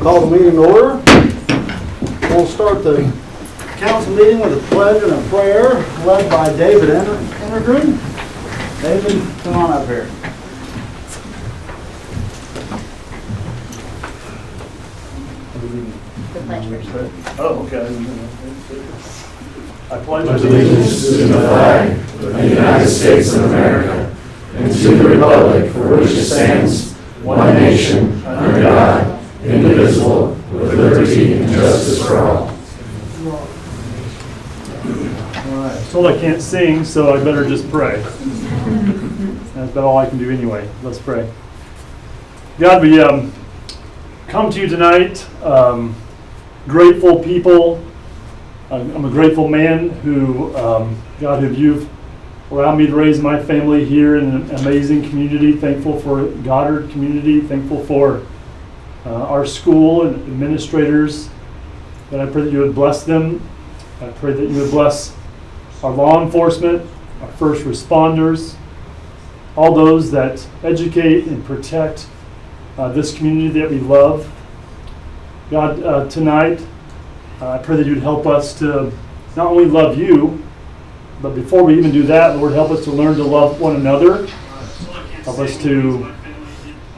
Call the meeting to order. We'll start the council meeting with a pledge and a prayer led by David Ennergren. David, come on up here. The pledge first. Oh, okay. I pledge Allegiance to the flag of the United States of America and to the republic for which it stands, one nation, under God, indivisible, with liberty and justice for all. Told I can't sing, so I better just pray. That's about all I can do anyway. Let's pray. God, we come to you tonight, grateful people. I'm a grateful man who, God, who you've allowed me to raise my family here in an amazing community. Thankful for Goddard community. Thankful for our school and administrators. God, I pray that you would bless them. I pray that you would bless our law enforcement, our first responders, all those that educate and protect this community that we love. God, tonight, I pray that you'd help us to not only love you, but before we even do that, Lord, help us to learn to love one another. Help us to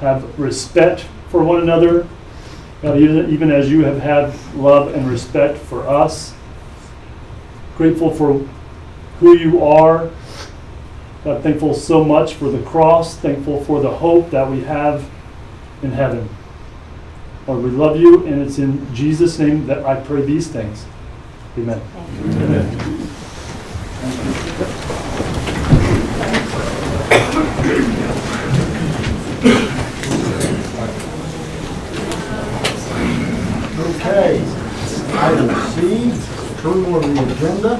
have respect for one another. God, even as you have had love and respect for us. Grateful for who you are. God, thankful so much for the cross. Thankful for the hope that we have in heaven. Lord, we love you, and it's in Jesus' name that I pray these things. Amen. Amen. Okay, item C, approval of the agenda.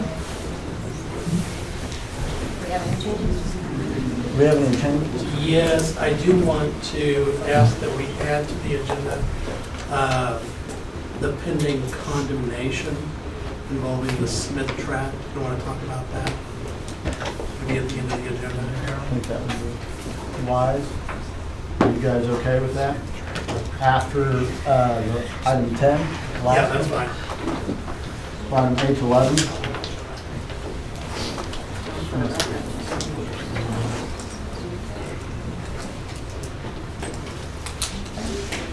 We have any changes? Do we have any changes? Yes, I do want to ask that we add to the agenda the pending condemnation involving the Smith tract. You want to talk about that? Maybe at the end of the agenda, I Harold. think that would be wise. Are you guys okay with that? After item 10? Yeah, that's fine. Item H11.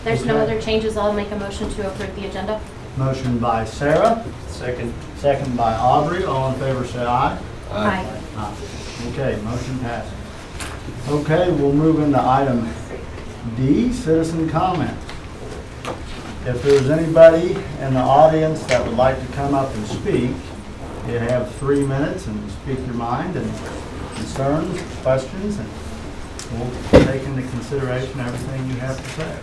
There's no other changes. I'll make a motion to approve the agenda. Motion by Sarah, Second. second by Aubrey. All in favor say aye. Aye. Aye. Okay, motion passes. Okay, we'll move into item D, citizen comment. If there's anybody in the audience that would like to come up and speak, you have 3 minutes and speak your mind and concerns, questions, and we'll take into consideration everything you have to say.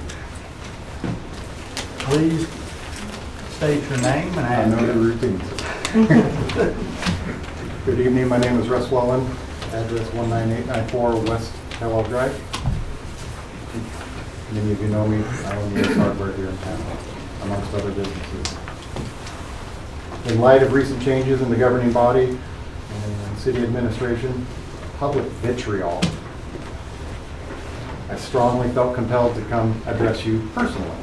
Please state your name and I know address. the routine. Good evening, my name is Russ Wellen, address 19894 West Kellogg Drive. Many of you know me, I own U.S. Hardware here in town, amongst other businesses. In light of recent changes in the governing body and city administration, public vitriol, I strongly felt compelled to come address you personally,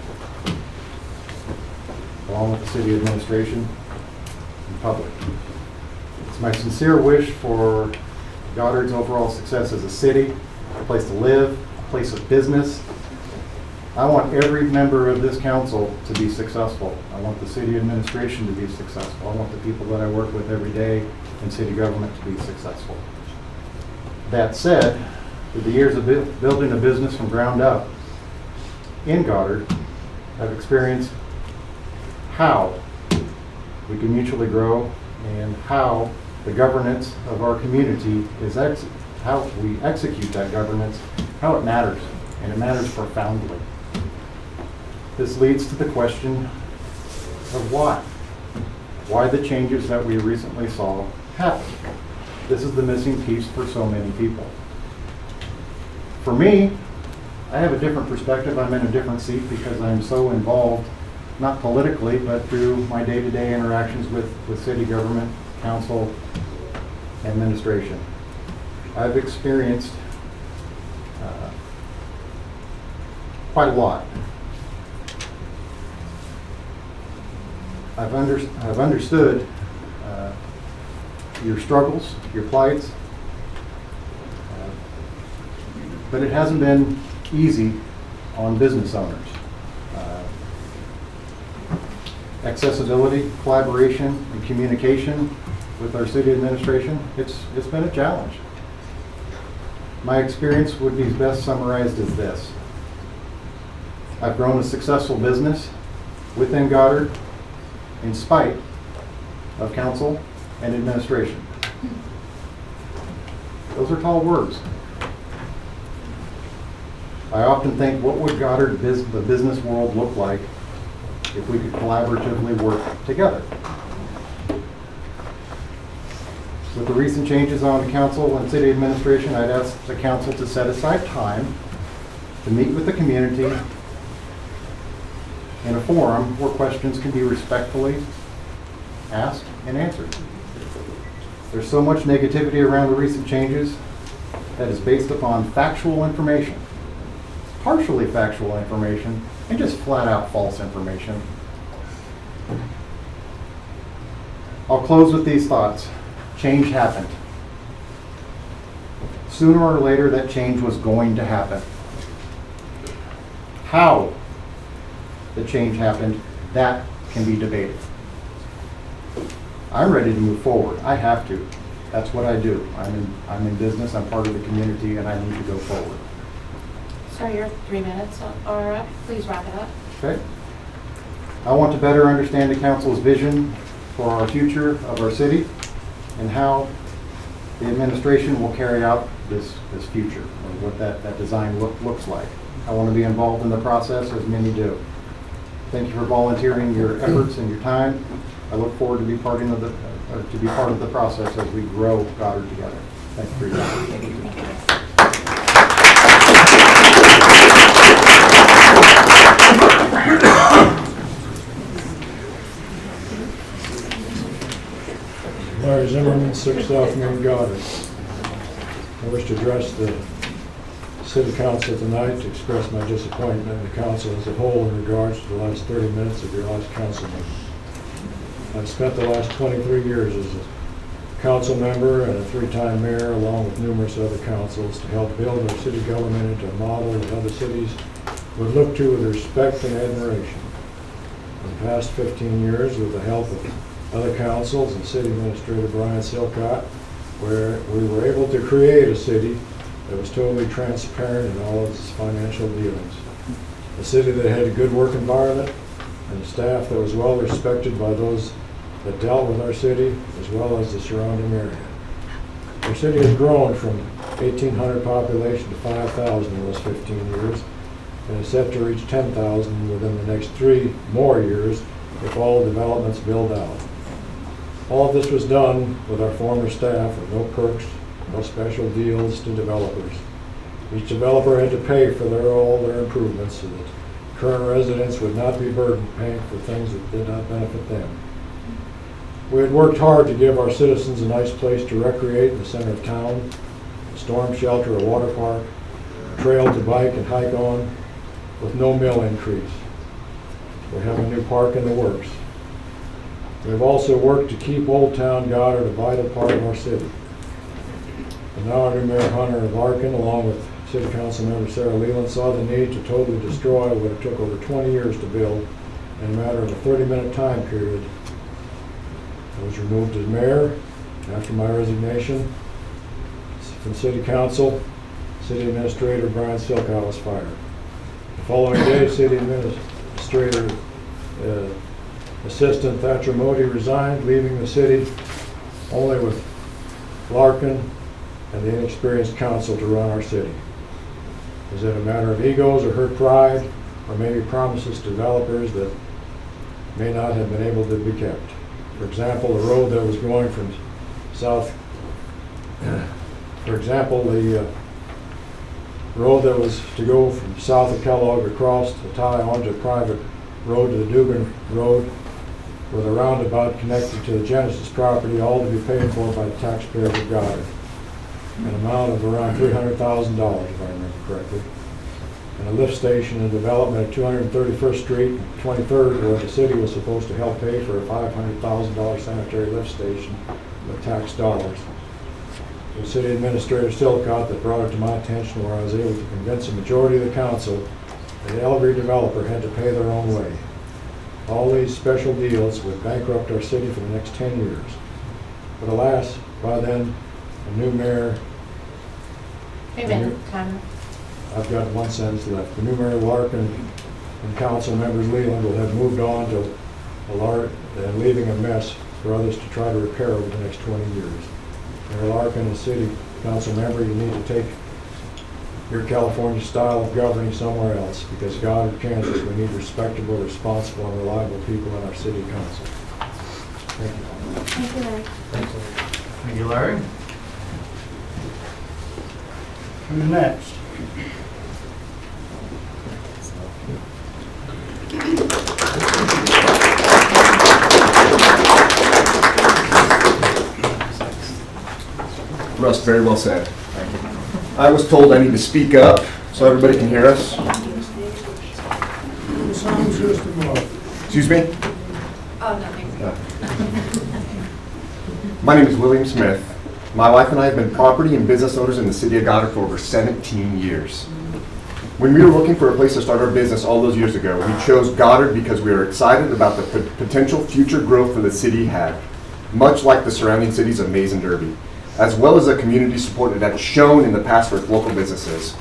along with the city administration and public. It's my sincere wish for Goddard's overall success as a city, a place to live, a place of business. I want every member of this council to be successful. I want the city administration to be successful. I want the people that I work with every day in city government to be successful. That said, through the years of building a business from ground up in Goddard, I've experienced how we can mutually grow and how the governance of our community is how we execute that governance, how it matters, and it matters profoundly. This leads to the question of why. Why the changes that we recently saw happen. This is the missing piece for so many people. For me, I have a different perspective. I'm in a different seat because I'm so involved, not politically, but through my day-to-day interactions with city government, council, administration. I've experienced quite a lot. I've understood your struggles, your plights, but it hasn't been easy on business owners. Accessibility, collaboration, and communication with our city administration, it's been a challenge. My experience would be best summarized as this. I've grown a successful business within Goddard in spite of council and administration. Those are tall words. I often think, what would Goddard, the business world, look like if we could collaboratively work together? With the recent changes on the council and city administration, I'd ask the council to set aside time to meet with the community in a forum where questions can be respectfully asked and answered. There's so much negativity around the recent changes that is based upon factual information, partially factual information, and just flat out false information. I'll close with these thoughts. Change happened. Sooner or later, that change was going to happen. How the change happened, that can be debated. I'm ready to move forward. I have to. That's what I do. I'm in business, I'm part of the community, and I need to go forward. Sir, your 3 minutes are up. Please wrap it up. Okay? I want to better understand the council's vision for our future of our city and how the administration will carry out this future, or what that design looks like. I want to be involved in the process, as many do. Thank you for volunteering your efforts and your time. I look forward to be part of the process as we grow Goddard together. Thank you for your time. Thank you. Larry Zimmerman, 6 South Main, Goddard. I wish to address the City Council tonight to express my disappointment in the Council as a whole in regards to the last 30 minutes of your last council meeting. I've spent the last 23 years as a council member and a 3-time mayor, along with numerous other councils, to help build our city government into a model that other cities would look to with respect and admiration. In the past 15 years, with the help of other councils and City Administrator Brian Silcott, where we were able to create a city that was totally transparent in all of its financial dealings. A city that had a good work environment and a staff that was well respected by those that dealt with our city as well as the surrounding area. Our city has grown from 1,800 population to 5,000 in those 15 years and is set to reach 10,000 within the next 3 more years if all developments build out. All of this was done with our former staff with no perks, no special deals to developers. Each developer had to pay for all their improvements so that current residents would not be burdened paying for things that did not benefit them. We had worked hard to give our citizens a nice place to recreate in the center of town, a storm shelter, a water park, a trail to bike and hike on, with no mill increase. We have a new park in the works. We have also worked to keep Old Town Goddard a vital part of our city. And now our new Mayor Hunter of Larkin, along with City Council Member Sarah Leland, saw the need to totally destroy what it took over 20 years to build in a matter of a 30-minute time period. I was removed as mayor after my resignation from City Council. City Administrator Brian Silcott was fired. The following day, City Administrator Assistant Thatcher Modi resigned, leaving the city only with Larkin and the inexperienced council to run our city. Is it a matter of egos or hurt pride, or maybe promises to developers that may not have been able to be kept? For example, the road that was going from south, for example, the road that was to go from south of Kellogg across the tie onto a private road to the Dugan Road with a roundabout connected to the Genesis property, all to be paid for by the taxpayers of Goddard. An amount of around $300,000, if I remember correctly. and a lift station and development at 231st Street and 23rd, where the city was supposed to help pay for a $500,000 sanitary lift station with tax dollars. It was City Administrator Silcott that brought it to my attention, where I was able to convince a majority of the council that every developer had to pay their own way. All these special deals would bankrupt our city for the next 10 years. But alas, by then, a new mayor, Wait a minute, time. I've got one sentence left. The new mayor Larkin and council members Leland will have moved on to and leaving a mess for others to try to repair over the next 20 years. Mayor Larkin, as city council member, you need to take your California style of governing somewhere else, because Goddard, Kansas, we need respectable, responsible, and reliable people in our city council. Thank you. Thank you, Larry. Thank you, Larry. Who's next? Russ, very well said. I was told I need to speak up so everybody can hear us. Excuse me? Oh, nothing. My name is William Smith. My wife and I have been property and business owners in the city of Goddard for over 17 years. When we were looking for a place to start our business all those years ago, we chose Goddard because we were excited about the potential future growth that the city had, much like the surrounding cities of Mays and Derby, as well as the community support that has shown in the past for its local businesses.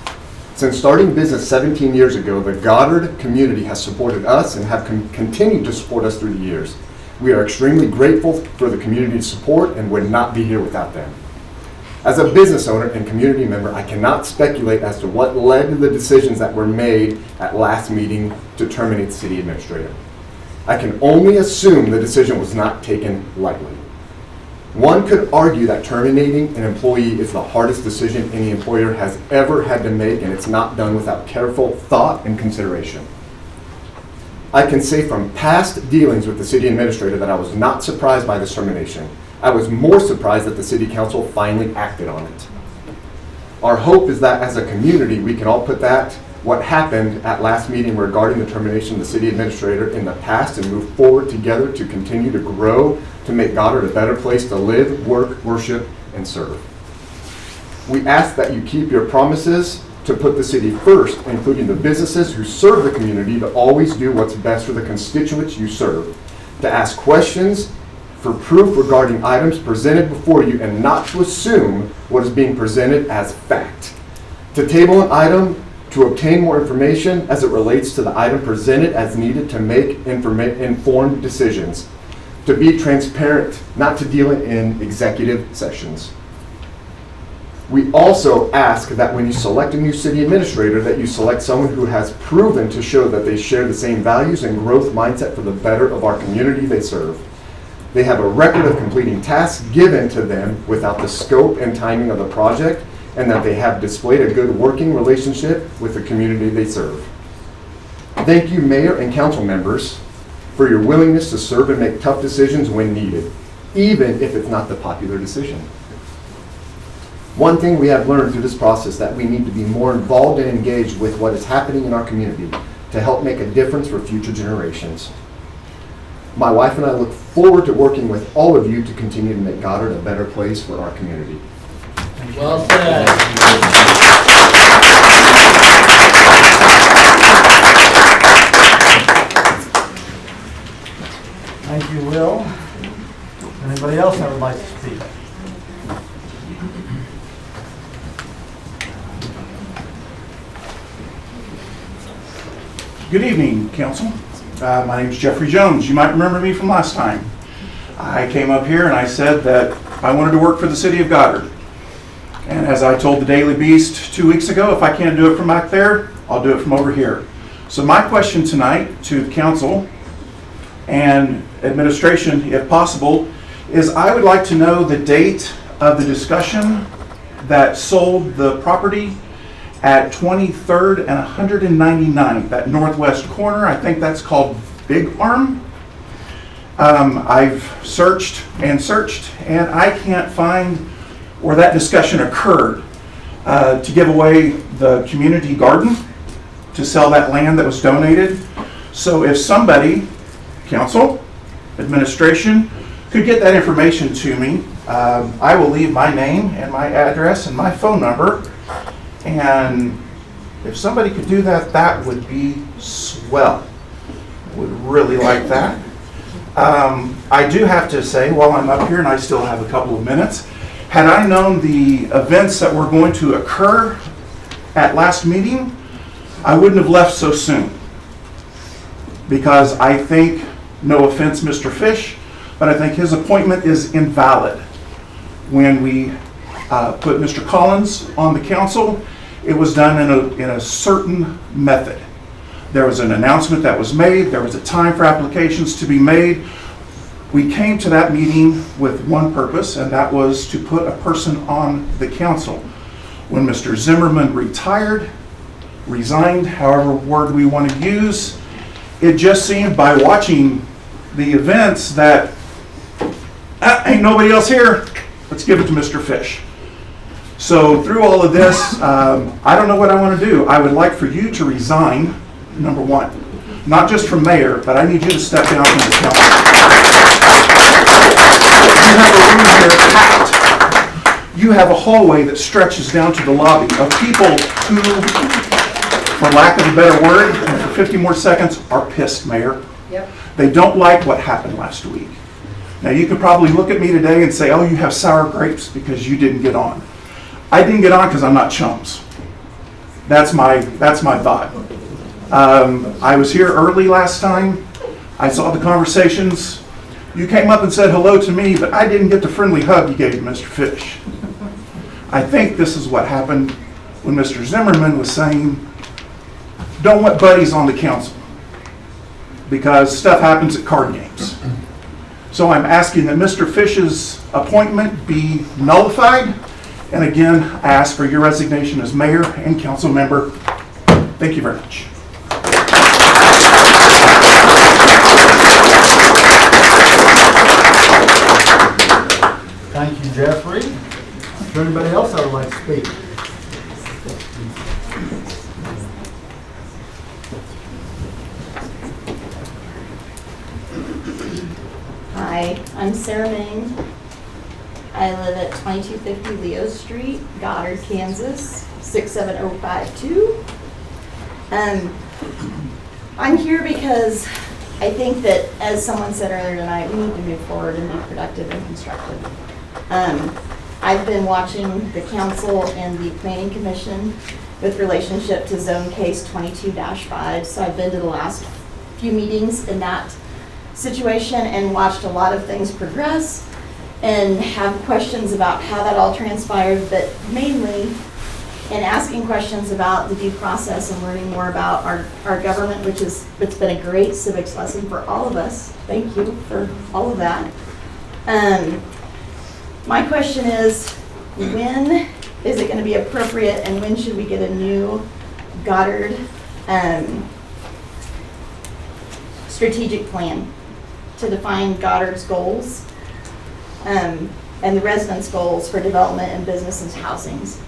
Since starting business 17 years ago, the Goddard community has supported us and have continued to support us through the years. We are extremely grateful for the community's support and would not be here without them. As a business owner and community member, I cannot speculate as to what led to the decisions that were made at last meeting to terminate the city administrator. I can only assume the decision was not taken lightly. One could argue that terminating an employee is the hardest decision any employer has ever had to make, and it's not done without careful thought and consideration. I can say from past dealings with the city administrator that I was not surprised by this termination. I was more surprised that the city council finally acted on it. Our hope is that as a community, we can all put what happened at last meeting regarding the termination of the city administrator in the past and move forward together to continue to grow, to make Goddard a better place to live, work, worship, and serve. We ask that you keep your promises to put the city first, including the businesses who serve the community, to always do what's best for the constituents you serve, to ask questions for proof regarding items presented before you and not to assume what is being presented as fact, to table an item to obtain more information as it relates to the item presented as needed to make informed decisions, to be transparent, not to deal in executive sessions. We also ask that when you select a new city administrator, that you select someone who has proven to show that they share the same values and growth mindset for the better of our community they serve. They have a record of completing tasks given to them without the scope and timing of the project, and that they have displayed a good working relationship with the community they serve. Thank you, Mayor and council members, for your willingness to serve and make tough decisions when needed, even if it's not the popular decision. One thing we have learned through this process that we need to be more involved and engaged with what is happening in our community to help make a difference for future generations. My wife and I look forward to working with all of you to continue to make Goddard a better place for our community. Well said. Thank you, Will. Anybody else that would like to speak? Good evening, council. My name is Jeffrey Jones. You might remember me from last time. I came up here and I said that I wanted to work for the city of Goddard. And as I told the Daily Beast 2 weeks ago, if I can't do it from back there, I'll do it from over here. So my question tonight to the council and administration, if possible, is I would like to know the date of the discussion that sold the property at 23rd and 199th, that northwest corner. I think that's called Big Arm. I've searched and I can't find where that discussion occurred to give away the community garden to sell that land that was donated. So if somebody, council, administration, could get that information to me, I will leave my name and my address and my phone number. And if somebody could do that, that would be swell. Would really like that. I do have to say, while I'm up here, and I still have a couple of minutes, had I known the events that were going to occur at last meeting, I wouldn't have left so soon. Because I think, no offense, Mr. Fish, but I think his appointment is invalid. When we put Mr. Collins on the council, it was done in a certain method. There was an announcement that was made, there was a time for applications to be made. We came to that meeting with one purpose, and that was to put a person on the council. When Mr. Zimmerman resigned, however word we want to use, it just seemed by watching the events that, ain't nobody else here, let's give it to Mr. Fish. So through all of this, I don't know what I want to do. I would like for you to resign, number one. Not just from mayor, but I need you to step down from the council. You have a room here packed. You have a hallway that stretches down to the lobby of people who, for lack of a better word, and for 50 more seconds, are pissed, Mayor. Yep. They don't like what happened last week. Now you could probably look at me today and say, oh, you have sour grapes because you didn't get on. I didn't get on because I'm not chums. That's my thought. I was here early last time. I saw the conversations. You came up and said hello to me, but I didn't get the friendly hug you gave to Mr. Fish. I think this is what happened when Mr. Zimmerman was saying, don't want buddies on the council because stuff happens at card games. So I'm asking that Mr. Fish's appointment be nullified. And again, I ask for your resignation as mayor and council member. Thank you very much. Thank you, Jeffrey. Is there anybody else that would like to speak? Hi, I'm Sarah Ming. I live at 2250 Leo Street, Goddard, Kansas, 67052. I'm here because I think that, as someone said earlier tonight, we need to move forward and be productive and constructive. I've been watching the council and the planning commission with relationship to zone case 22-5, so I've been to the last few meetings in that situation and watched a lot of things progress and have questions about how that all transpired, but mainly in asking questions about the due process and learning more about our government, which is, it's been a great civics lesson for all of us. Thank you for all of that. My question is, when is it going to be appropriate and when should we get a new Goddard strategic plan to define Goddard's goals and the residents' goals for development and business and housings?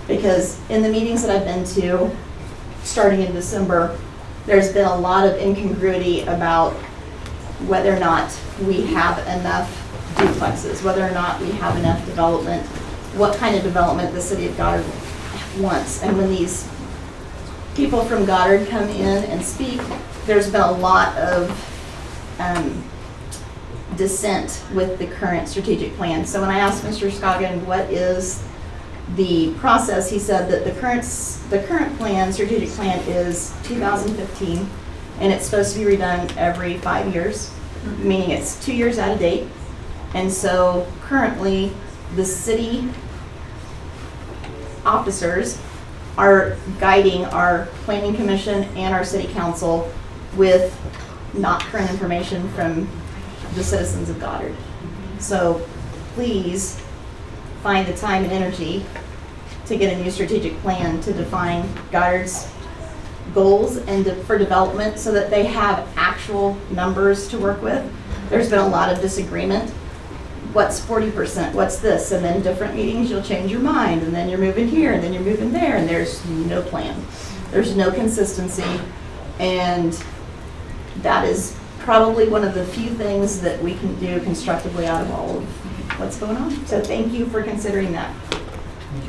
Because in the meetings that I've been to, starting in December, there's been a lot of incongruity about whether or not we have enough duplexes, whether or not we have enough development, what kind of development the city of Goddard wants. And when these people from Goddard come in and speak, there's been a lot of dissent with the current strategic plan. So when I asked Mr. Scoggin what is the process, he said that the current plan, strategic plan, is 2015, and it's supposed to be redone every 5 years, meaning it's 2 years out of date. And so currently, the city officers are guiding our planning commission and our city council with not current information from the citizens of Goddard. So please find the time and energy to get a new strategic plan to define Goddard's goals and for development so that they have actual numbers to work with. There's been a lot of disagreement. What's 40%? What's this? And then different meetings, you'll change your mind, and then you're moving here, and then you're moving there, and there's no plan. There's no consistency, and that is probably one of the few things that we can do constructively out of all of what's going on. So thank you for considering that. Thank you.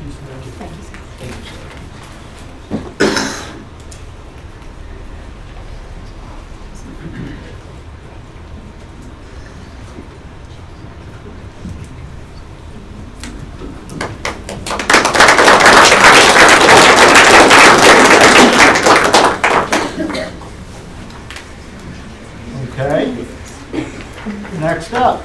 Okay. Next up.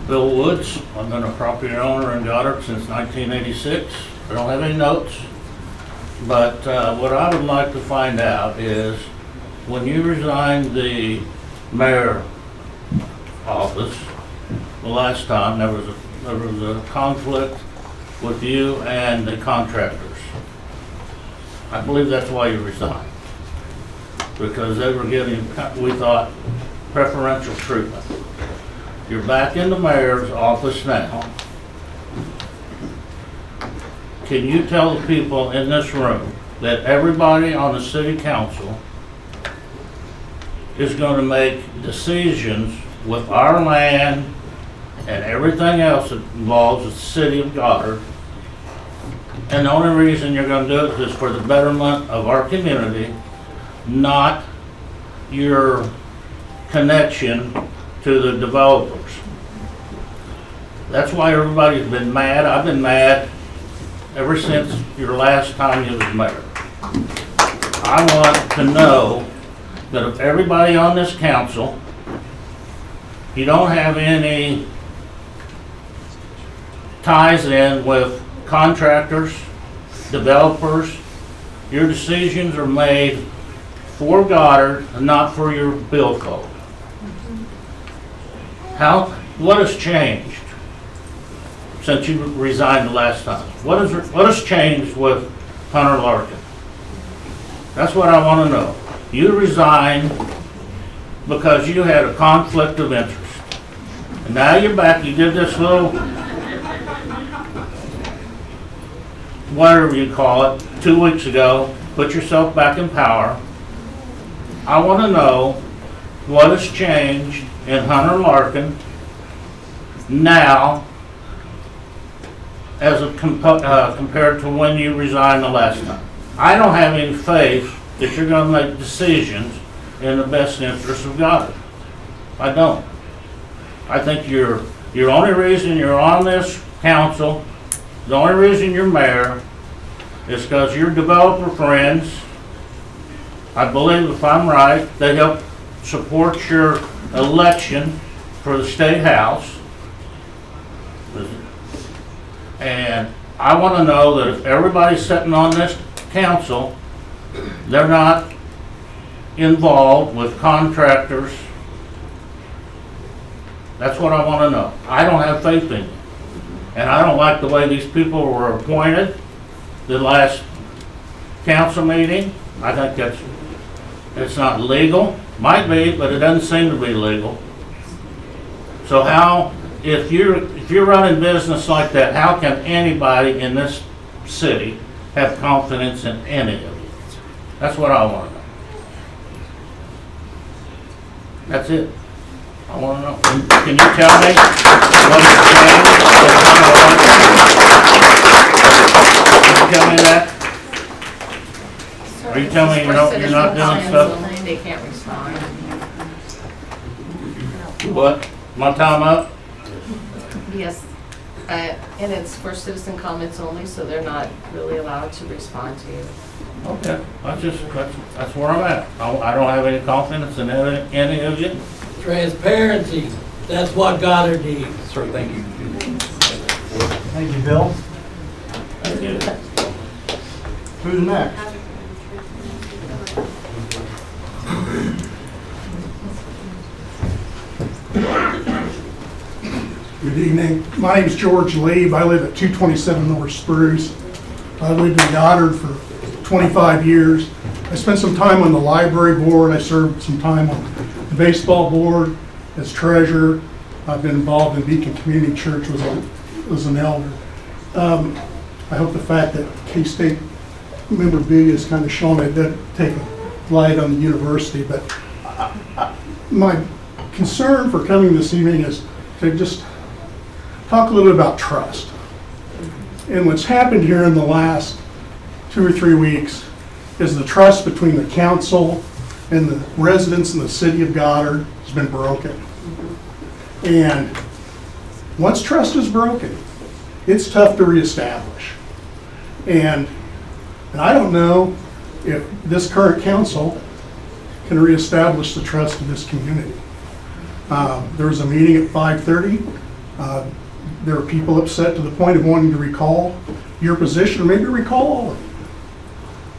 Bill Woods. I've been a property owner in Goddard since 1986. I don't have any notes. But what I would like to find out is, when you resigned the mayor office the last time, there was a conflict with you and the contractors. I believe that's why you resigned. Because they were getting, we thought, preferential treatment. You're back in the mayor's office now. Can you tell the people in this room that everybody on the city council is going to make decisions with our land and everything else that involves the city of Goddard? And the only reason you're going to do it is for the betterment of our community, not your connection to the developers. That's why everybody's been mad. I've been mad ever since your last time you was mayor. I want to know that if everybody on this council, you don't have any ties in with contractors, developers, your decisions are made for Goddard and not for your bill code. What has changed since you resigned the last time? What has changed with Hunter Larkin? That's what I want to know. You resigned because you had a conflict of interest. And now you're back, you did this little, whatever you call it, 2 weeks ago, put yourself back in power. I want to know what has changed in Hunter Larkin now as compared to when you resigned the last time. I don't have any faith that you're going to make decisions in the best interest of Goddard. I don't. I think your only reason you're on this council, the only reason you're mayor, is because your developer friends, I believe if I'm right, they help support your election for the state house. And I want to know that if everybody's sitting on this council, they're not involved with contractors. That's what I want to know. I don't have faith in you. And I don't like the way these people were appointed the last council meeting. I think it's not legal. Might be, but it doesn't seem to be legal. So how, if you're running business like that, how can anybody in this city have confidence in any of you? That's what I want to know. That's it. I want to know. Can you tell me what has changed? Can you tell me that? Are you telling me you're not doing stuff? They can't respond. What? My time up? Yes, and it's for citizen comments only, so they're not really allowed to respond to you. Okay, that's where I'm at. I don't have any confidence in any of you. Transparency, that's what Goddard needs. Sir, thank you. Thank you, Bill. Thank you. Who's next? Good evening. My name is George Lieb. I live at 227 North Spruce. I lived in Goddard for 25 years. I spent some time on the library board. I served some time on the baseball board as treasurer. I've been involved in Beacon Community Church, was an elder. I hope the fact that K-State memorabilia is kind of shown, it doesn't take a light on the university, but my concern for coming this evening is to just talk a little bit about trust. And what's happened here in the last 2 or 3 weeks is the trust between the council and the residents in the city of Goddard has been broken. And once trust is broken, it's tough to reestablish. And I don't know if this current council can reestablish the trust of this community. There was a meeting at 5:30. There were people upset to the point of wanting to recall your position, or maybe recall all of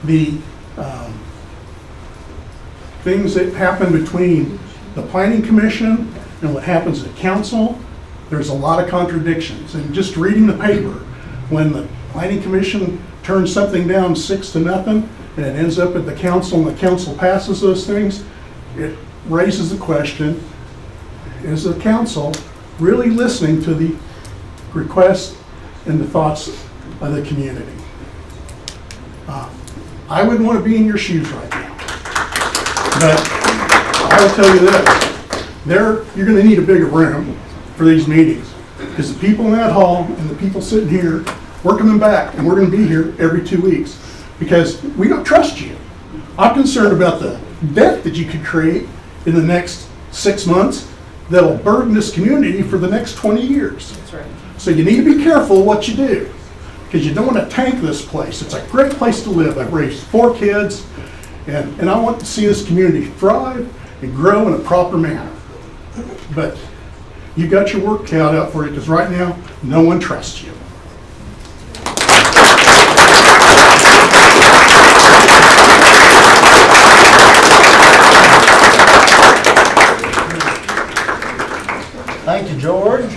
you. The things that happen between the planning commission and what happens at council, there's a lot of contradictions. And just reading the paper, when the planning commission turns something down 6-0, and it ends up at the council, and the council passes those things, it raises the question, is the council really listening to the requests and the thoughts of the community? I wouldn't want to be in your shoes right now. But I will tell you this, you're going to need a bigger room for these meetings, because the people in that hall and the people sitting here, we're coming back, and we're going to be here every 2 weeks, because we don't trust you. I'm concerned about the debt that you could create in the next 6 months that'll burden this community for the next 20 years. That's right. So you need to be careful what you do, because you don't want to tank this place. It's a great place to live. I've raised 4 kids, and I want to see this community thrive and grow in a proper manner. But you've got your work cut out for you, because right now, no one trusts you. Thank you, George.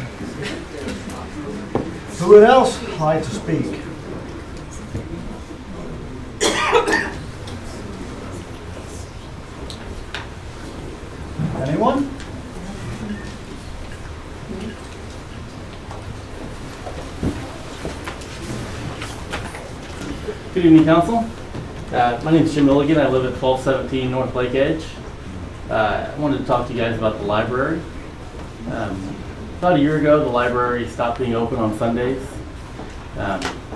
Who would else like to speak? Anyone? Good evening, Council. My name is Jim Milligan. I live at 1217 North Lake Edge. I wanted to talk to you guys about the library. About a year ago, the library stopped being open on Sundays.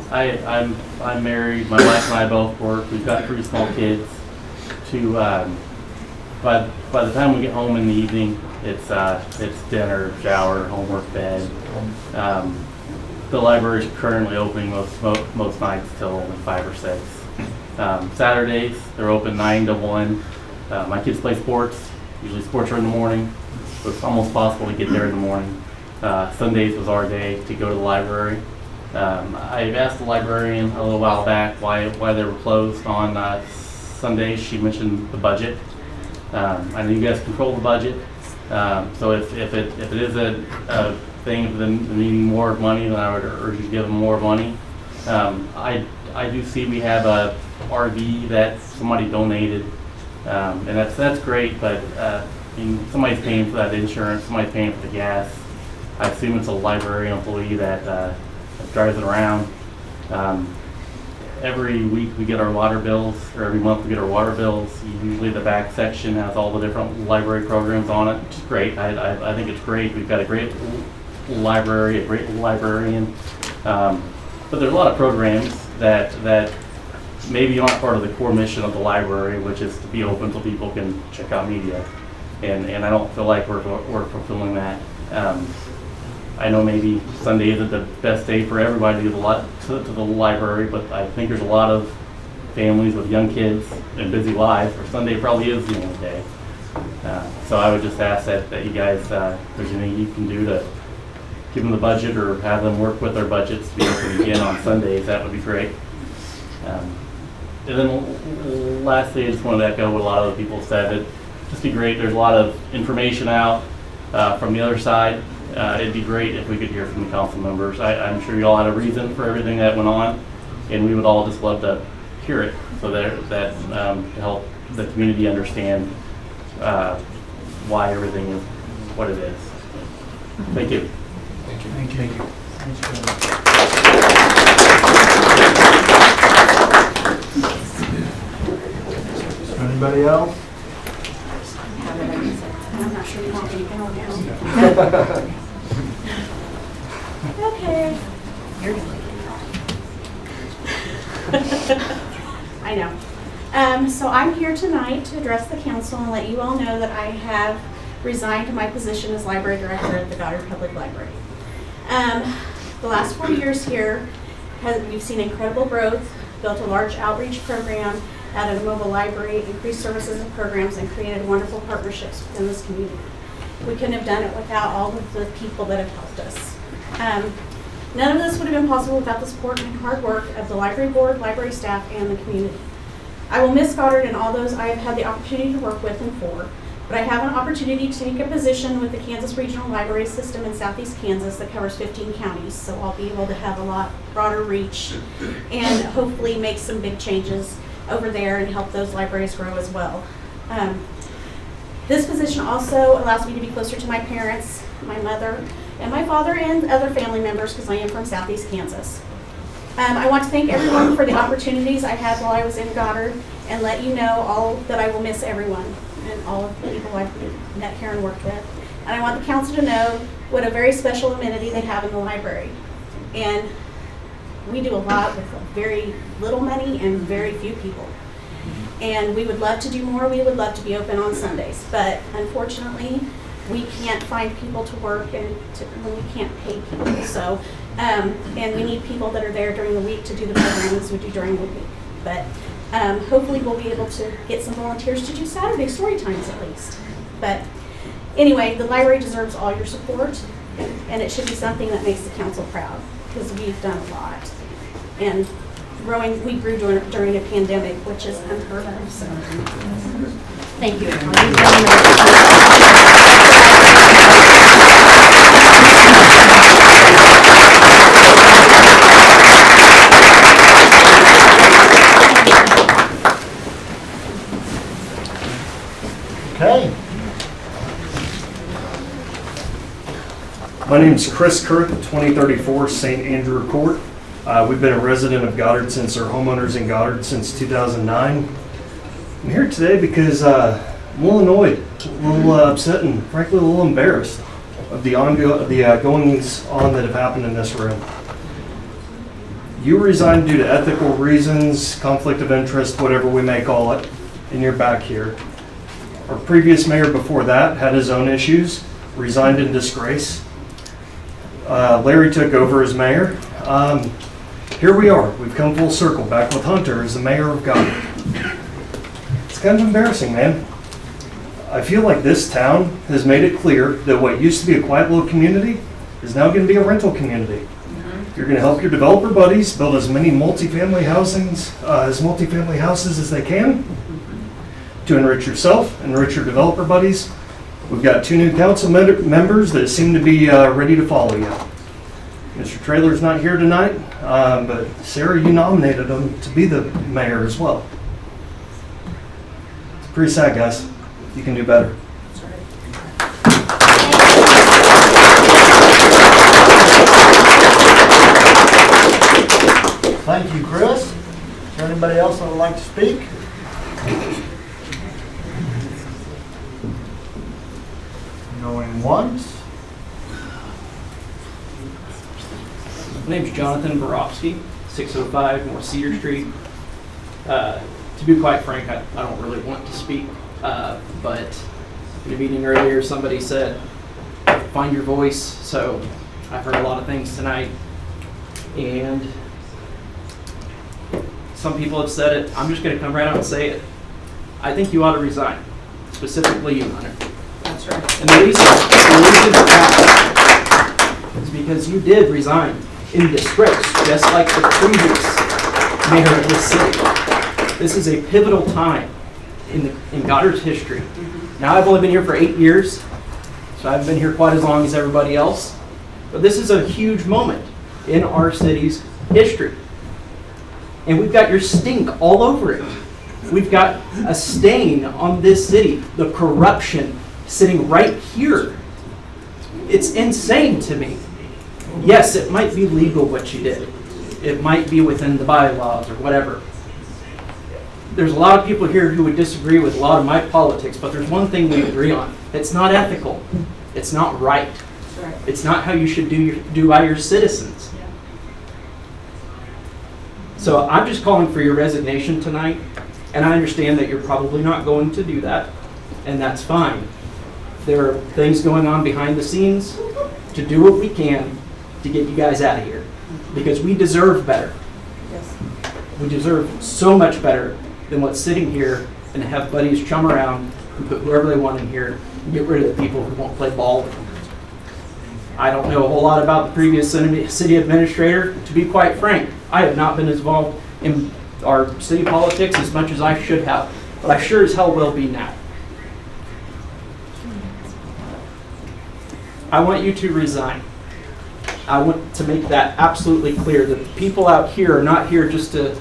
I'm married. My wife and I both work. We've got 3 small kids. By the time we get home in the evening, it's dinner, shower, homework, bed. The library is currently opening most nights till 5 or 6. Saturdays, they're open 9 to 1. My kids play sports. Usually sports are in the morning. So it's almost possible to get there in the morning. Sundays was our day to go to the library. I asked the librarian a little while back why they were closed on Sundays. She mentioned the budget. I know you guys control the budget. So if it is a thing of them needing more money, then I would urge you to give them more money. I do see we have a RV that somebody donated, and that's great, but somebody's paying for that insurance, somebody's paying for the gas. I assume it's a library employee that drives it around. Every week we get our water bills, or every month we get our water bills. Usually the back section has all the different library programs on it, which is great. I think it's great. We've got a great library, a great librarian. But there's a lot of programs that maybe aren't part of the core mission of the library, which is to be open so people can check out media. And I don't feel like we're fulfilling that. I know maybe Sunday isn't the best day for everybody to go to the library, but I think there's a lot of families with young kids and busy lives where Sunday probably is the only day. So I would just ask that you guys, if there's anything you can do to give them the budget or have them work with their budgets to be open again on Sundays, that would be great. And then lastly, I just wanted to echo what a lot of other people said. It'd just be great. There's a lot of information out from the other side, it'd be great if we could hear from the council members. I'm sure you all had a reason for everything that went on, and we would all just love to hear it so that to help the community understand why everything is what it is. Thank you. Thank you. Anybody else? I'm not sure you want me to go now. Okay. I know. So I'm here tonight to address the council and let you all know that I have resigned my position as library director at the Goddard Public Library. The last 4 years here, we've seen incredible growth, built a large outreach program, added a mobile library, increased services and programs, and created wonderful partnerships within this community. We couldn't have done it without all of the people that have helped us. None of this would have been possible without the support and hard work of the library board, library staff, and the community. I will miss Goddard and all those I have had the opportunity to work with and for, but I have an opportunity to take a position with the Kansas Regional Library System in Southeast Kansas that covers 15 counties, so I'll be able to have a lot broader reach and hopefully make some big changes over there and help those libraries grow as well. This position also allows me to be closer to my parents, my mother, and my father and other family members because I am from Southeast Kansas. I want to thank everyone for the opportunities I had while I was in Goddard and let you know all that I will miss everyone and all of the people I've met here and worked with. And I want the council to know what a very special amenity they have in the library. And we do a lot with very little money and very few people. And we would love to do more. We would love to be open on Sundays. But unfortunately, we can't find people to work and when we can't pay people. So, and we need people that are there during the week to do the programs we do during the week. But hopefully we'll be able to get some volunteers to do Saturday story times at least. But anyway, the library deserves all your support, and it should be something that makes the council proud because we've done a lot. And we grew during a pandemic, which is unheard of. So. Thank you. Okay. My name's Chris Kirk, 2034 St. Andrew Court. We've been a resident of Goddard since our homeowners in Goddard since 2009. I'm here today because I'm a little annoyed, a little upset, and frankly a little embarrassed of the goings on that have happened in this room. You resigned due to ethical reasons, conflict of interest, whatever we may call it, and you're back here. Our previous mayor before that had his own issues, resigned in disgrace. Larry took over as mayor. Here we are. We've come full circle, back with Hunter as the mayor of Goddard. It's kind of embarrassing, man. I feel like this town has made it clear that what used to be a quiet little community is now going to be a rental community. You're going to help your developer buddies build as many multifamily houses as they can to enrich yourself, enrich your developer buddies. We've got 2 new council members that seem to be ready to follow you. Mr. Traylor's not here tonight, but Sarah, you nominated him to be the mayor as well. It's pretty sad, guys. You can do better. Thank you, Chris. Is there anybody else that would like to speak? Going once. My name's Jonathan Borofsky, 605 North Cedar Street. To be quite frank, I don't really want to speak, but in a meeting earlier, somebody said, find your voice. So I've heard a lot of things tonight, and some people have said it. I'm just going to come right out and say it. I think you ought to resign, specifically you, Hunter. That's right. And the reason for that is because you did resign in disgrace, just like the previous mayor of this city. This is a pivotal time in Goddard's history. Now, I've only been here for 8 years, so I haven't been here quite as long as everybody else. But this is a huge moment in our city's history. And we've got your stink all over it. We've got a stain on this city, the corruption sitting right here. It's insane to me. Yes, it might be legal what you did. It might be within the bylaws or whatever. There's a lot of people here who would disagree with a lot of my politics, but there's one thing we agree on. It's not ethical. It's not right. It's not how you should do by your citizens. So I'm just calling for your resignation tonight, and I understand that you're probably not going to do that, and that's fine. There are things going on behind the scenes to do what we can to get you guys out of here, because we deserve better. We deserve so much better than what's sitting here and have buddies chum around and put whoever they want in here and get rid of the people who won't play ball with them. I don't know a whole lot about the previous city administrator. To be quite frank, I have not been involved in our city politics as much as I should have, but I sure as hell will be now. I want you to resign. I want to make that absolutely clear that the people out here are not here just to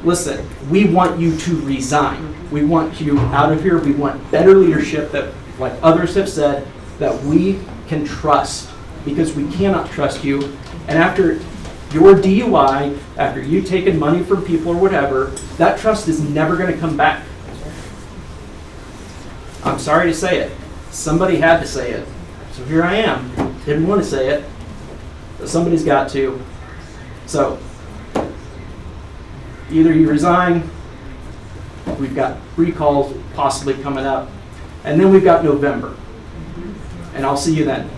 listen. We want you to resign. We want you out of here. We want better leadership that, like others have said, that we can trust, because we cannot trust you. And after your DUI, after you taking money from people or whatever, that trust is never going to come back. I'm sorry to say it. Somebody had to say it. So here I am. Didn't want to say it, but somebody's got to. So either you resign, we've got recalls possibly coming up, and then we've got November. And I'll see you then.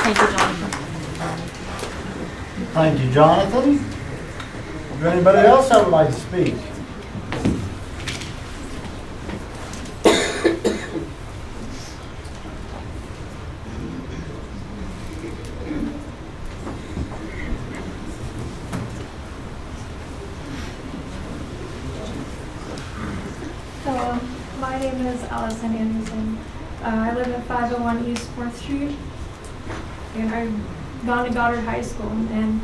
Thank you, Jonathan. Thank you, Jonathan. Is there anybody else that would like to speak? Hello, my name is Allison Anderson. I live at 501 East 4th Street, and I've gone to Goddard High School, and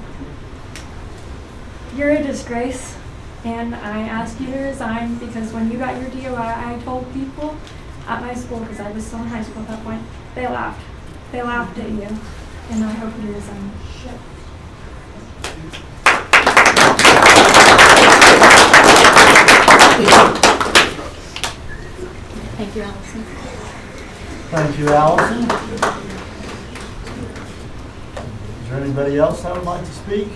you're a disgrace, and I ask you to resign because when you got your DUI, I told people at my school, because I was still in high school at that point, they laughed. They laughed at you, and I hope you resign. Thank you, Allison. Thank you, Allison. Is there anybody else that would like to speak?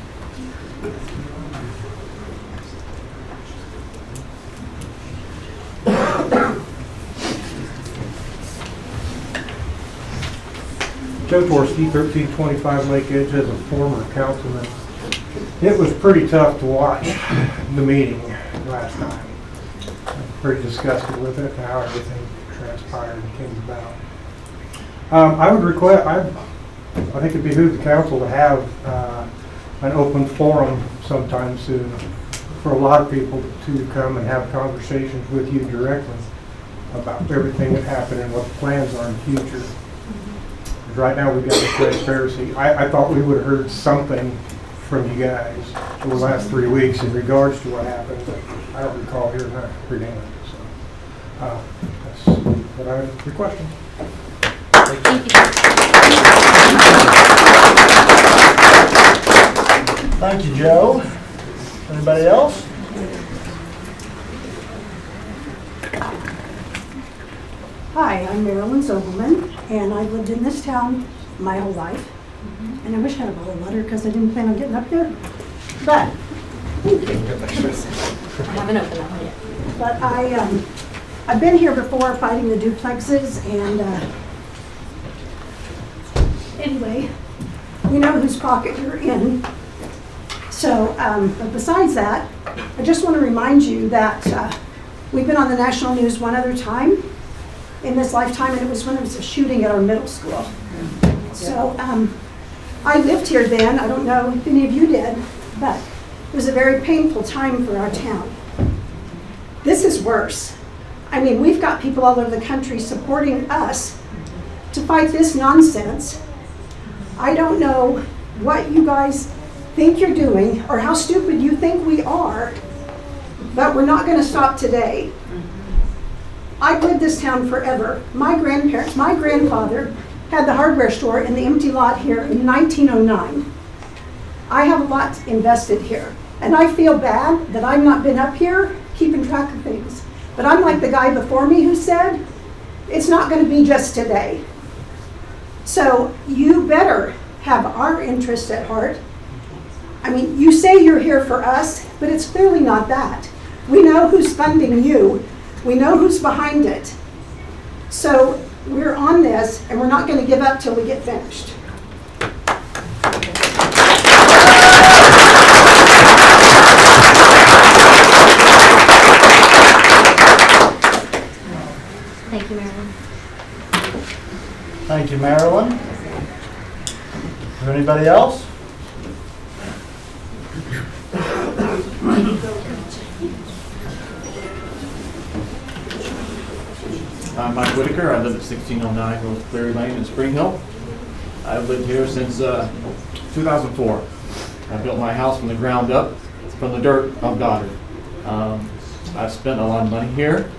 Joe Torski, 1325 Lake Edge, as a former councilman. It was pretty tough to watch the meeting last time. I'm pretty disgusted with it, how everything transpired and came about. I would request, I think it'd behoove the council to have an open forum sometime soon for a lot of people to come and have conversations with you directly about everything that happened and what the plans are in the future. Right now we've got the transparency. I thought we would have heard something from you guys for the last 3 weeks in regards to what happened, but I don't recall hearing anything. So that's what I'm requesting. Thank you. Thank you, Joe. Anybody else? Hi, I'm Marilyn Zobelman, and I've lived in this town my whole life. And I wish I had a little letter because I didn't plan on getting up there. But, thank you. I haven't opened that one yet. But I've been here before fighting the duplexes, and anyway, you know whose pocket you're in. So, but besides that, I just want to remind you that we've been on the national news one other time in this lifetime, and it was when there was a shooting at our middle school. So I lived here then. I don't know if any of you did, but It was a very painful time for our town. This is worse. I mean, we've got people all over the country supporting us to fight this nonsense. I don't know what you guys think you're doing or how stupid you think we are, but we're not going to stop today. I've lived this town forever. My grandparents, my grandfather had the hardware store in the empty lot here in 1909. I have a lot invested here, and I feel bad that I've not been up here keeping track of things. But I'm like the guy before me who said, it's not going to be just today. So you better have our interest at heart. I mean, you say you're here for us, but it's clearly not that. We know who's funding you. We know who's behind it. So we're on this, and we're not going to give up till we get finished. Thank you, Marilyn. Thank you, Marilyn. Is there anybody else? I'm Mike Whitaker. I live at 1609 North Cleary Lane in Spring Hill. I've lived here since 2004. I built my house from the ground up, from the dirt of Goddard. I've spent a lot of money here.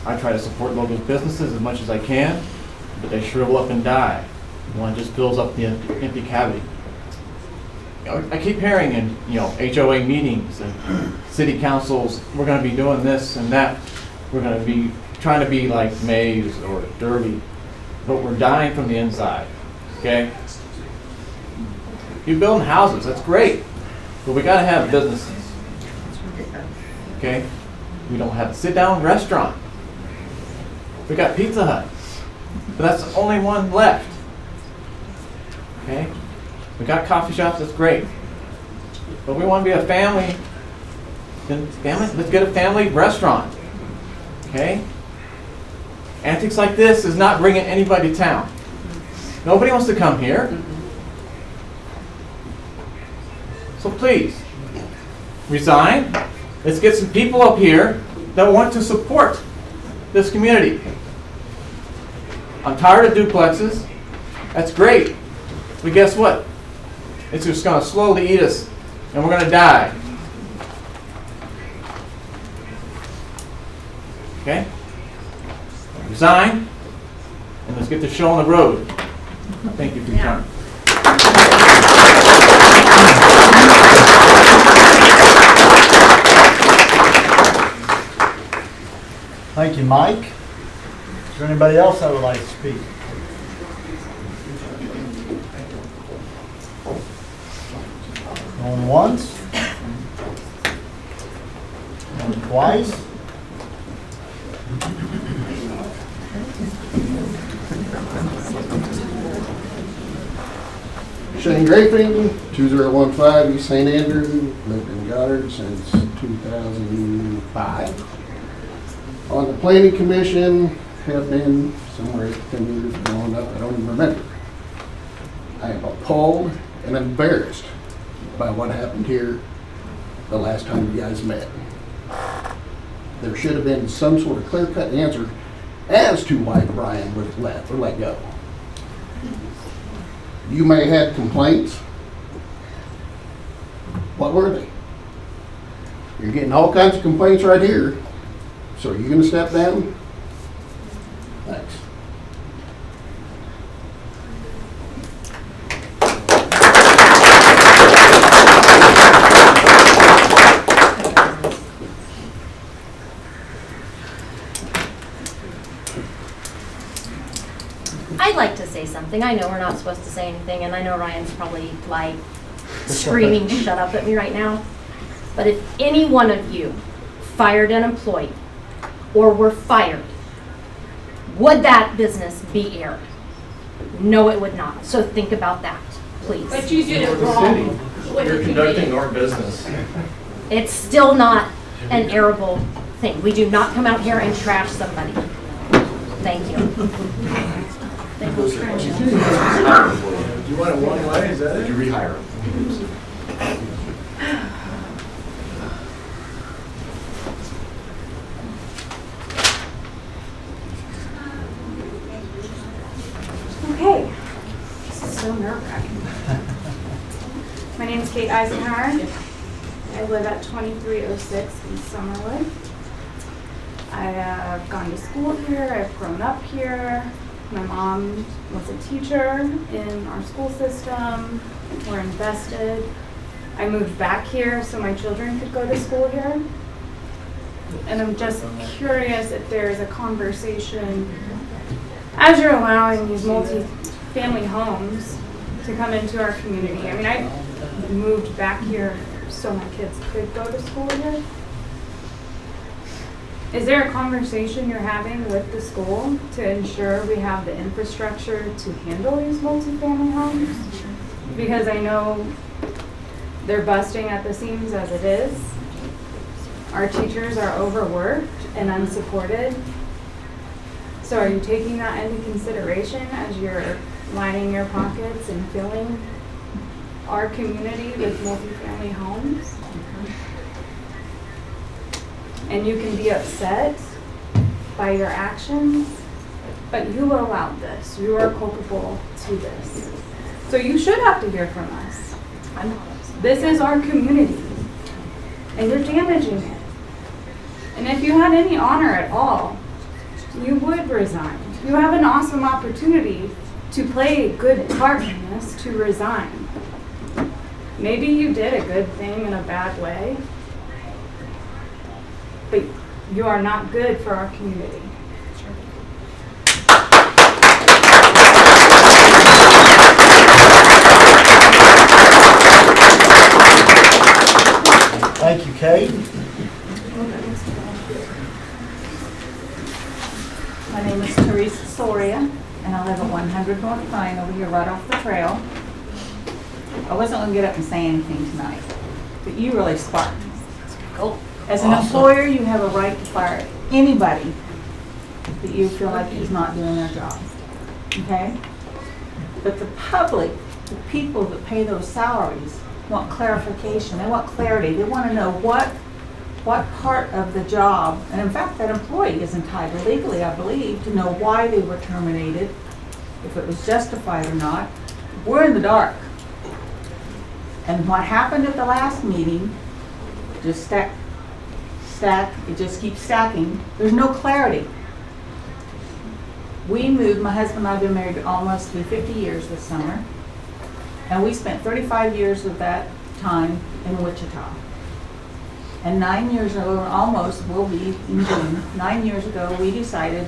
I try to support local businesses as much as I can, but they shrivel up and die. One just fills up the empty cavity. I keep hearing in HOA meetings and city councils, we're going to be doing this and that. We're going to be trying to be like Mays or Derby, but we're dying from the inside. Okay? You're building houses, that's great, but we got to have businesses. Okay? We don't have a sit-down restaurant. We got Pizza Hut, but that's the only one left. Okay? We got coffee shops, that's great. But we want to be a family. Let's get a family restaurant. Okay? Antics like this is not bringing anybody to town. Nobody wants to come here. So please, resign. Let's get some people up here that want to support this community. I'm tired of duplexes. That's great. But guess what? It's just going to slowly eat us, and we're going to die. Okay? Resign, and let's get the show on the road. Thank you for your time. Thank you, Mike. Is there anybody else that would like to speak? Going once? Going twice? Shane Graping, 2015 East St. Andrew, lived in Goddard since 2005. On the Planning Commission, have been somewhere 10 years growing up, I don't even remember. I am appalled and embarrassed by what happened here the last time you guys met. There should have been some sort of clear-cut answer as to why Brian was left or let go. You may have had complaints. What were they? You're getting all kinds of complaints right here. So are you going to step down? Thanks. I'd like to say something. I know we're not supposed to say anything, and I know Ryan's probably like screaming shut up at me right now. But if any one of you fired an employee or were fired, would that business be aired? No, it would not. So think about that, please. But you did it wrong. You're conducting our business. It's still not an airable thing. We do not come out here and trash somebody. Thank you. Do you want it one way? Is that it? Did you rehire him? nerve-wracking. My name is Kate Eisenhower. I live at 2306 East Summerwood. I've gone to school here. I've grown up here. My mom was a teacher in our school system. We're invested. I moved back here so my children could go to school here. And I'm just curious if there's a conversation as you're allowing these multi-family homes to come into our community. I mean, I moved back here so my kids could go to school here. Is there a conversation you're having with the school to ensure we have the infrastructure to handle these multi-family homes? Because I know they're busting at the seams as it is. Our teachers are overworked and unsupported. So are you taking that into consideration as you're lining your pockets and filling our community with multifamily homes? And you can be upset by your actions, but you allowed this. You are culpable to this. So you should have to hear from us. This is our community, and you're damaging it. And if you had any honor at all, you would resign. You have an awesome opportunity to play a good part in this, to resign. Maybe you did a good thing in a bad way, but you are not good for our community. Thank you, Kate. My name is Teresa Soria, and I live at 100 North Pine over here right off the trail. I wasn't going to get up and say anything tonight, but you really sparked me. As an employer, you have a right to fire anybody that you feel like is not doing their job, okay? But the public, the people that pay those salaries, want clarification. They want clarity. They want to know what part of the job, and in fact, that employee is entitled legally, I believe, to know why they were terminated, if it was justified or not. We're in the dark. And what happened at the last meeting, just it just keeps stacking. There's no clarity. We moved, my husband and I have been married almost 50 years this summer, and we spent 35 years of that time in Wichita. And 9 years ago, almost will be in June, 9 years ago, we decided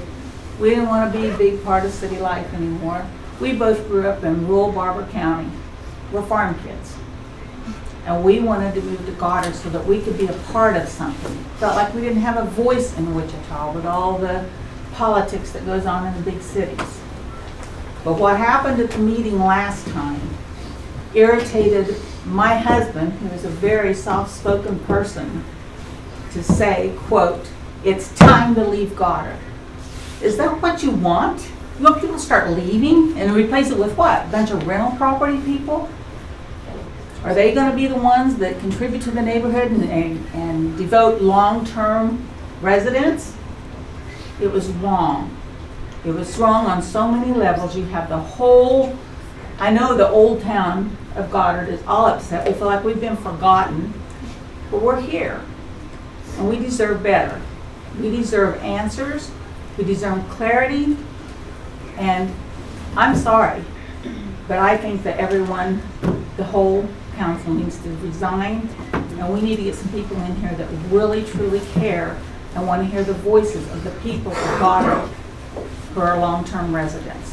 we didn't want to be a big part of city life anymore. We both grew up in rural Barber County. We're farm kids. And we wanted to move to Goddard so that we could be a part of something. Felt like we didn't have a voice in Wichita with all the politics that goes on in the big cities. But what happened at the meeting last time irritated my husband, who is a very soft-spoken person, to say, quote, "It's time to leave Goddard." Is that what you want? You want people to start leaving and replace it with what? A bunch of rental property people? Are they going to be the ones that contribute to the neighborhood and devote long-term residents? It was wrong. It was wrong on so many levels. You have the whole, I know the old town of Goddard is all upset. We feel like we've been forgotten, but we're here, and we deserve better. We deserve answers. We deserve clarity, and I'm sorry, but I think that everyone, the whole council needs to resign, and we need to get some people in here that really, truly care and want to hear the voices of the people of Goddard who are long-term residents.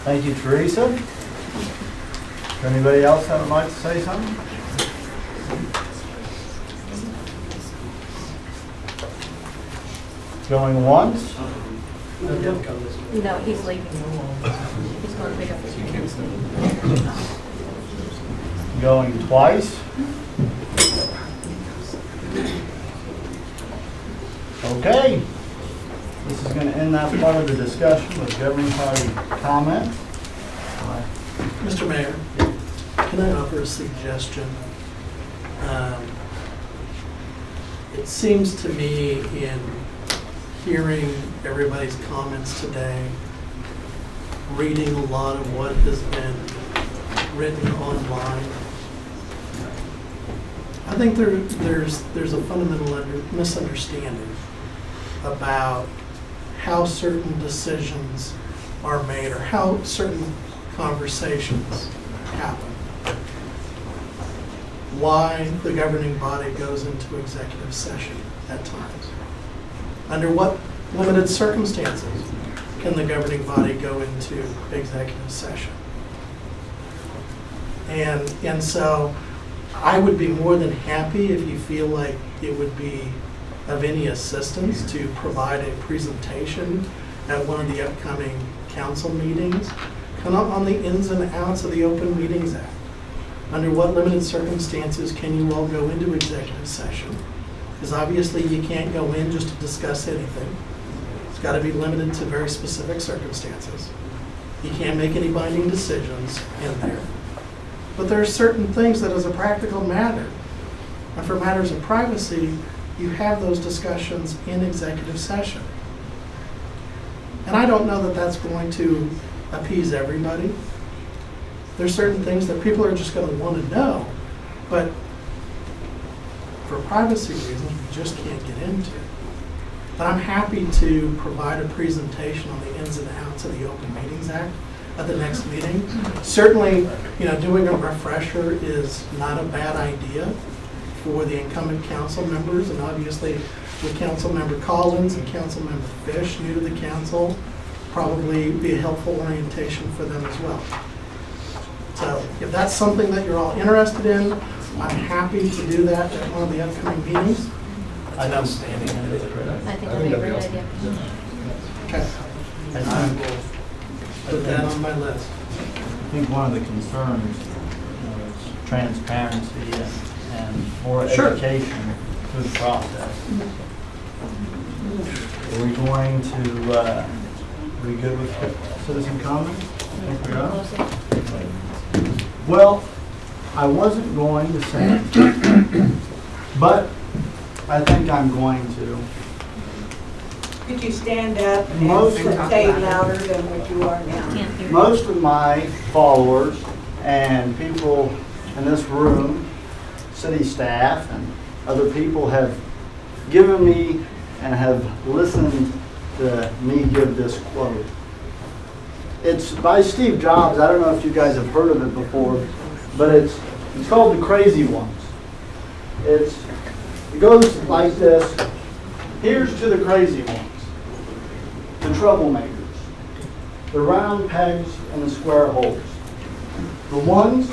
Thank you, Teresa. Is there anybody else that would like to say something? Going once? No, he's leaving. He's going to pick up his kids. Going twice? Okay. This is going to end that part of the discussion with governing party comment. Mr. Mayor, can I offer a suggestion? It seems to me in hearing everybody's comments today, reading a lot of what has been written online, I think there's a fundamental misunderstanding about how certain decisions are made or how certain conversations happen. Why the governing body goes into executive session at times. Under what limited circumstances can the governing body go into executive session? And so I would be more than happy if you feel like it would be of any assistance to provide a presentation at one of the upcoming council meetings, kind of on the ins and outs of the Open Meetings Act. Under what limited circumstances can you all go into executive session? Because obviously you can't go in just to discuss anything. It's got to be limited to very specific circumstances. You can't make any binding decisions in there. But there are certain things that as a practical matter, and for matters of privacy, you have those discussions in executive session. And I don't know that that's going to appease everybody. There's certain things that people are just going to want to know, but for privacy reasons, we just can't get into. But I'm happy to provide a presentation on the ins and outs of the Open Meetings Act at the next meeting. Certainly, doing a refresher is not a bad idea for the incumbent council members, and obviously with Council Member Collins and Council Member Fish, new to the council, probably be a helpful orientation for them as well. So if that's something that you're all interested in, I'm happy to do that at one of the upcoming meetings. I think that'd be a great idea. Okay. And I will put that on my list. I think one of the concerns is transparency and more Sure. education through the process. Are we going to, are we good with citizen comments? I think we are. Well, I wasn't going to say, but I think I'm going to. Could you stand up and Most say louder than what you are now? Most of my followers and people in this room, city staff and other people have given me and have listened to me give this quote. It's by Steve Jobs. I don't know if you guys have heard of it before, but it's called The Crazy Ones. It goes like this. Here's to the crazy ones, the troublemakers, the round pegs in the square holes, the ones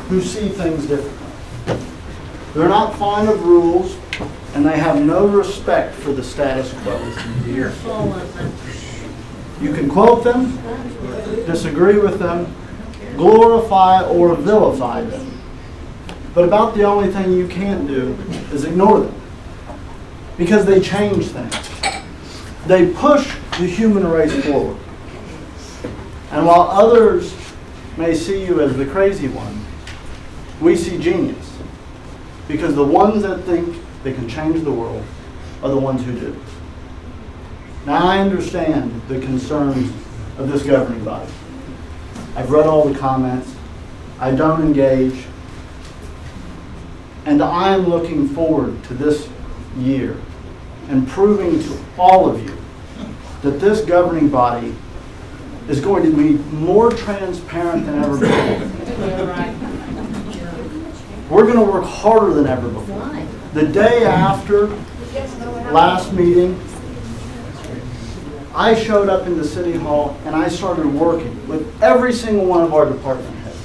who see things differently. They're not fond of rules, and they have no respect for the status quo. You're full of them. You can quote them, disagree with them, glorify or vilify them. But about the only thing you can't do is ignore them. Because they change things. They push the human race forward. And while others may see you as the crazy one, we see genius. Because the ones that think they can change the world are the ones who do. Now I understand the concerns of this governing body. I've read all the comments. I don't engage. And I am looking forward to this year and proving to all of you that this governing body is going to be more transparent than ever before. We're going to work harder than ever before. The day after last meeting, I showed up in the City Hall and I started working with every single one of our department heads.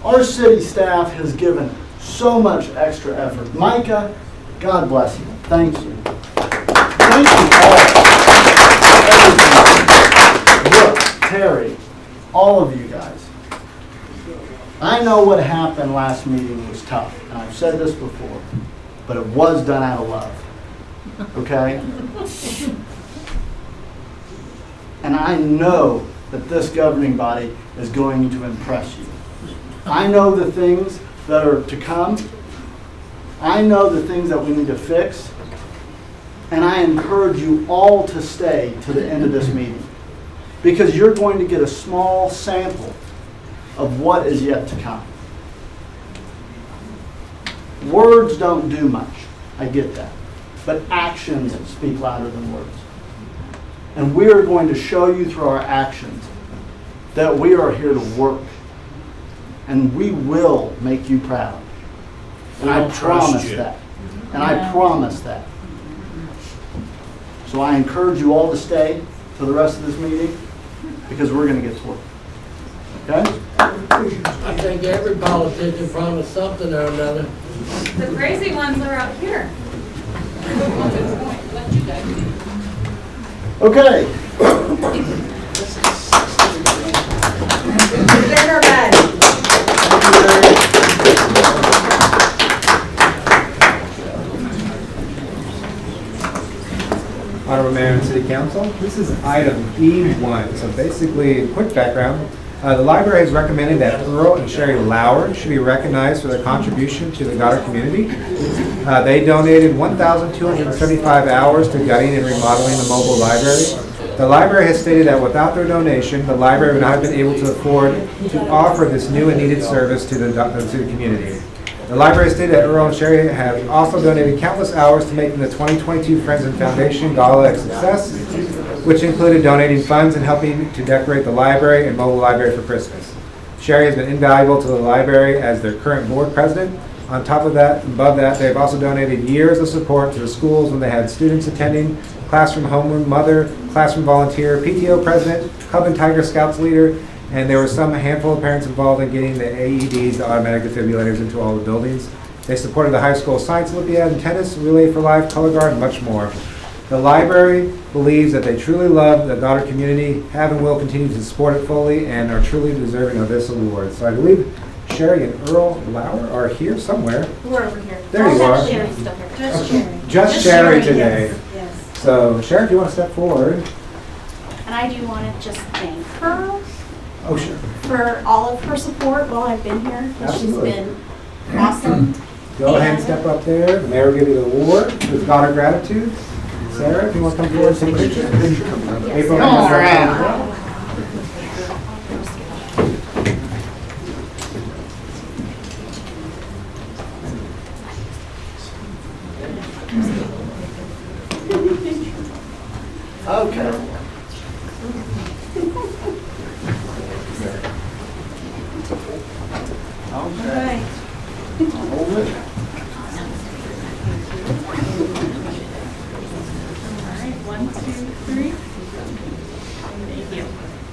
Our city staff has given so much extra effort. Micah, God bless you. Thank you. Thank you all. Brooke, Terry, all of you guys. I know what happened last meeting was tough, and I've said this before, but it was done out of love. Okay? And I know that this governing body is going to impress you. I know the things that are to come. I know the things that we need to fix, and I encourage you all to stay to the end of this meeting, because you're going to get a small sample of what is yet to come. Words don't do much, I get that, but actions speak louder than words. And we are going to show you through our actions that we are here to work, and we will make you proud. And I promise that. And I promise that. So I encourage you all to stay for the rest of this meeting, because we're going to get to work. Okay? I think every politician promised something or another. The crazy ones are out here. Okay. Dinner ready. Honorable Mayor and City Council, this is item E1. So basically, quick background. The library has recommended that Earl and Sherry Lauer should be recognized for their contribution to the Goddard community. They donated 1,275 hours to gutting and remodeling the mobile library. The library has stated that without their donation, the library would not have been able to afford to offer this new and needed service to the community. The library stated that Earl and Sherry have also donated countless hours to making the 2022 Friends and Foundation Gala a success, which included donating funds and helping to decorate the library and mobile library for Christmas. Sherry has been invaluable to the library as their current board president. On top of that, above that, they have also donated years of support to the schools when they had students attending, classroom homeroom mother, classroom volunteer, PTO president, Cub and Tiger Scouts leader, and there were a handful of parents involved in getting the AEDs, the automatic defibrillators, into all the buildings. They supported the high school science Olympiad and tennis, Relay for Life, Color Guard, and much more. The library believes that they truly love the Goddard community, have and will continue to support it fully, and are truly deserving of this award. So I believe Sherry and Earl Lauer are here somewhere. We're over here. There you are. Sherry's still here. Just Sherry. Just Sherry today. Yes. So Sherry, if you want to step forward. And I do want to just thank her Oh, sure. for all of her support while I've been here. Absolutely. She's been awesome. Go ahead and step up there. The mayor will give you the award with Goddard gratitude. Sarah, if you want to come forward and take a picture. April, All right. Okay. Okay. Hold it. All right, 1, 2, 3. Thank you.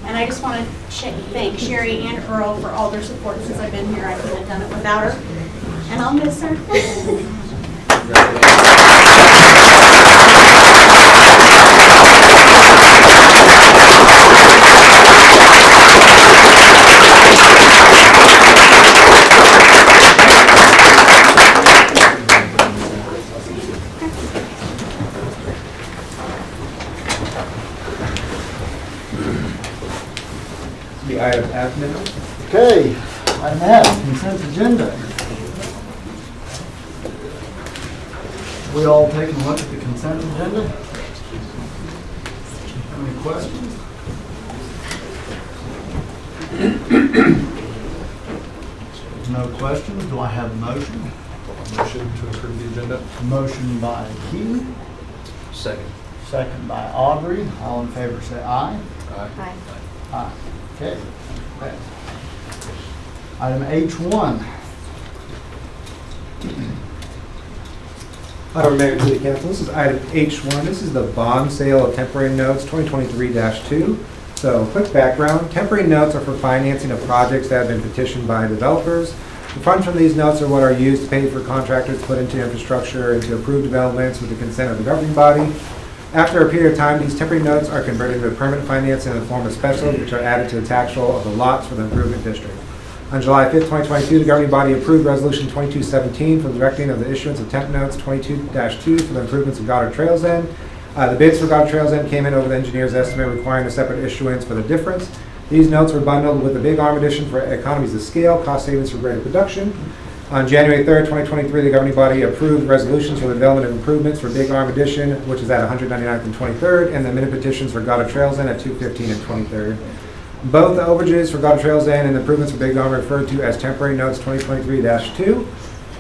And I just want to thank Sherry and Earl for all their support since I've been here. I couldn't have done it without her. And I'll miss her. The item F now. Okay, item F, consent agenda. We all taking a look at the consent agenda? Any questions? No questions. Do I have a motion? Motion to approve the agenda. Motion by Keith, Second. second by Audrey. All in favor say aye. Hi. Aye. Okay. Item H1. Honorable Mayor and City Council, this is item H1. This is the bond sale of temporary notes 2023-2. So, quick background. Temporary notes are for financing of projects that have been petitioned by developers. The funds from these notes are what are used to pay for contractors to put into infrastructure and to approve developments with the consent of the governing body. After a period of time, these temporary notes are converted into permanent financing in the form of specials, which are added to the tax roll of the lots for the improvement district. On July 5th, 2022, the governing body approved Resolution 2217 for the directing of the issuance of temp notes 22-2 for the improvements of Goddard Trails End. The bids for Goddard Trails End came in over the engineer's estimate, requiring a separate issuance for the difference. These notes were bundled with the Big Arm edition for economies of scale, cost savings for greater production. On January 3rd, 2023, the governing body approved resolutions for the development of improvements for Big Arm Addition, which is at 199th and 23rd, and the minute petitions for Goddard Trails End at 215 and 23rd. Both the overages for Goddard Trails End and the improvements for Big Arm are referred to as temporary notes 2023-2.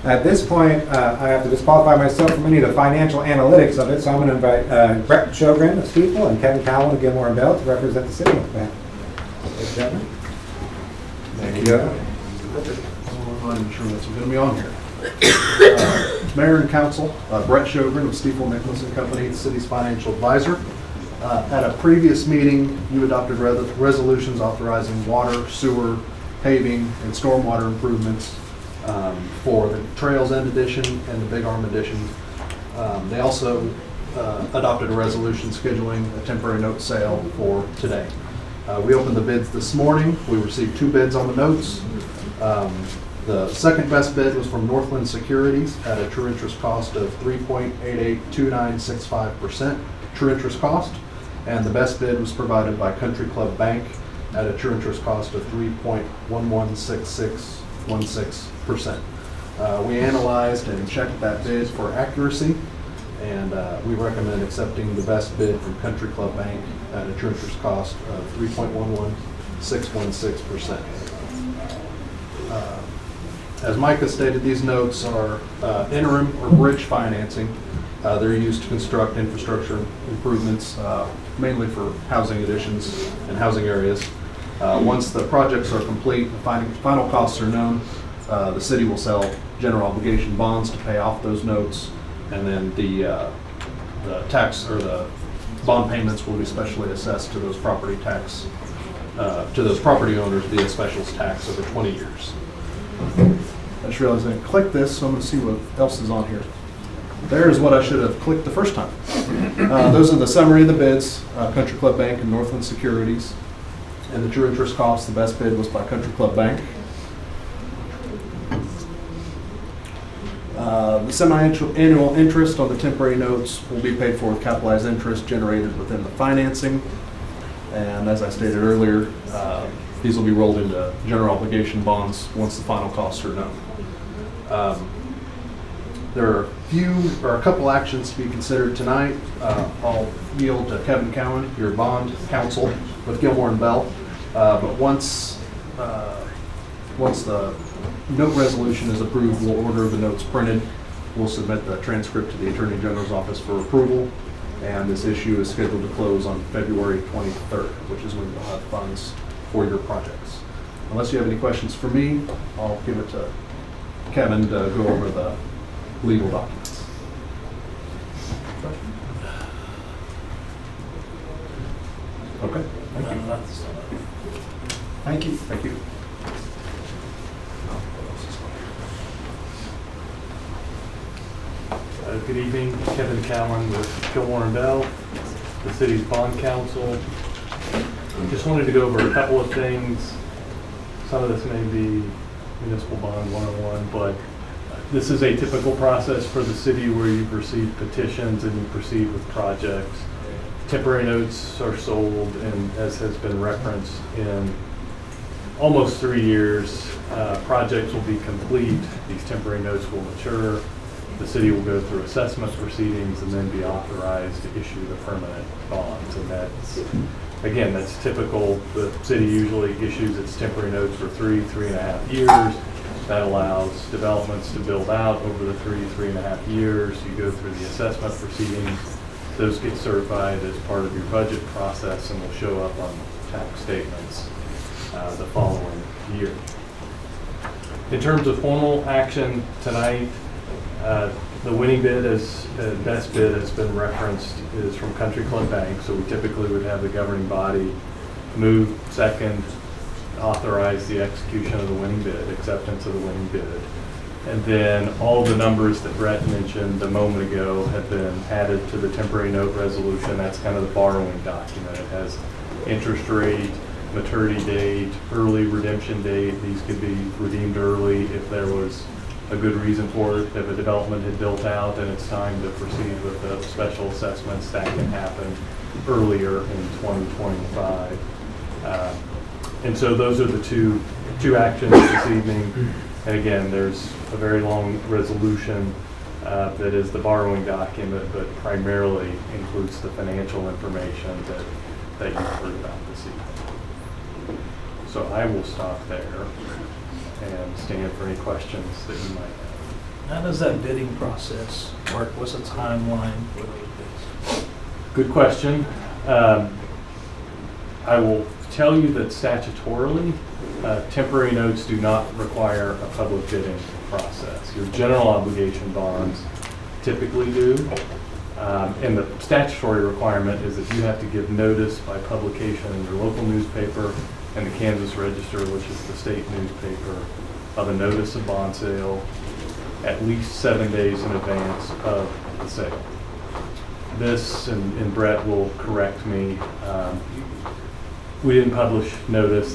At this point, I have to disqualify myself from any of the financial analytics of it, so I'm going to invite Brett Sjogren of Steeple and Kevin Cowan of Gilmore and Bell to represent the city. Gentlemen. Thank you. I'm not sure that's going to be on here. Mayor and Council, Brett Sjogren of Stiefel Nicholas and Company, the city's financial advisor. At a previous meeting, you adopted resolutions authorizing water, sewer, paving, and stormwater improvements for the Trails End Edition and the Big Arm Edition. They also adopted a resolution scheduling a temporary note sale for today. We opened the bids this morning. We received 2 bids on the notes. The second best bid was from Northland Securities at a true interest cost of 3.882965% true interest cost. And the best bid was provided by Country Club Bank at a true interest cost of 3.116616%. We analyzed and checked that bid for accuracy, and we recommend accepting the best bid from Country Club Bank at a true interest cost of 3.11616%. As Micah stated, these notes are interim or bridge financing. They're used to construct infrastructure improvements, mainly for housing additions and housing areas. Once the projects are complete, the final costs are known, the city will sell general obligation bonds to pay off those notes, and then the tax or the bond payments will be specially assessed to those property tax, to those property owners via specials tax over 20 years. I just realized I didn't click this, so I'm going to see what else is on here. There's what I should have clicked the first time. Those are the summary of the bids, Country Club Bank and Northland Securities. And the true interest cost, the best bid was by Country Club Bank. The semi-annual interest on the temporary notes will be paid for with capitalized interest generated within the financing. And as I stated earlier, these will be rolled into general obligation bonds once the final costs are known. There are a couple actions to be considered tonight. I'll yield to Kevin Cowan, your bond counsel with Gilmore and Bell. But once the note resolution is approved, we'll order the notes printed. We'll submit the transcript to the Attorney General's office for approval. And this issue is scheduled to close on February 23rd, which is when you'll have funds for your projects. Unless you have any questions for me, I'll give it to Kevin to go over the legal documents. Okay. Thank you. Thank you. Good evening, Kevin Cowan with Gilmore and Bell, the city's bond counsel. Just wanted to go over a couple of things. Some of this may be municipal bond 101, but this is a typical process for the city where you've received petitions and you proceed with projects. Temporary notes are sold, and as has been referenced, in almost 3 years, projects will be complete. These temporary notes will mature. The city will go through assessment proceedings and then be authorized to issue the permanent bonds. And that's, again, that's typical. The city usually issues its temporary notes for 3.5 years. That allows developments to build out over the 3.5 years. You go through the assessment proceedings. Those get certified as part of your budget process and will show up on tax statements the following year. In terms of formal action tonight, the winning bid, best bid has been referenced, is from Country Club Bank. So we typically would have the governing body move second, authorize the execution of the winning bid, acceptance of the winning bid. And then all the numbers that Brett mentioned a moment ago have been added to the temporary note resolution. That's kind of the borrowing document. It has interest rate, maturity date, early redemption date. These could be redeemed early if there was a good reason for it. If a development had built out and it's time to proceed with the special assessments, that can happen earlier in 2025. And so those are the two actions this evening. And again, there's a very long resolution that is the borrowing document, but primarily includes the financial information that you've heard about this evening. So I will stop there and stand for any questions that you might have. How does that bidding process work? What's the timeline for those bids? Good question. I will tell you that statutorily, temporary notes do not require a public bidding process. Your general obligation bonds typically do. And the statutory requirement is that you have to give notice by publication in your local newspaper and the Kansas Register, which is the state newspaper, of a notice of bond sale at least 7 days in advance of the sale. This, and Brett will correct me, we didn't publish notice.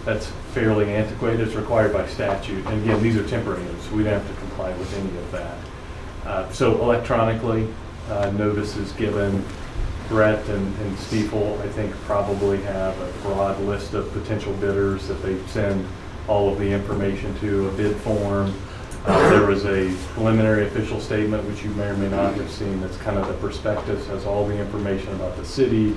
That's fairly antiquated. It's required by statute. And again, these are temporary notes, so we don't have to comply with any of that. So electronically, notice is given. Brett and Stiefel, I think, probably have a broad list of potential bidders that they send all of the information to, a bid form. There was a preliminary official statement, which you may or may not have seen. That's kind of the prospectus, has all the information about the city,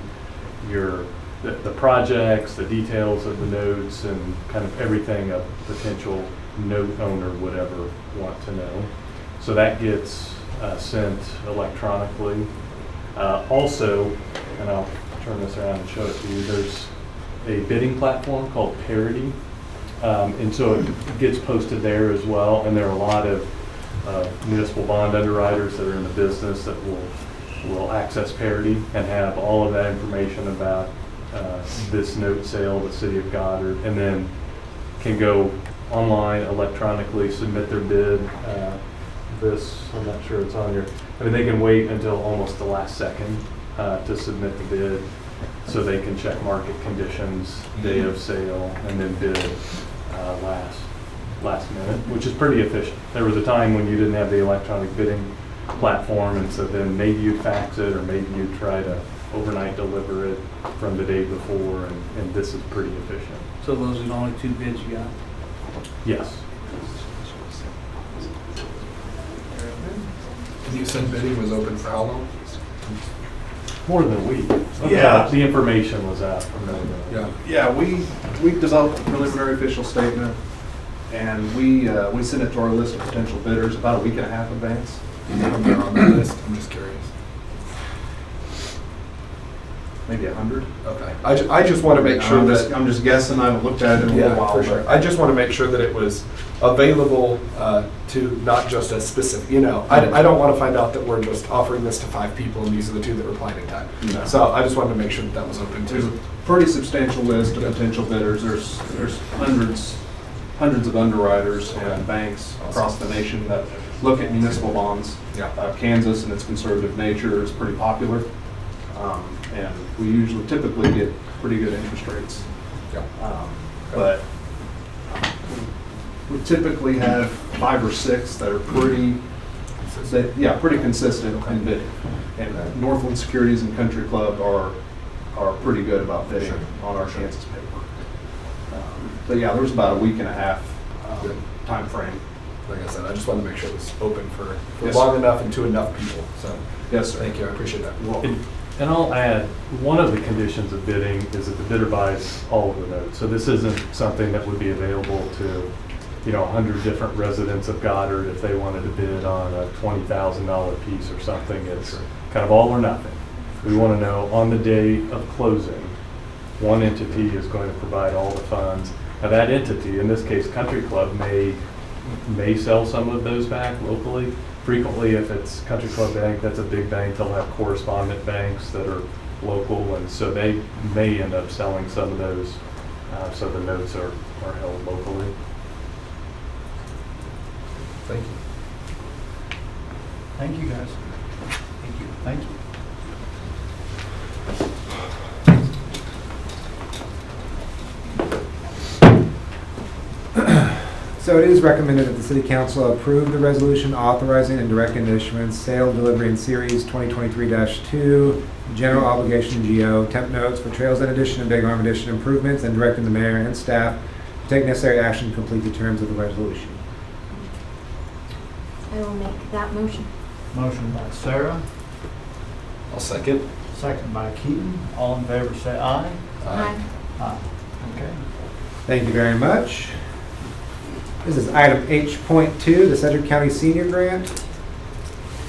the projects, the details of the notes, and kind of everything a potential note owner would ever want to know. So that gets sent electronically. Also, and I'll turn this around and show it to you, there's a bidding platform called Parity. And so it gets posted there as well. And there are a lot of municipal bond underwriters that are in the business that will access Parity and have all of that information about this note sale, the city of Goddard, and then can go online electronically, submit their bid. I'm not sure it's on here. I mean, they can wait until almost the last second to submit the bid, so they can check market conditions, day of sale, and then bid last minute, which is pretty efficient. There was a time when you didn't have the electronic bidding platform, and so then maybe you'd fax it, or maybe you'd try to overnight deliver it from the day before, and this is pretty efficient. So those are the only two bids you got? Yes. And you said bidding was open for how long? More than a week. Yeah. The information was out from them. Yeah, we developed a preliminary official statement, and we sent it to our list of potential bidders about a week and a half advance. On that list, I'm just curious. Maybe 100. Okay. I just want to make sure that I'm just guessing. I haven't looked at it in a little while. For sure. I just want to make sure that it was available to not just a specific. I don't want to find out that we're just offering this to 5 people and these are the 2 that reply in time. No. So I just wanted to make sure that was open There's too. a pretty substantial list of potential bidders. There's hundreds of underwriters and banks across the nation that look at municipal bonds. Kansas and its conservative nature is pretty popular. And we typically get pretty good interest rates. But we typically have 5 or 6 that are pretty consistent in bidding. And Northland Securities and Country Club are pretty good about bidding on our Kansas paper. But yeah, there was about a week and a half time frame. Like I said, I just wanted to make sure it was open for Yes, long sir. enough and to enough people. So Yes, sir. thank you. I appreciate that. You're welcome. And I'll add, one of the conditions of bidding is that the bidder buys all of the notes. So this isn't something that would be available to, 100 different residents of Goddard if they wanted to bid on a $20,000 piece or something. It's kind of all or nothing. We want to know on the day of closing, one entity is going to provide all the funds. Now that entity, in this case Country Club, may sell some of those back locally. Frequently, if it's Country Club Bank, that's a big bank, they'll have correspondent banks that are local, and so they may end up selling some of those, so the notes are held locally. Thank you. Thank you, guys. Thank you. Thank you. So it is recommended that the City Council approve the resolution authorizing and directing the issuance, sale, delivery, and series 2023-2, general obligation GO, temp notes for Trails End Edition and Big Arm Edition improvements, and directing the mayor and staff take necessary action to complete the terms of the resolution. I will make that motion. Motion by Sarah, I'll second. second by Keaton. All in favor say aye. Aye. Aye. Okay. Thank you very much. This is item H.2, the Sedgwick County Senior Grant.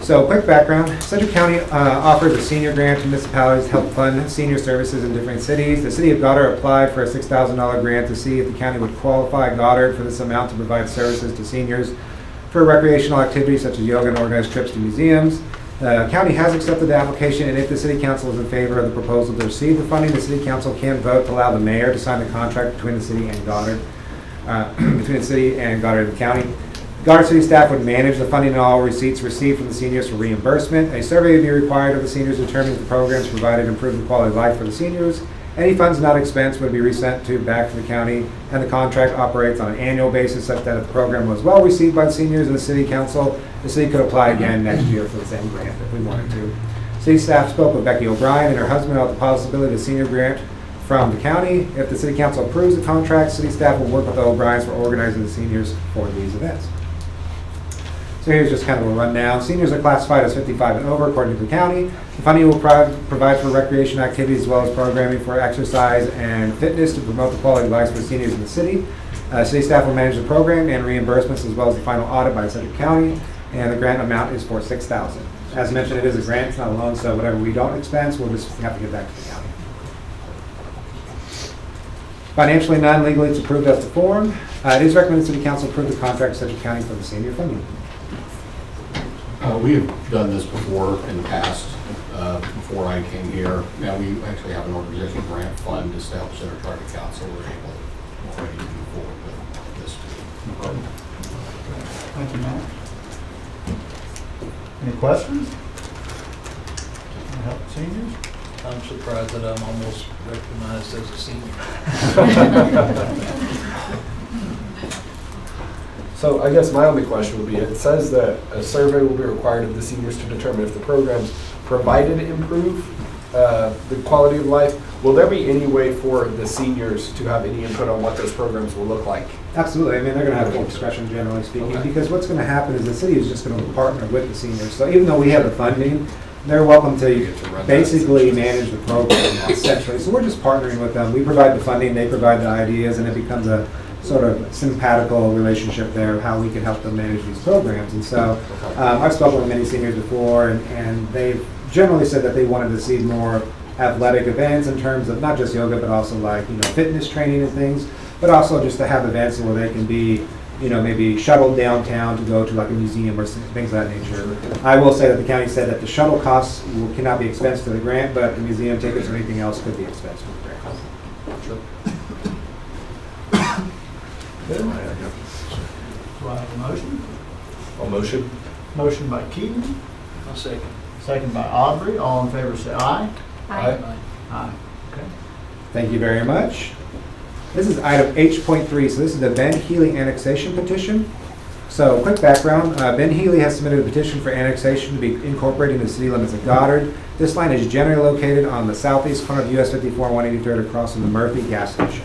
So, quick background. Sedgwick County offers a senior grant to municipalities to help fund senior services in different cities. The city of Goddard applied for a $6,000 grant to see if the county would qualify Goddard for this amount to provide services to seniors for recreational activities such as yoga and organized trips to museums. The county has accepted the application, and if the city council is in favor of the proposal to receive the funding, the city council can vote to allow the mayor to sign the contract between the city and Goddard, between the city and Goddard and the county. Goddard City staff would manage the funding and all receipts received from the seniors for reimbursement. A survey would be required of the seniors to determine if the programs provided improved the quality of life for the seniors. Any funds not expensed would be resent back to the county, and the contract operates on an annual basis such that if the program was well received by the seniors and the city council, the city could apply again next year for the same grant if we wanted to. City staff spoke with Becky O'Brien and her husband about the possibility of a senior grant from the county. If the city council approves the contract, city staff will work with the O'Briens for organizing the seniors for these events. So here's just kind of a rundown. Seniors are classified as 55 and over according to the county. The funding will provide for recreation activities as well as programming for exercise and fitness to promote the quality of life for seniors in the city. City staff will manage the program and reimbursements as well as the final audit by Sedgwick County, and the grant amount is for $6,000. As mentioned, it is a grant, it's not a loan, so whatever we don't expense, we'll just have to give back to the county. Financially, non-legally, it's approved as to form. It is recommended City Council approve the contract with Sedgwick County for the senior funding. We have done this before in the past, before I came here. Now, we actually have an organizational grant fund established at our target council. We're able already to move forward with this. Thank you, Matt. Any questions? Can I help seniors? I'm surprised that I'm almost recognized as a senior. So I guess my only question would be, it says that a survey will be required of the seniors to determine if the programs provided improve the quality of life. Will there be any way for the seniors to have any input on what those programs will look like? Absolutely. I mean, they're going to have full discretion, generally speaking, because what's going to happen is the city is just going to partner with the seniors. So even though we have the funding, they're welcome to basically manage the program essentially. So we're just partnering with them. We provide the funding, they provide the ideas, and it becomes a sort of simpatical relationship there of how we can help them manage these programs. And so I've spoken with many seniors before, and they've generally said that they wanted to see more athletic events in terms of not just yoga, but also like, fitness training and things, but also just to have events where they can be, maybe shuttled downtown to go to like a museum or things of that nature. I will say that the county said that the shuttle costs cannot be expensed to the grant, but the museum tickets or anything else could be expensed to the grant. Good. Do I have a motion? I'll motion. Motion by Keaton, I'll second. second by Audrey. All in favor say aye. Aye. Aye. Okay. Thank you very much. This is item H.3, so this is the Ben Healy annexation petition. So, quick background, Ben Healy has submitted a petition for annexation to be incorporated into the city limits of Goddard. This line is generally located on the southeast corner of US 54 and 183rd across from the Murphy gas station.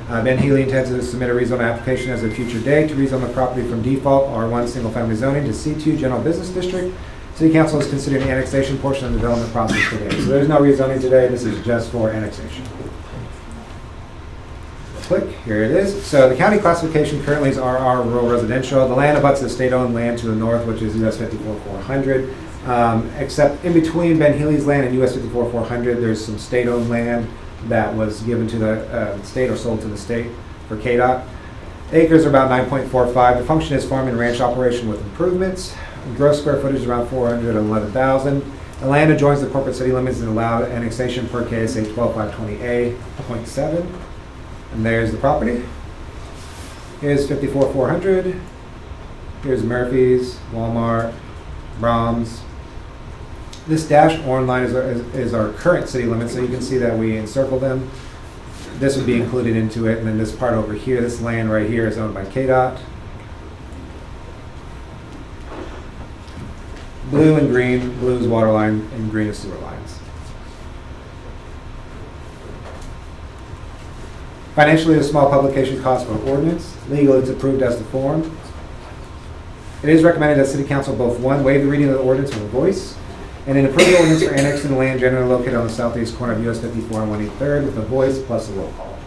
Ben Healy intends to submit a rezone application as a future date to rezone the property from default R1 single-family zoning to C2 general business district. City Council is considering the annexation portion of the development process today. So there's no rezoning today, this is just for annexation. Click, here it is. So the county classification currently is RR rural residential. The land abuts the state-owned land to the north, which is US 54-400. Except in between Ben Healy's land and US 54-400, there's some state-owned land that was given to the state or sold to the state for KDOT. Acres are about 9.45. The function is farm and ranch operation with improvements. Gross square footage is around 411,000. The land adjoins the corporate city limits and allowed annexation per KSA 12520A.7. And there's the property. Here's 54-400. Here's Murphy's, Walmart, Brahms. This dashed orange line is our current city limit, so you can see that we encircled them. This would be included into it, and then this part over here, this land right here is owned by KDOT. Blue and green, blue is water line, and green is sewer lines. Financially, a small publication cost for ordinance. Legal, it's approved as the form. It is recommended that City Council both, one, waive the reading of the ordinance with a voice, and then approve the ordinance for annexing the land generally located on the southeast corner of US 54 and 183rd with a voice plus a roll call.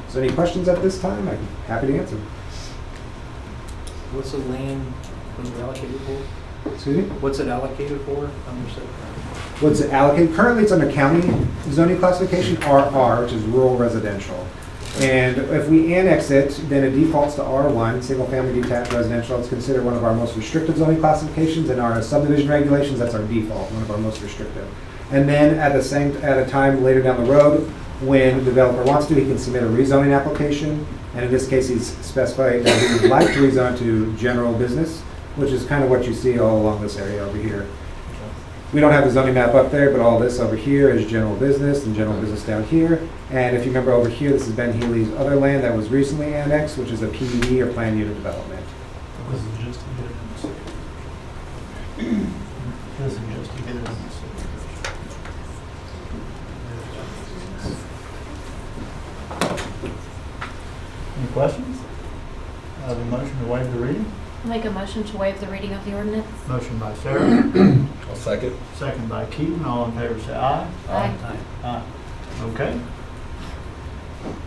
So any questions at this time? I'm happy to answer. What's the land allocated for? Excuse me? What's it allocated for? Understood. What's it allocated? Currently, it's under county zoning classification, RR, which is rural residential. And if we annex it, then it defaults to R1, single-family detached residential. It's considered one of our most restrictive zoning classifications. In our subdivision regulations, that's our default, one of our most restrictive. And then at a time later down the road, when the developer wants to, he can submit a rezoning application. And in this case, he's specified that he would like to rezone to general business, which is kind of what you see all along this area over here. We don't have the zoning map up there, but all this over here is general business and general business down here. And if you remember over here, this is Ben Healy's other land that was recently annexed, which is a PUD or planned unit development. This is just a bit in the city. This is just a bit in the city. Any questions? I have a motion to waive the reading. I'll make a motion to waive the reading of the ordinance. Motion by Sarah. I'll second. Second by Keaton. All in favor say aye. Aye. Aye. Okay.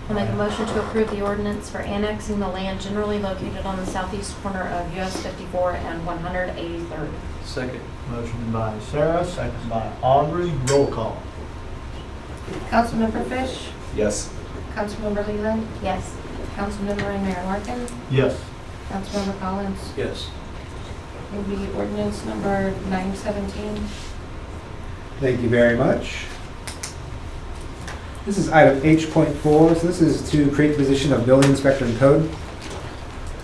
I'll make a motion to approve the ordinance for annexing the land generally located on the southeast corner of US 54 and 183rd. Second. Motion by Sarah, second by Audrey. Roll call. Councilmember Fish, Yes. Councilmember Leland, Yes. Councilmember Mayor Larkin, Yes. Councilmember Collins. Yes. Will be ordinance number 917. Thank you very much. This is item H.4. So this is to create the position of building inspector and code.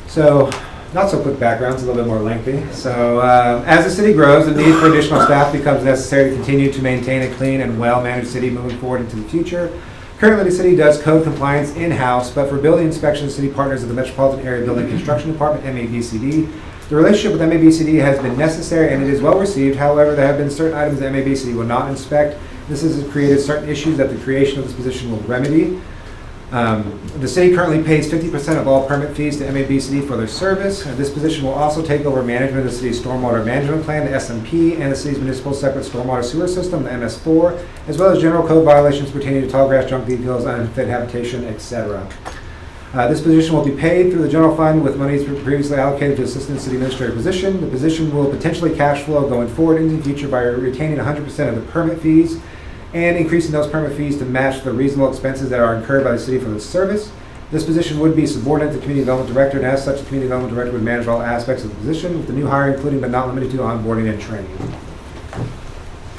So not so quick background, it's a little bit more lengthy. So as the city grows, the need for additional staff becomes necessary to continue to maintain a clean and well-managed city moving forward into the future. Currently, the city does code compliance in-house, but for building inspections, the city partners with the Metropolitan Area Building Construction Department, MABCD. The relationship with MABCD has been necessary and it is well received. However, there have been certain items that MABCD will not inspect. This has created certain issues that the creation of this position will remedy. The city currently pays 50% of all permit fees to MABCD for their service. This position will also take over management of the city's stormwater management plan, the SMP, and the city's municipal separate stormwater sewer system, the MS4, as well as general code violations pertaining to tall grass, junk vehicles, unfit habitation, etc. This position will be paid through the general fund with monies previously allocated to assistant city administrator position. The position will potentially cash flow going forward into the future by retaining 100% of the permit fees and increasing those permit fees to match the reasonable expenses that are incurred by the city for this service. This position would be subordinate to Community Development Director, and as such, the Community Development Director would manage all aspects of the position, with the new hire including but not limited to onboarding and training.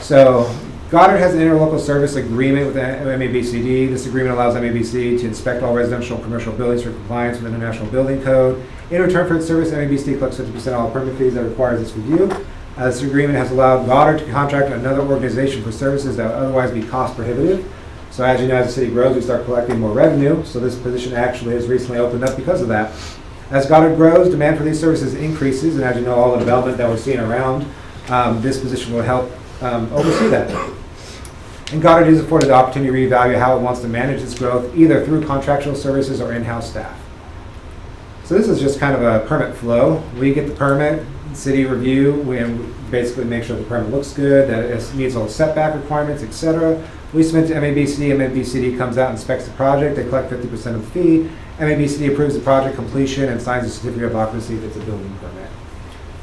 So, Goddard has an interlocal service agreement with MABCD. This agreement allows MABCD to inspect all residential and commercial buildings for compliance with International Building Code. In return for its service, MABCD collects 50% of all permit fees that requires this review. This agreement has allowed Goddard to contract another organization for services that would otherwise be cost prohibitive. So as you know, as the city grows, we start collecting more revenue. So this position actually has recently opened up because of that. As Goddard grows, demand for these services increases, and as you know, all the development that we're seeing around, this position will help oversee that. And Goddard is afforded the opportunity to reevaluate how it wants to manage its growth, either through contractual services or in-house staff. So this is just kind of a permit flow. We get the permit, city review, we basically make sure the permit looks good, that it meets all the setback requirements, etc. We submit to MABCD, MABCD comes out and inspects the project, they collect 50% of the fee, MABCD approves the project completion and signs a certificate of occupancy if it's a building permit.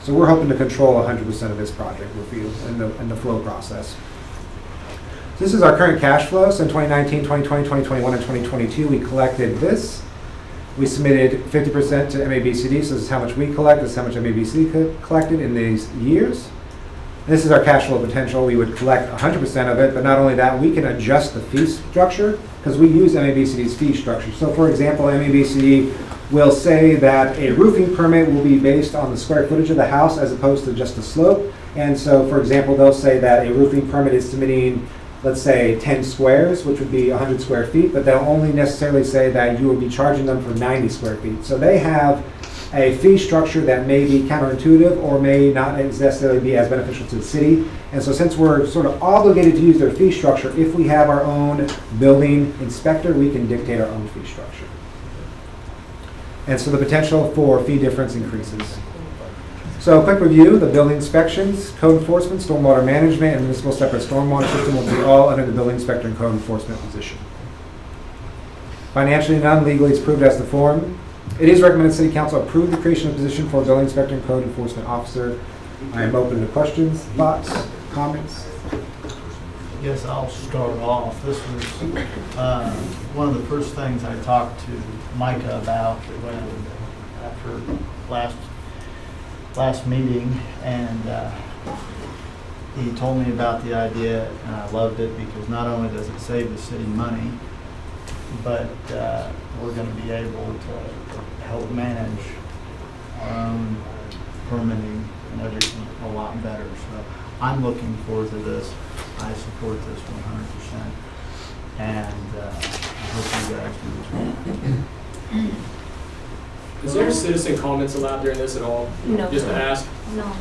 So we're hoping to control 100% of this project in the flow process. So this is our current cash flow. So in 2019, 2020, 2021, and 2022, we collected this. We submitted 50% to MABCD, so this is how much we collect, this is how much MABCD collected in these years. And this is our cash flow potential. We would collect 100% of it, but not only that, we can adjust the fee structure because we use MABCD's fee structure. So for example, MABCD will say that a roofing permit will be based on the square footage of the house as opposed to just the slope. And so for example, they'll say that a roofing permit is submitting, let's say 10 squares, which would be 100 square feet, but they'll only necessarily say that you will be charging them for 90 square feet. So they have a fee structure that may be counterintuitive or may not necessarily be as beneficial to the city. And so since we're sort of obligated to use their fee structure, if we have our own building inspector, we can dictate our own fee structure. And so the potential for fee difference increases. So quick review, the building inspections, code enforcement, stormwater management, and municipal separate stormwater system will be all under the building inspector and code enforcement position. Financially and non-legally, it's approved as the form. It is recommended City Council approve the creation of position for building inspector and code enforcement officer. I am open to questions, thoughts, comments. Yes, I'll start off. This was one of the first things I talked to Micah about after last meeting, and he told me about the idea, and I loved it because not only does it save the city money, but we're going to be able to help manage our own permitting and everything a lot better. So I'm looking forward to this. I support this 100%, and I hope you guys do as well. Is there citizen comments allowed during this at all? No. Just to ask? No.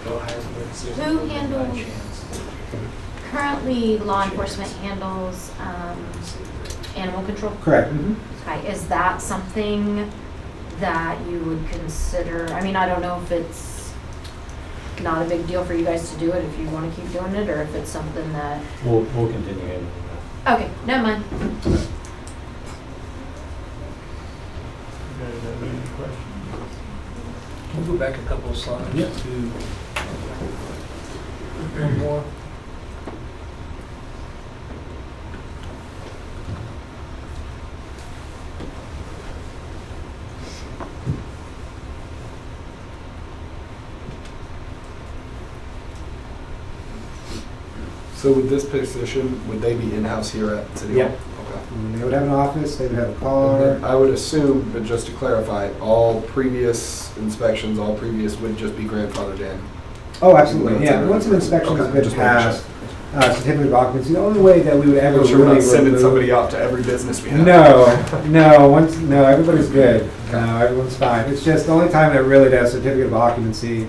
Go ahead. Who handles, currently law enforcement handles animal control? Correct. Okay, is that something that you would consider? I mean, I don't know if it's not a big deal for you guys to do it if you want to keep doing it, or if it's something that... We'll continue handling that. Okay, never mind. You guys have any questions? Can we go back a couple of slides Yep. to one more? So with this position, would they be in-house here at City Hall? Yep. Okay. They would have an office, they would have a car. I would assume, but just to clarify, all previous inspections, all previous would just be grandfathered in? Oh, absolutely, yeah. Once an inspection has Okay, been just making passed, certificate of occupancy, the only way that we would ever I'm sure we're really not sending remove- somebody out to every business we have. No, everybody's good. No, everyone's fine. It's just the only time that really that certificate of occupancy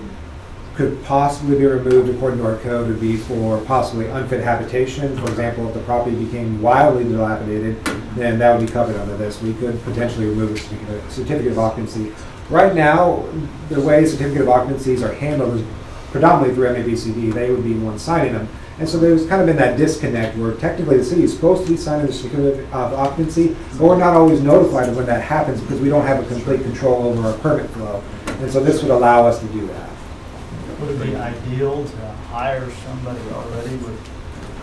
could possibly be removed according to our code would be for possibly unfit habitation. For example, if the property became wildly dilapidated, then that would be covered under this. We could potentially remove a certificate of occupancy. Right now, the way certificate of occupancies are handled is predominantly through MABCD. They would be the ones signing them. And so there's kind of been that disconnect where technically the city is supposed to be signing the certificate of occupancy, but we're not always notified of when that happens because we don't have a complete control over our permit flow. And so this would allow us to do that. Would it be ideal to hire somebody already with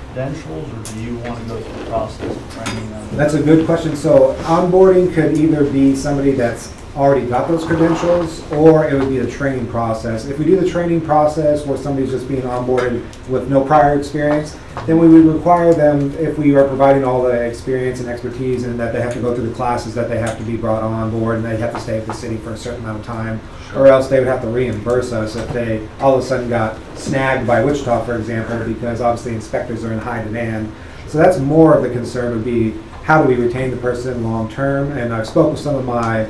credentials, or do you want to go through the process of training them? That's a good question. So onboarding could either be somebody that's already got those credentials, or it would be a training process. If we do the training process where somebody's just being onboarded with no prior experience, then we would require them, if we are providing all the experience and expertise, and that they have to go through the classes, that they have to be brought on board, and they have to stay at the city for a certain amount of time, or else they would have to reimburse us if they all of a sudden got snagged by Wichita, for example, because obviously inspectors are in high demand. So that's more of the concern would be, how do we retain the person long-term? And I've spoken with some of my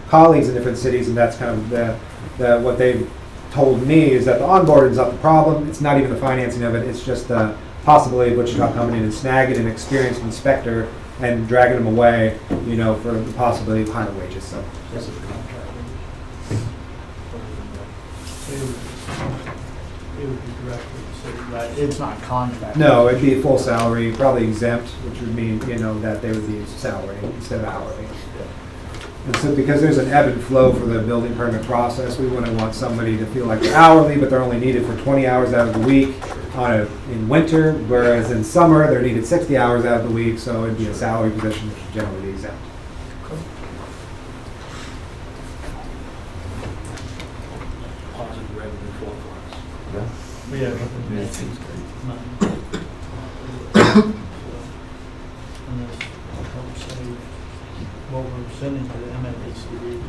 colleagues in different cities, and that's kind of what they've told me, is that the onboarding is not the problem. It's not even the financing of it. It's just the possibility of Wichita coming in and snagging an experienced inspector and dragging them away, you know, for the possibility of higher wages. So. It would be directly to the city, right? It's not contract. No, it'd be full salary, probably exempt, which would mean, you know, that they would be salary instead of hourly. And so because there's an ebb and flow for the building permit process, we wouldn't want somebody to feel like they're hourly, but they're only needed for 20 hours out of the week in winter, whereas in summer, they're needed 60 hours out of the week, so it'd be a salary position, which would generally be exempt. Positive revenue flow for us. Yeah. Yeah. And this helps save what we're sending to the MABCD.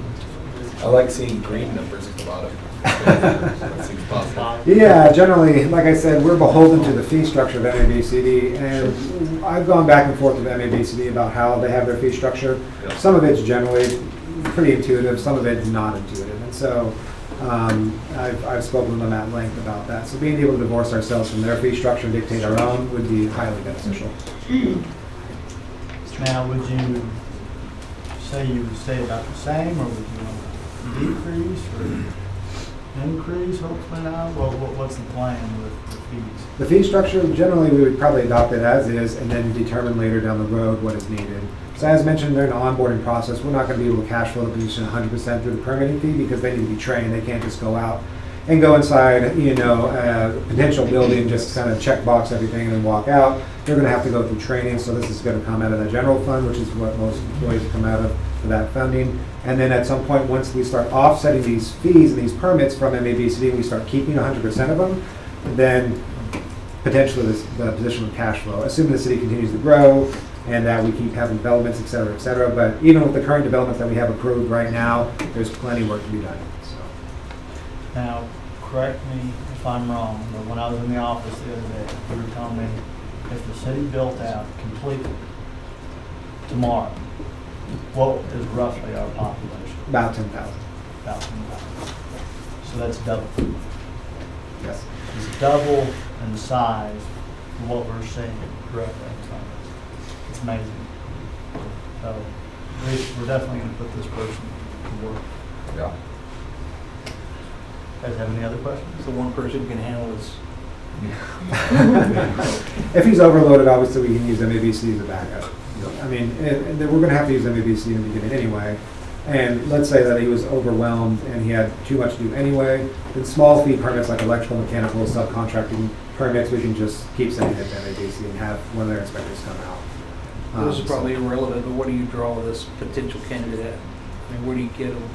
I like seeing green numbers at the bottom. That seems positive. Yeah, generally, like I said, we're beholden to the fee structure of MABCD, and I've gone back and forth with MABCD about how they have their fee structure. Yeah. Some of it's generally pretty intuitive, some of it's not intuitive, and so I've spoken with them at length about that. So being able to divorce ourselves from their fee structure and dictate our own would be highly beneficial. Now, would you say you would stay about the same, or would you want to decrease or increase, hopefully now? What's the plan with the fees? The fee structure, generally, we would probably adopt it as is and then determine later down the road what is needed. So as mentioned during the onboarding process, we're not going to be able to cash flow the position 100% through the permitting fee because they need to be trained. They can't just go out and go inside, a potential building, just kind of check box everything and then walk out. They're going to have to go through training, so this is going to come out of the general fund, which is what most employees come out of for that funding. And then at some point, once we start offsetting these fees and these permits from MABCD, and we start keeping 100% of them, then potentially the position of cash flow, assuming the city continues to grow and that we keep having developments, et cetera, et cetera. But even with the current developments that we have approved right now, there's plenty of work to be done. So. Now, correct me if I'm wrong, but when I was in the office the other day, you were telling me if the city built out completely tomorrow, what is roughly our population? About 10,000. About 10,000. So that's double. Yes. It's double in the size of what we're seeing directly in front of us. It's amazing. So we're definitely going to put this person to work. Yeah. Guys have any other questions? So one person can handle this. If he's overloaded, obviously we can use MABC as a backup. I mean, and we're going to have to use MABC in the beginning anyway. And let's say that he was overwhelmed and he had too much to do anyway. Then small fee permits like electrical, mechanical, subcontracting permits, we can just keep sending it to MABC and have one of their inspectors come out. This is probably irrelevant, but what do you draw this potential candidate at? I mean, where do you get them?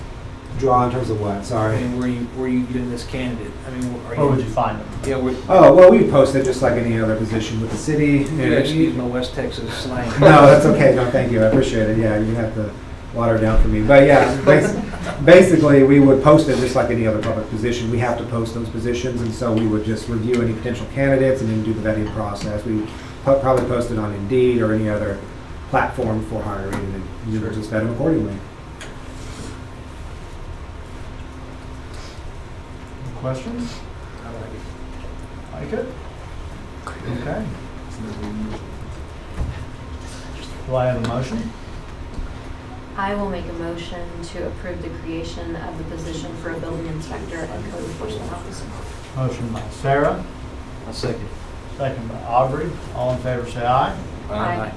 Draw in terms of what? Sorry. I mean, where you getting this candidate? I mean, are Where would you find them? Yeah, Oh, well, we post it just like any other position with the city. excuse my West Texas slang. No, that's okay. No, thank you. I appreciate it. Yeah, you have to water it down for me. But yeah, basically, we would post it just like any other public position. We have to post those positions, and so we would just review any potential candidates and then do the vetting process. We probably post it on Indeed or any other platform for hiring, and you would just vet them accordingly. Questions? Like it? Okay. Do I have a motion? I will make a motion to approve the creation of the position for a building inspector and code enforcement officer. Motion by Sarah, A second. second by Aubrey. All in favor say aye. Aye.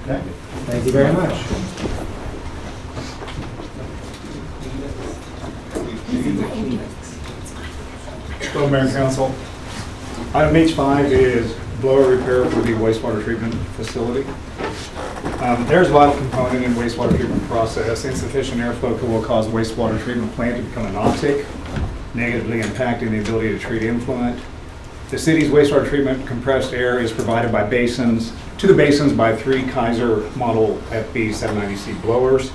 Okay. Thank you very much. Hello, Mayor and Council. Item H5 is blower repair for the wastewater treatment facility. There's a vital component in wastewater treatment process. Insufficient airflow will cause wastewater treatment plant to become anoxic, negatively impacting the ability to treat influent. The city's wastewater treatment compressed air is provided by basins, to the basins by 3 Kaiser Model FB790C blowers.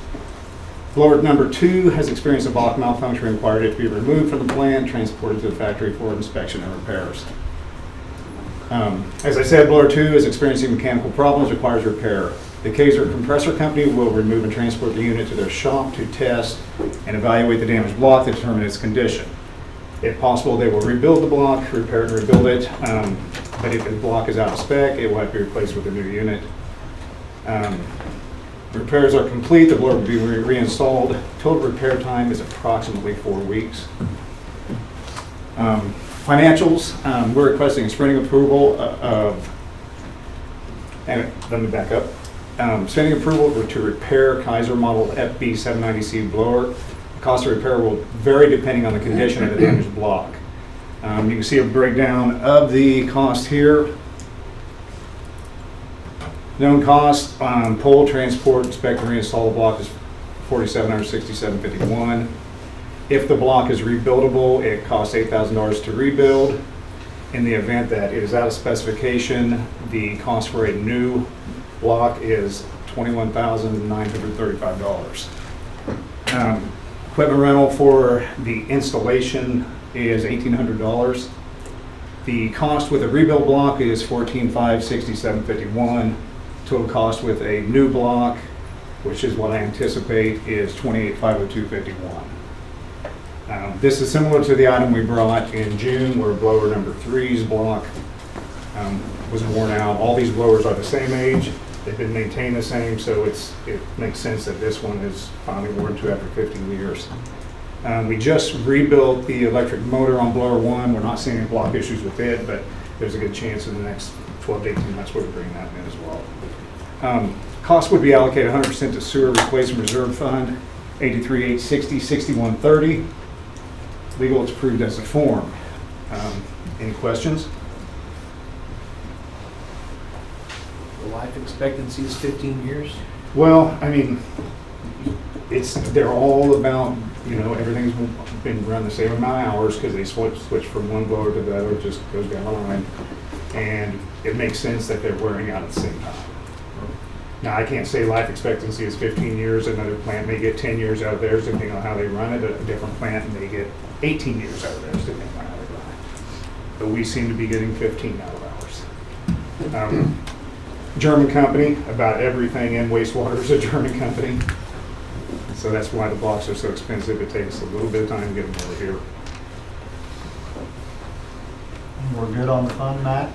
Blower number 2 has experienced a block malfunction, required it to be removed from the plant, transported to the factory for inspection and repairs. As I said, blower 2 is experiencing mechanical problems, requires repair. The Kaiser Compressor Company will remove and transport the unit to their shop to test and evaluate the damaged block to determine its condition. If possible, they will rebuild the block, repair and rebuild it, but if the block is out of spec, it will have to be replaced with a new unit. Repairs are complete, the blower will be reinstalled. Total repair time is approximately 4 weeks. Financials, we're requesting a spending approval and let me back up. Spending approval to repair Kaiser Model FB790C blower. The cost of repair will vary depending on the condition of the damaged block. You can see a breakdown of the cost here. Known cost, pole, transport, inspect and reinstall the block is $4,767.51. If the block is rebuildable, it costs $8,000 to rebuild. In the event that it is out of specification, the cost for a new block is $21,935. Equipment rental for the installation is $1,800. The cost with a rebuild block is $14,567.51. Total cost with a new block, which is what I anticipate, is $28,502.51. This is similar to the item we brought in June where blower number 3's block was worn out. All these blowers are the same age. They've been maintained the same, so it makes sense that this one is finally worn to after 15 years. We just rebuilt the electric motor on blower 1. We're not seeing any block issues with it, but there's a good chance in the next 12 to 18 months we'll bring that in as well. Cost would be allocated 100% to sewer replacement reserve fund, $83,860, $6130. Legal is approved as a form. Any questions? The life expectancy is 15 years? Well, I mean, they're all about, everything's been run the same amount of hours because they switch from one blower to the other, it just goes down the line. And it makes sense that they're wearing out at the same time. Now, I can't say life expectancy is 15 years. Another plant may get 10 years out of theirs, depending on how they run it. A different plant may get 18 years out of theirs, depending on how they run it. But we seem to be getting 15 out of ours. German company, about everything in wastewater is a German company. So that's why the blocks are so expensive. It takes a little bit of time to get them over here. We're good on the fund, Matt?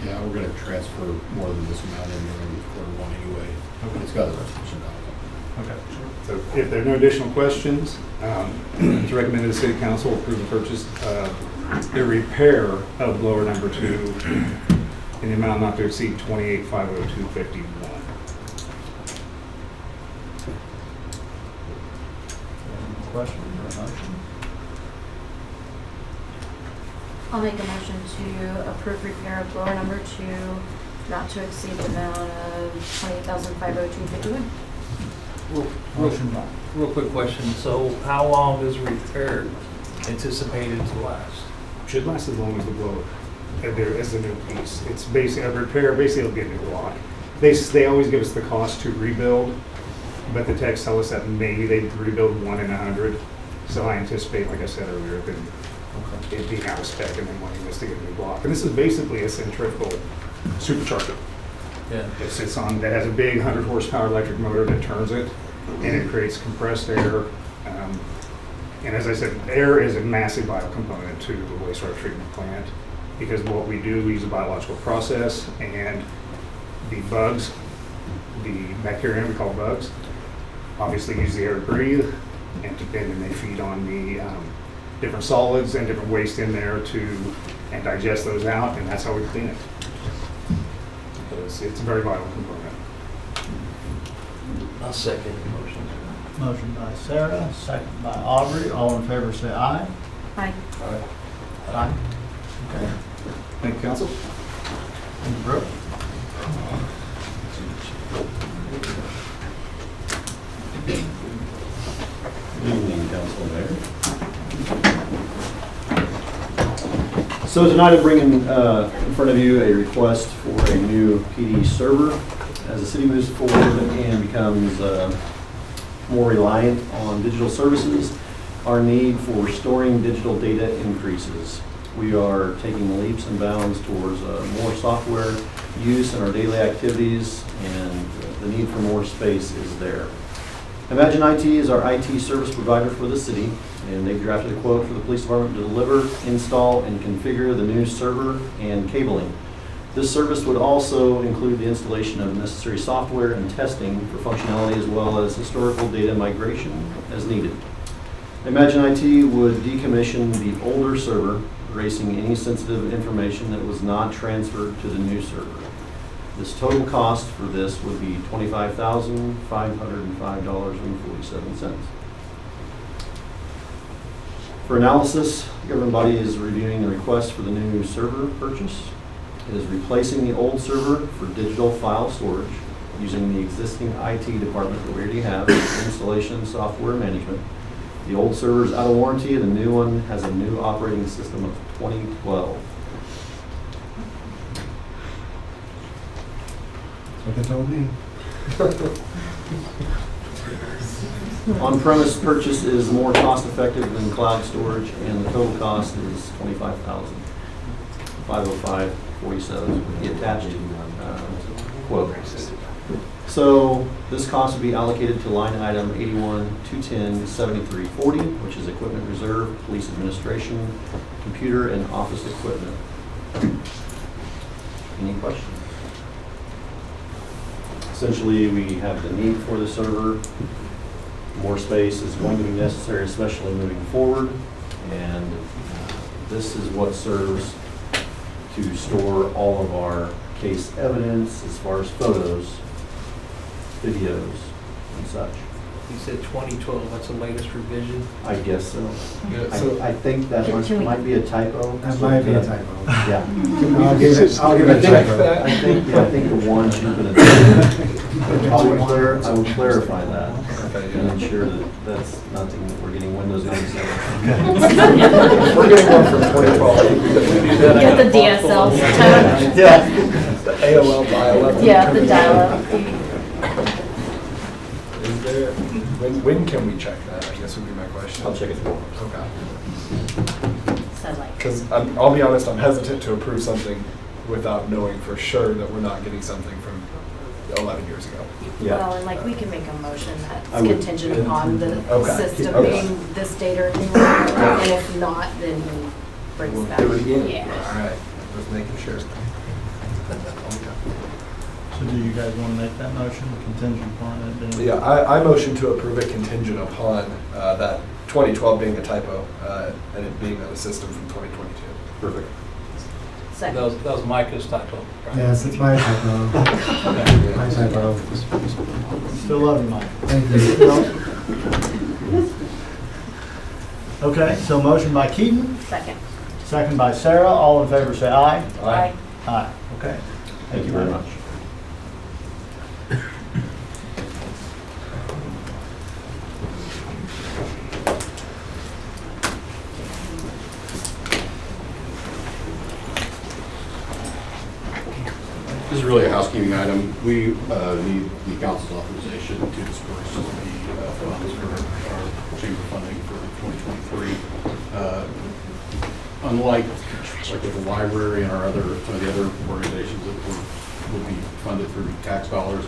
Yeah, we're gonna transfer more than this amount in during quarter one anyway. Okay. It's got the resolution on Okay. So if there are no additional questions, it's recommended the city council approve the purchase of the repair of blower number 2 in the amount not to exceed $28,502.51. Question or motion? I'll make a motion to approve repair of blower number 2, not to exceed the amount of $28,502.51. Motion by. Real quick question, so how long is repair anticipated to last? Should last as long as the blower. There is a new piece. It's basically a repair. Basically, it'll be a new block. They always give us the cost to rebuild, but the techs tell us that maybe they rebuild 1 in 100. So I anticipate, like I said earlier, that it'd be out of spec and then wanting us to get a new block. And this is basically a centrifugal supercharger. Yeah. It sits on that has a big 100 horsepower electric motor that turns it, and it creates compressed air. And as I said, air is a massive vital component to the wastewater treatment plant because what we do, we use a biological process, and the bugs, the bacteria we call bugs, obviously use the air to breathe, and then they feed on the different solids and different waste in there and digest those out, and that's how we clean it. It's a very vital component. I'll second the motion. Motion by Sarah, second by Aubrey. All in favor say aye. Aye. Aye. Okay. Thank you, council. Thank you, Brooke. Good evening, Council Mayor. So tonight I'm bringing in front of you a request for a new PD server. As the city moves forward and becomes more reliant on digital services, our need for storing digital data increases. We are taking leaps and bounds towards more software use in our daily activities, and the need for more space is there. Imagine IT is our IT service provider for the city, and they've drafted a quote for the police department to deliver, install, and configure the new server and cabling. This service would also include the installation of necessary software and testing for functionality, as well as historical data migration as needed. Imagine IT would decommission the older server, erasing any sensitive information that was not transferred to the new server. This total cost for this would be $25,505.47. For analysis, the governing body is reviewing the request for the new server purchase. It is replacing the old server for digital file storage using the existing IT department that we already have, installation, software management. The old server is out of warranty, and the new one has a new operating system of 2012. That's what they told me. On-premise purchase is more cost-effective than cloud storage, and the total cost is $25,505.47 with the attached quote. So this cost would be allocated to line item 81-210-7340, which is equipment reserve, police administration, computer and office equipment. Any questions? Essentially, we have the need for the server. More space is going to be necessary, especially moving forward. And this is what serves to store all of our case evidence as far as photos, videos, and such. You said 2012, that's the latest revision? I guess so. Yeah, so- I think that might be a typo. That might be a typo. Yeah. I'll give it a typo. I think the one should have been a typo. I will clarify that and ensure that that's nothing that we're getting Windows 97. We're getting one from 2012. Get the DSL. Yeah. The AOL dial-up. Yeah, the dial-up. Is there, when can we check that, I guess would be my question. I'll check it tomorrow. Okay. So like, Because I'll be honest, I'm hesitant to approve something without knowing for sure that we're not getting something from 11 years ago. well, and like we can make a motion that's I would- contingent upon the Okay. system Okay. being this date or anything like that. And if not, then he brings We'll it back. do it again. Yeah. All right, just making sure. So do you guys want to make that motion contingent upon it being? Yeah, I motion to approve it contingent upon that 2012 being a typo and it being on the system from 2022. Perfect. Second. That was Micah's typo. right? Yes, it's my typo. My typo. Still love you, Mike. Thank you. Okay, so motion by Keaton, Second. second by Sarah. All in favor say aye. Aye. Aye, okay. Thank you very much. This is really a housekeeping item. We need the council's authorization to disperse the funds for our chamber funding for 2023. Unlike like with the library and some of the other organizations that would be funded through tax dollars,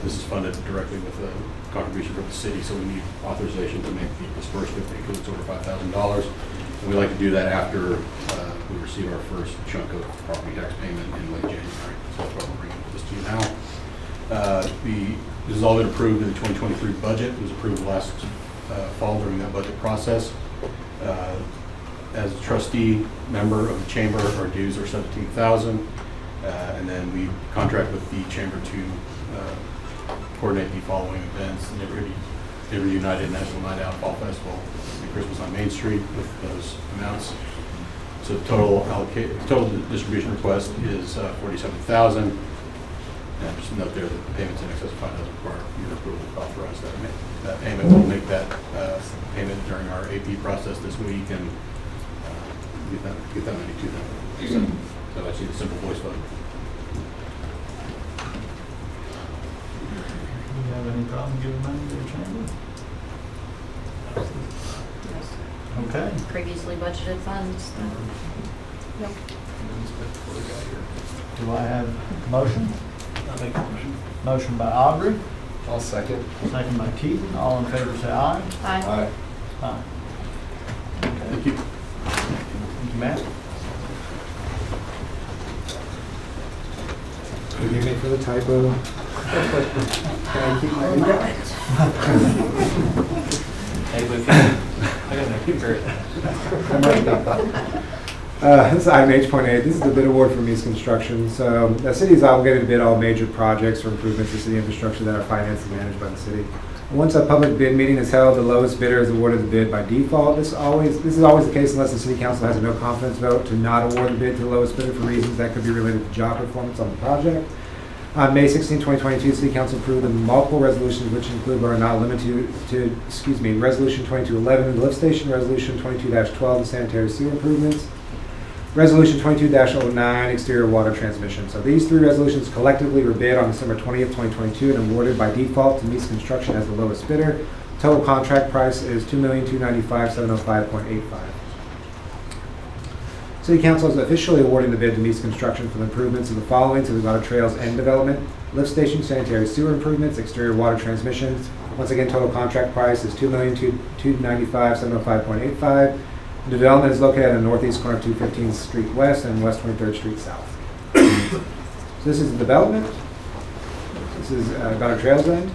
this is funded directly with a contribution from the city, so we need authorization to make the disbursement because it's over $5,000. And we like to do that after we receive our first chunk of property tax payment in late January. So that's why we're bringing this to you now. This has all been approved in the 2023 budget. It was approved last fall during that budget process. As a trustee member of the chamber, our dues are $17,000, and then we contract with the chamber to coordinate the following events: Liberty United National Night Out Fall Festival, and Christmas on Main Street with those amounts. So the total distribution request is $47,000. And just note there that the payments in excess of $5,000 require your approval to authorize that payment. We'll make that payment during our AP process this week and get that money to them. So that's a simple voice vote. Do you have any problem giving money to your chamber? Okay. Previously budgeted funds. Nope. Do I have a motion? I'll make a motion. Motion by Aubrey, I'll second. second by Keaton. All in favor say aye. Aye. Aye. Aye. Thank you. Thank you, Matt. Forgive me for the typo. Can I keep my Hey, but I gotta compare it. This is item H.8. This is the bid award from East Construction. So the city is obligated to bid all major projects or improvements to city infrastructure that are financed and managed by the city. Once a public bid meeting is held, the lowest bidder is awarded the bid by default. This is always the case unless the city council has a no confidence vote to not award the bid to the lowest bidder for reasons that could be related to job performance on the project. On May 16, 2022, City Council approved the multiple resolutions which include but are not limited to, Resolution 2211, the lift station, Resolution 22-12, the sanitary sewer improvements, Resolution 22-09, exterior water transmission. So these three resolutions collectively were bid on December 20th, 2022 and awarded by default to Meese Construction as the lowest bidder. Total contract price is $2,295,705.85. City Council is officially awarding the bid to Meese Construction for the improvements of the following to the Goddard Trails End development: lift station, sanitary sewer improvements, exterior water transmissions. Once again, total contract price is $2,295,705.85. The development is located on the northeast corner of 215th Street West and West 23rd Street South. So this is the development. This is Goddard Trails End.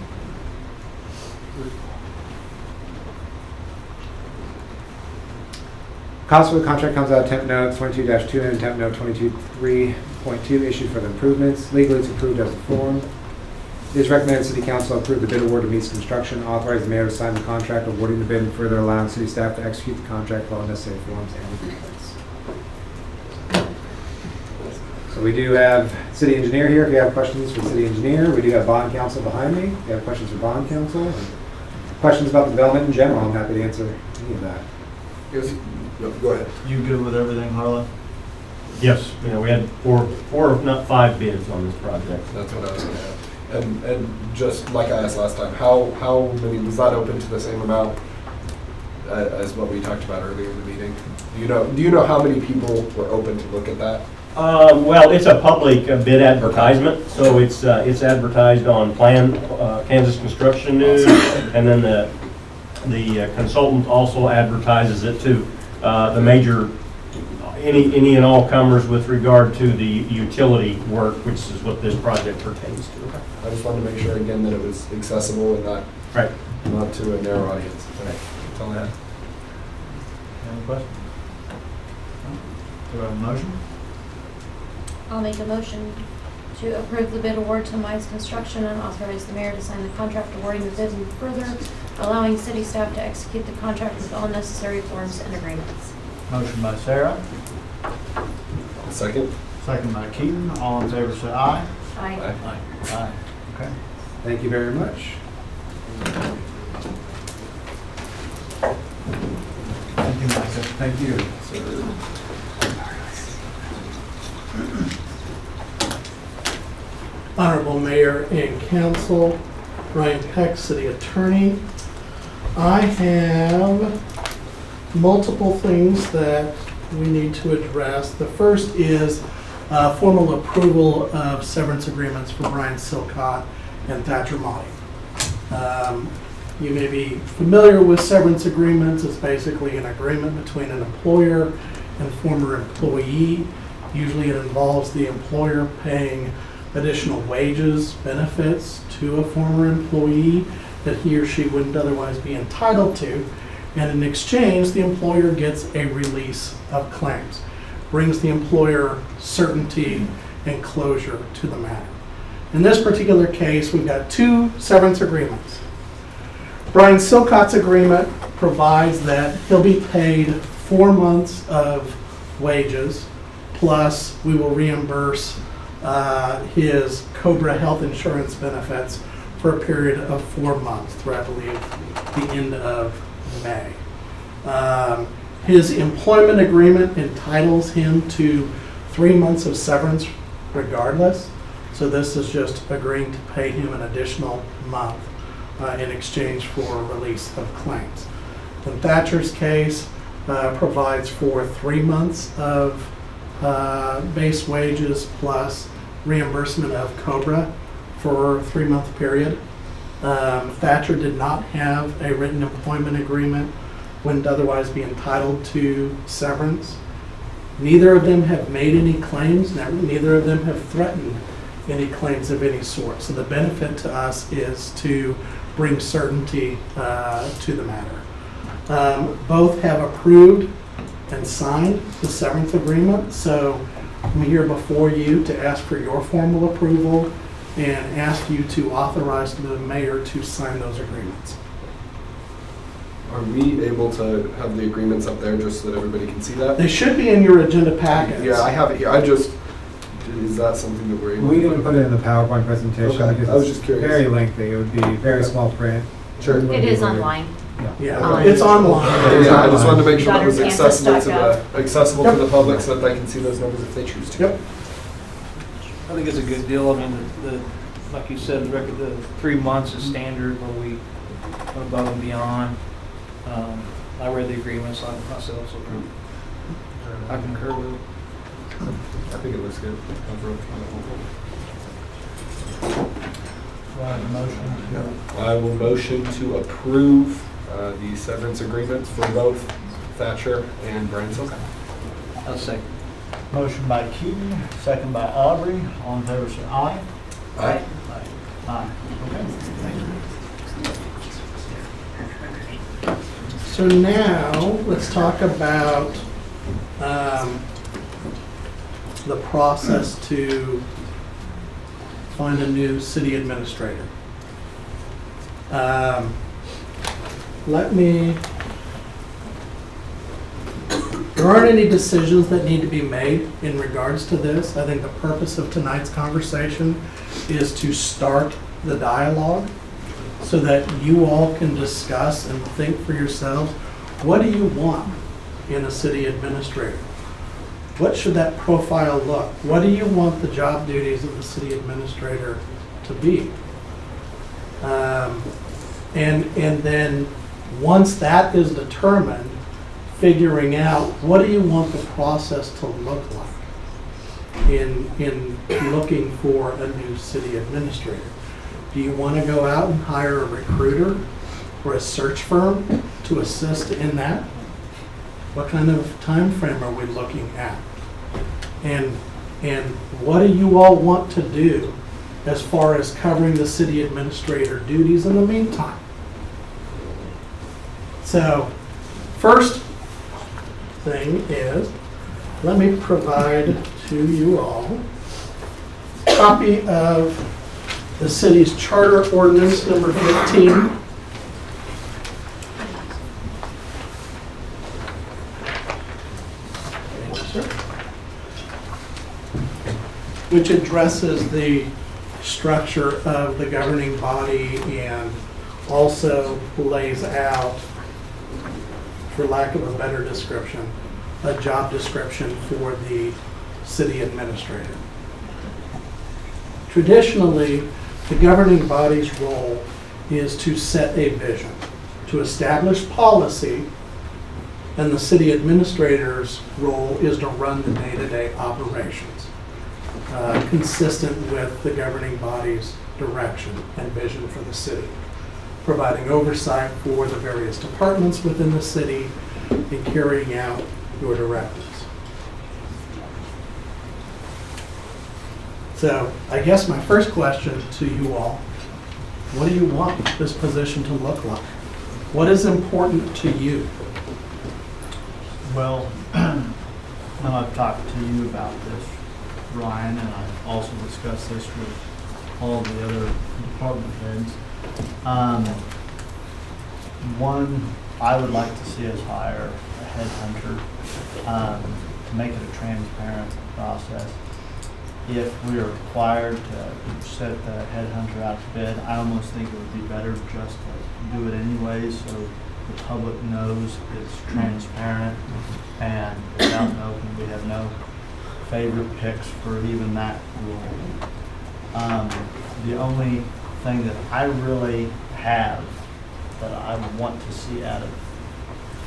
Cost for the contract comes out of temp note 22-2 and temp note 22.3.2 issued for the improvements. Legally, it's approved as a form. It is recommended City Council approve the bid award to Meese Construction, authorize the mayor to sign the contract awarding the bid, and further allowing city staff to execute the contract for all necessary forms and agreements. So we do have city engineer here. If you have questions for city engineer, we do have bond counsel behind me. If you have questions for bond counsel, and questions about the development in general, I'm happy to answer any of that. Go ahead. You good with everything, Harlan? Yes, we had four, if not 5 bids on this project. That's what I was gonna add. And just like I asked last time, how many, was that open to the same amount as what we talked about earlier in the meeting? Do you know how many people were open to look at that? Well, it's a public bid advertisement, so it's advertised on Kansas Construction News, and then the consultant also advertises it to the major, any and all comers with regard to the utility work, which is what this project pertains to. I just wanted to make sure again that it was accessible and not to a narrow audience. That's all I had. Any questions? Do I have a motion? I'll make a motion to approve the bid award to Meese Construction and authorize the mayor to sign the contract awarding the bid and further allowing city staff to execute the contract with all necessary forms and agreements. Motion by Sarah. Second. Second by Keaton. All in favor say aye. Aye. Aye. Aye. Okay. Thank you very much. Thank you, Micah. Thank you. Honorable Mayor and Council, Ryan Peck, City Attorney. I have multiple things that we need to address. The first is formal approval of severance agreements for Brian Silcott and Thatcher Motti. You may be familiar with severance agreements. It's basically an agreement between an employer and former employee. Usually it involves the employer paying additional wages, benefits to a former employee that he or she wouldn't otherwise be entitled to. And in exchange, the employer gets a release of claims, brings the employer certainty and closure to the matter. In this particular case, we've got 2 severance agreements. Brian Silcott's agreement provides that he'll be paid 4 months of wages, plus we will reimburse his COBRA health insurance benefits for a period of 4 months through, I believe, the end of May. His employment agreement entitles him to 3 months of severance regardless, so this is just agreeing to pay him an additional month in exchange for release of claims. In Thatcher's case, provides for 3 months of base wages plus reimbursement of COBRA for a 3-month period. Thatcher did not have a written employment agreement, wouldn't otherwise be entitled to severance. Neither of them have made any claims, neither of them have threatened any claims of any sort. So the benefit to us is to bring certainty to the matter. Both have approved and signed the severance agreement, so I'm here before you to ask for your formal approval and ask you to authorize the mayor to sign those agreements. Are we able to have the agreements up there just so that everybody can see that? They should be in your agenda packets. Yeah, I have it here. Is that something that we're able We to didn't put it in the PowerPoint presentation Okay, because I was it's just curious. very lengthy. It would be very small print. Sure. It is online. Yeah, it's online. Yeah, I just wanted to make sure that was accessible to GauderCampus.gov. accessible to the public so that they can see those numbers if they choose to. Yep. I think it's a good deal. I mean, like you said, the 3 months is standard where we went above and beyond. I read the agreements myself, so I concur with it. I think it looks good. I will motion to approve the severance agreements for both Thatcher and Branson. I'll second. Motion by Keaton, second by Aubrey. All in favor, say aye. Aye. Aye. Okay. Thank you. So now, let's talk about the process to find a new city administrator. There aren't any decisions that need to be made in regards to this. I think the purpose of tonight's conversation is to start the dialogue so that you all can discuss and think for yourselves, what do you want in a city administrator? What should that profile look? What do you want the job duties of the city administrator to be? And then once that is determined, figuring out what do you want the process to look like in looking for a new city administrator. Do you want to go out and hire a recruiter or a search firm to assist in that? What kind of time frame are we looking at? And what do you all want to do as far as covering the city administrator duties in the meantime? So, first thing is, let me provide to you all a copy of the city's charter ordinance number 15. Which addresses the structure of the governing body and also lays out, for lack of a better description, a job description for the city administrator. Traditionally, the governing body's role is to set a vision, to establish policy, and the city administrator's role is to run the day-to-day operations, consistent with the governing body's direction and vision for the city, providing oversight for the various departments within the city and carrying out your directives. So I guess my first question to you all, what do you want this position to look like? What is important to you? Well, now I've talked to you about this, Ryan, and I've also discussed this with all the other department heads. One, I would like to see us hire a headhunter to make it a transparent process. If we are required to set the headhunter out to bid, I almost think it would be better just to do it anyways, so the public knows it's transparent, and it's out in the open. We have no favorite picks for even that rule. The only thing that I really have that I would want to see at a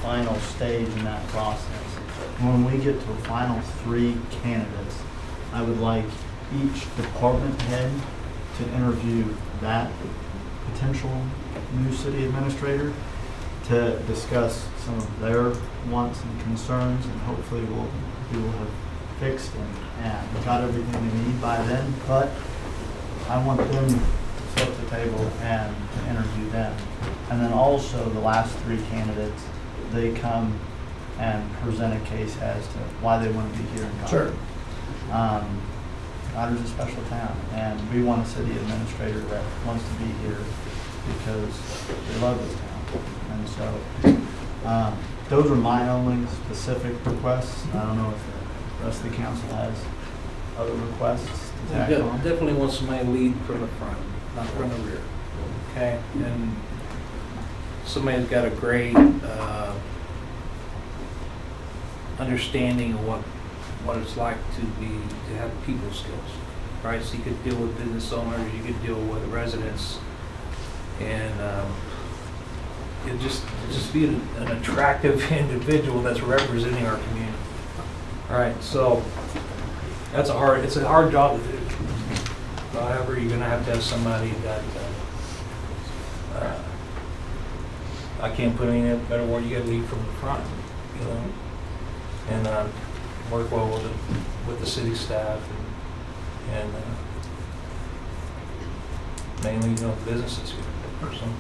final stage in that process, when we get to a final 3 candidates, I would like each department head to interview that potential new city administrator to discuss some of their wants and concerns, and hopefully we will have fixed and got everything they need by then. But I want them to sit at the table and to interview them. And then also the last 3 candidates, they come and present a case as to why they want to be here in Goddard. Sure. Goddard's a special town, and we want a city administrator that wants to be here because they love this town. And so those are my only specific requests. I don't know if the rest of the council has other requests to tack on. Definitely want somebody to lead from the front, not from the rear. Okay? And somebody that's got a great understanding of what it's like to have people skills, right? So you could deal with business owners, you could deal with residents, and it just be an attractive individual that's representing our community. All right, so it's a hard job to do. However, you're going to have somebody that I can't put any better word. You got to lead from the front, you know, and work well with the city staff and mainly, you know, businesses here. Personally.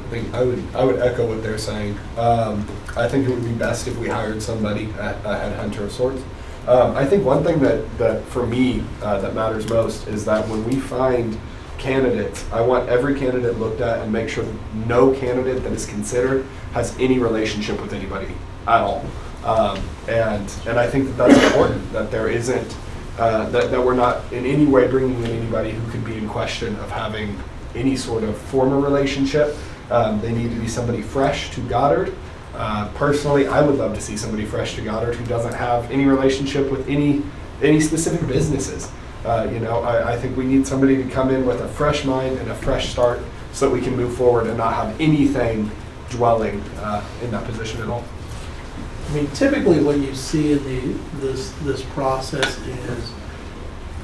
I think I would echo what they're saying. I think it would be best if we hired somebody, a headhunter of sorts. I think one thing that for me that matters most is that when we find candidates, I want every candidate looked at and make sure that no candidate that is considered has any relationship with anybody at all. And I think that that's important, that there isn't, that we're not in any way bringing in anybody who could be in question of having any sort of former relationship. They need to be somebody fresh to Goddard. Personally, I would love to see somebody fresh to Goddard who doesn't have any relationship with any specific businesses. I think we need somebody to come in with a fresh mind and a fresh start so that we can move forward and not have anything dwelling in that position at all. I mean, typically what you see in this process is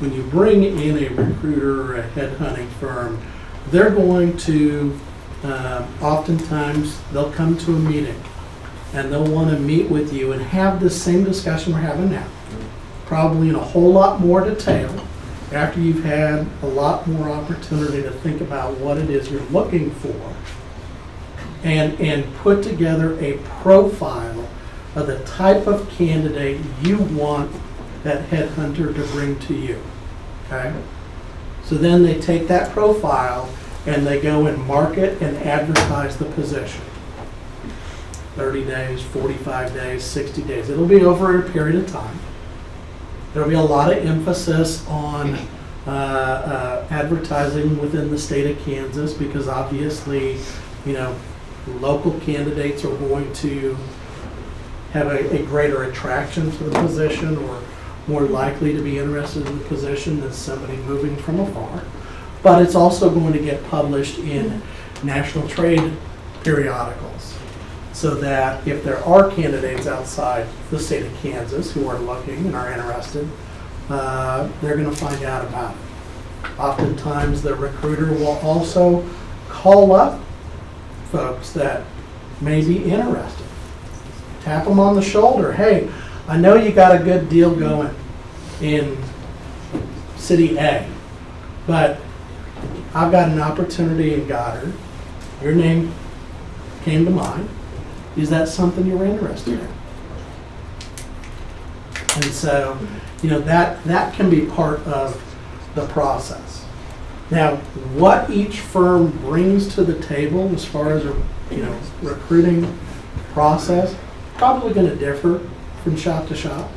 when you bring in a recruiter or a headhunting firm, they're going to, oftentimes, they'll come to a meeting and they'll want to meet with you and have the same discussion we're having now, probably in a whole lot more detail after you've had a lot more opportunity to think about what it is you're looking for and put together a profile of the type of candidate you want that headhunter to bring to you, okay? So then they take that profile and they go and market and advertise the position. 30 days, 45 days, 60 days. It'll be over a period of time. There'll be a lot of emphasis on advertising within the state of Kansas because obviously, you know, local candidates are going to have a greater attraction to the position or more likely to be interested in the position than somebody moving from afar. But it's also going to get published in national trade periodicals so that if there are candidates outside the state of Kansas who are looking and are interested, they're going to find out about it. Oftentimes the recruiter will also call up folks that may be interested. Tap them on the shoulder. Hey, I know you got a good deal going in City A, but I've got an opportunity in Goddard. Your name came to mind. Is that something you're interested in? And so, you know, that can be part of the process. Now, what each firm brings to the table as far as, you know, recruiting process, probably going to differ from shop to shop.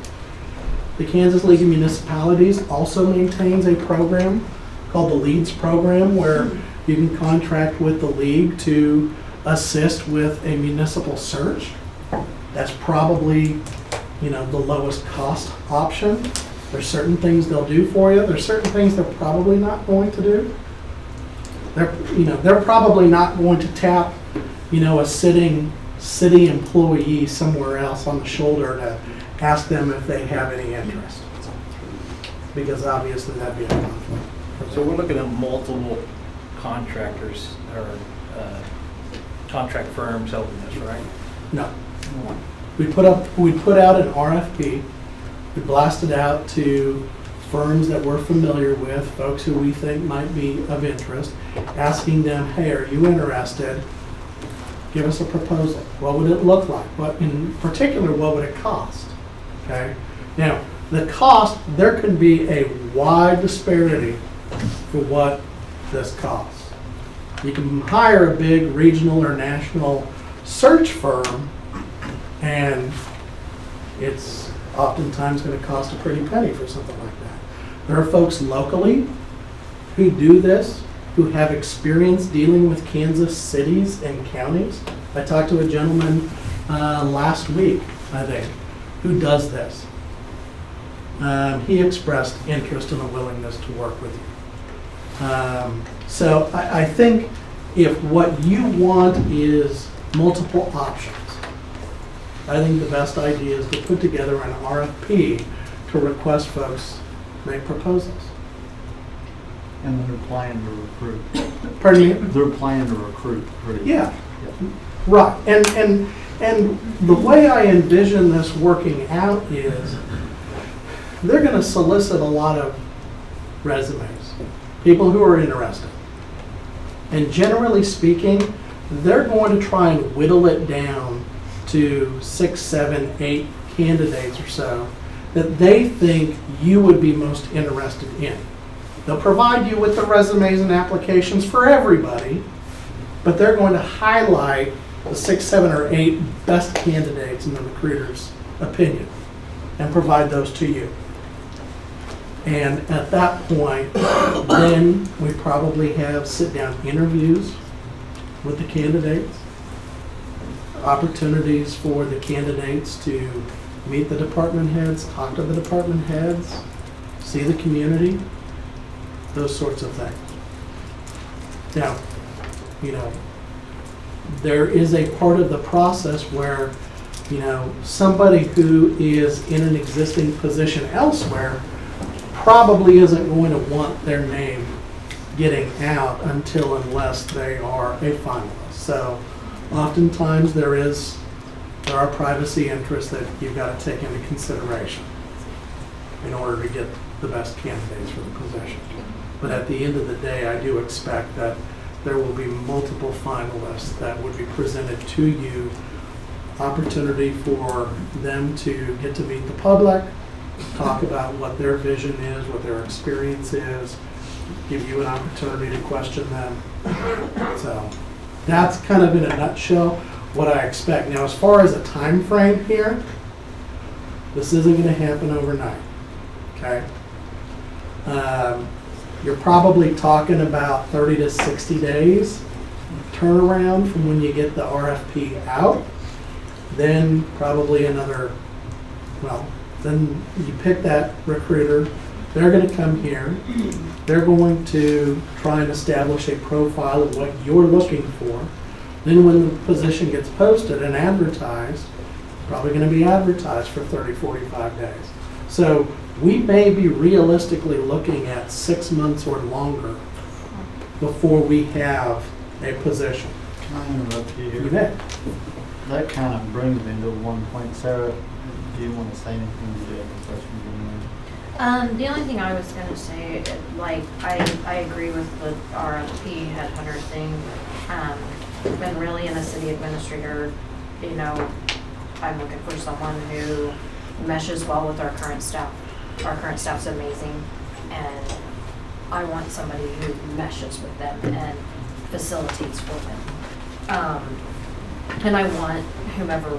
The Kansas League of Municipalities also maintains a program called the LEADS program where you can contract with the league to assist with a municipal search. That's probably, you know, the lowest cost option. There's certain things they'll do for you. There's certain things they're probably not going to do. They're probably not going to tap, you know, a sitting city employee somewhere else on the shoulder to ask them if they have any interest. Because obviously that'd be a conflict. So we're looking at multiple contractors or contract firms helping us, right? No. We put out an RFP. We blasted out to firms that we're familiar with, folks who we think might be of interest, asking them, hey, are you interested? Give us a proposal. What would it look like? What, in particular, what would it cost? Okay. Now, the cost, there can be a wide disparity for what this costs. You can hire a big regional or national search firm, and it's oftentimes going to cost a pretty penny for something like that. There are folks locally who do this who have experience dealing with Kansas cities and counties. I talked to a gentleman last week, I think, who does this. He expressed interest and a willingness to work with you. So I think if what you want is multiple options, I think the best idea is to put together an RFP to request folks make proposals. And they're planning to recruit. Pardon me? They're planning to recruit. pretty- Yeah, right. And the way I envision this working out is they're going to solicit a lot of resumes, people who are interested. And generally speaking, they're going to try and whittle it down to 6, 7, 8 candidates or so that they think you would be most interested in. They'll provide you with the resumes and applications for everybody, but they're going to highlight the 6, 7, or 8 best candidates in the recruiter's opinion and provide those to you. And at that point, then we probably have sit-down interviews with the candidates, opportunities for the candidates to meet the department heads, talk to the department heads, see the community, those sorts of things. Now, you know, there is a part of the process where, you know, somebody who is in an existing position elsewhere probably isn't going to want their name getting out unless they are a finalist. So oftentimes there are privacy interests that you've got to take into consideration in order to get the best candidates for the position. But at the end of the day, I do expect that there will be multiple finalists that would be presented to you, opportunity for them to get to meet the public, talk about what their vision is, what their experience is, give you an opportunity to question them. So that's kind of in a nutshell what I expect. Now, as far as a time frame here, this isn't going to happen overnight, okay? You're probably talking about 30 to 60 days turnaround from when you get the RFP out. Then probably another, well, then you pick that recruiter. They're going to come here. They're going to try and establish a profile of what you're looking for. Then when the position gets posted and advertised, probably going to be advertised for 30, 45 days. So we may be realistically looking at 6 months or longer before we have a position. Can I interrupt you here? You may. That kind of brings me to one point. Sarah, do you want to say anything? Do you have a question? The only thing I was going to say, like, I agree with the RFP headhunter thing. Been really in a city administrator, you know, I'm looking for someone who meshes well with our current staff. Our current staff's amazing, and I want somebody who meshes with them and facilitates for them. And I want whomever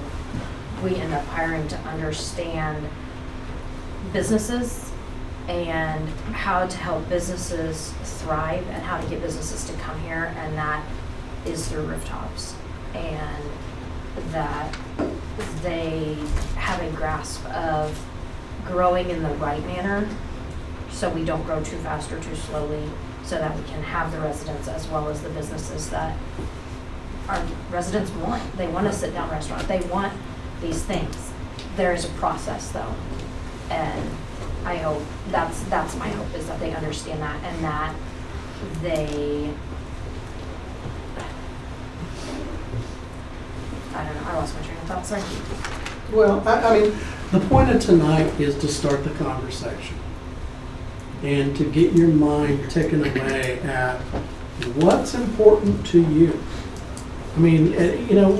we end up hiring to understand businesses and how to help businesses thrive and how to get businesses to come here, and that is through rooftops, and that they have a grasp of growing in the right manner so we don't grow too fast or too slowly, so that we can have the residents as well as the businesses that our residents want. They want a sit-down restaurant. They want these things. There is a process though, and I hope that's my hope, is that they understand that, and that they, I don't know, I lost my train of thought, sorry. Well, I mean, the point of tonight is to start the conversation and to get your mind ticking away at what's important to you. I mean, you know,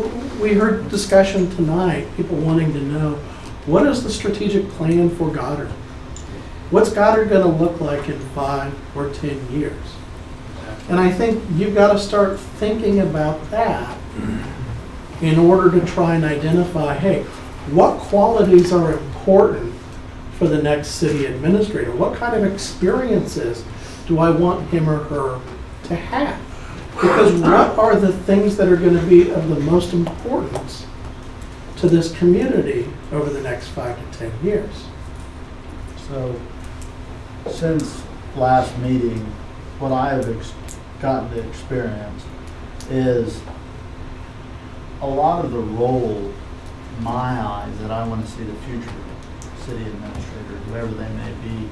we heard discussion tonight, people wanting to know, what is the strategic plan for Goddard? What's Goddard going to look like in 5 or 10 years? And I think you've got to start thinking about that in order to try and identify, hey, what qualities are important for the next city administrator? What kind of experiences do I want him or her to have. Because what are the things that are going to be of the most importance to this community over the next 5 to 10 years? So, since last meeting, what I have gotten to experience is a lot of the role, in my eyes, that I want to see the future city administrator, whoever they may be,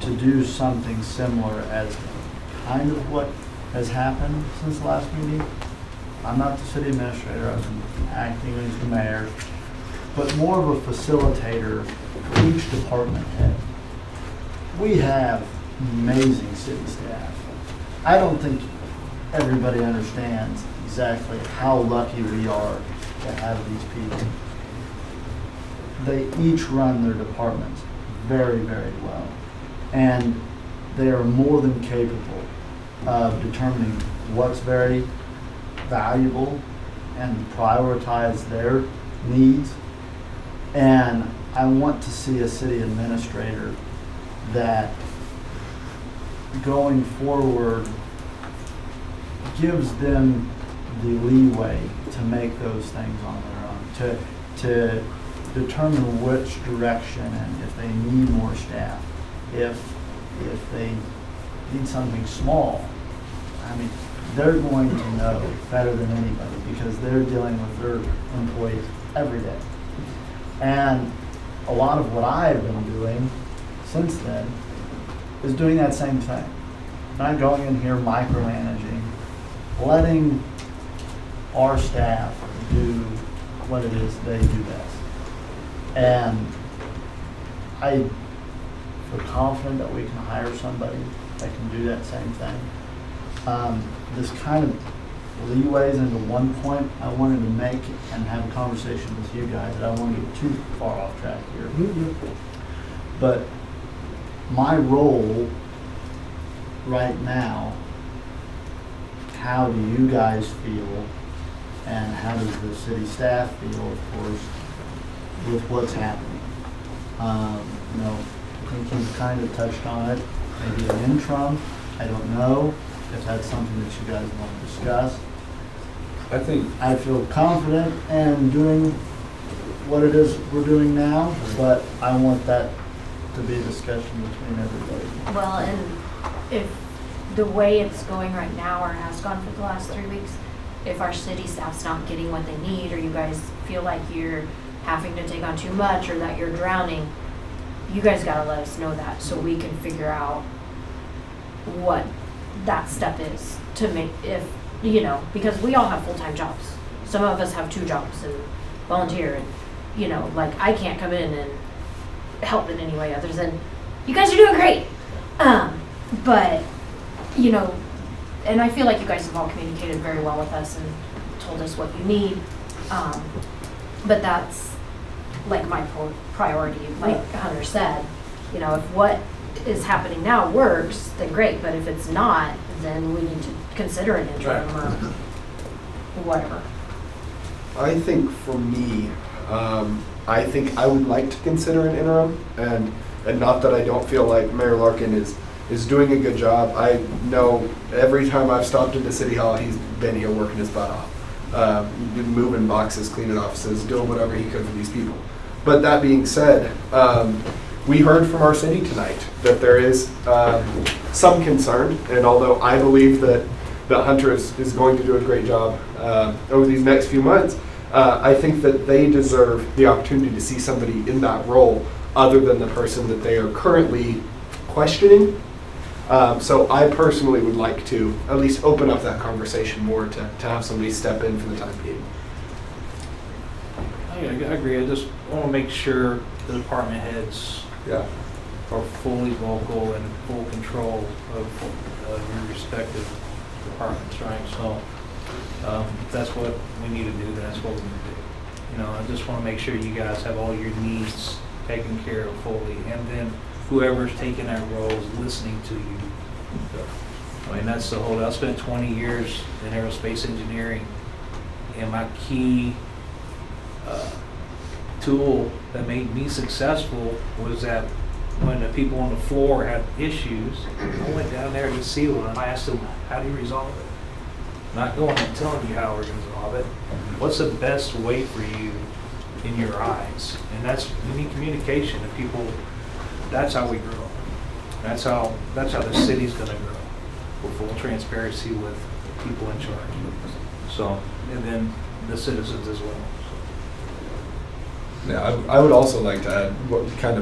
to do something similar as kind of what has happened since the last meeting. I'm not the city administrator, I've been acting as the mayor, but more of a facilitator for each department head. We have amazing city staff. I don't think everybody understands exactly how lucky we are to have these people. They each run their departments very, very well. And they are more than capable of determining what's very valuable and prioritize their needs. And I want to see a city administrator that going forward gives them the leeway to make those things on their own, to determine which direction and if they need more staff, if they need something small. I mean, they're going to know better than anybody because they're dealing with their employees every day. And a lot of what I've been doing since then is doing that same thing. Not going in here micromanaging, letting our staff do what it is they do best. And I feel confident that we can hire somebody that can do that same thing. This kind of leeways into one point I wanted to make and have a conversation with you guys. I don't want to get too far off track here. But my role right now, how do you guys feel and how does the city staff feel, of course, with what's happening? You know, I think you've kind of touched on it, maybe an interim, I don't know if that's something that you guys want to discuss. I feel confident in doing what it is we're doing now, but I want that to be a discussion between everybody. Well, and if the way it's going right now or has gone for the last 3 weeks, if our city staff's not getting what they need or you guys feel like you're having to take on too much or that you're drowning, you guys gotta let us know that so we can figure out what that step is to make, if, you know, because we all have full-time jobs. Some of us have 2 jobs and volunteer and, you know, like I can't come in and help in any way other than, you guys are doing great. But, you know, and I feel like you guys have all communicated very well with us and told us what you need. But that's like my priority, like Hunter said. You know, if what is happening now works, then great. But if it's not, then we need to consider an interim or whatever. I think for me, I think I would like to consider an interim, and not that I don't feel like Mayor Larkin is doing a good job. I know every time I've stopped into City Hall, he's been here working his butt off, moving boxes, cleaning offices, doing whatever he could for these people. But that being said, we heard from our city tonight that there is some concern, and although I believe that Hunter is going to do a great job over these next few months, I think that they deserve the opportunity to see somebody in that role other than the person that they are currently questioning. So I personally would like to at least open up that conversation more to have somebody step in for the time being. I agree. I just want to make sure the department heads are fully vocal and full control of your respective departments, right? So if that's what we need to do, then that's what we need to do. You know, I just want to make sure you guys have all your needs taken care of fully, and then whoever's taking that role is listening to you. I mean, that's the whole, I spent 20 years in aerospace engineering, and my key tool that made me successful was that when the people on the floor had issues, I went down there to see them. I asked them, how do you resolve it? Not going and telling you how we're going to resolve it. What's the best way for you in your eyes? And that's, you need communication to people. That's how we grow. That's how the city's going to grow, with full transparency with people in charge. So, and then the citizens as well. Yeah, I would also like to add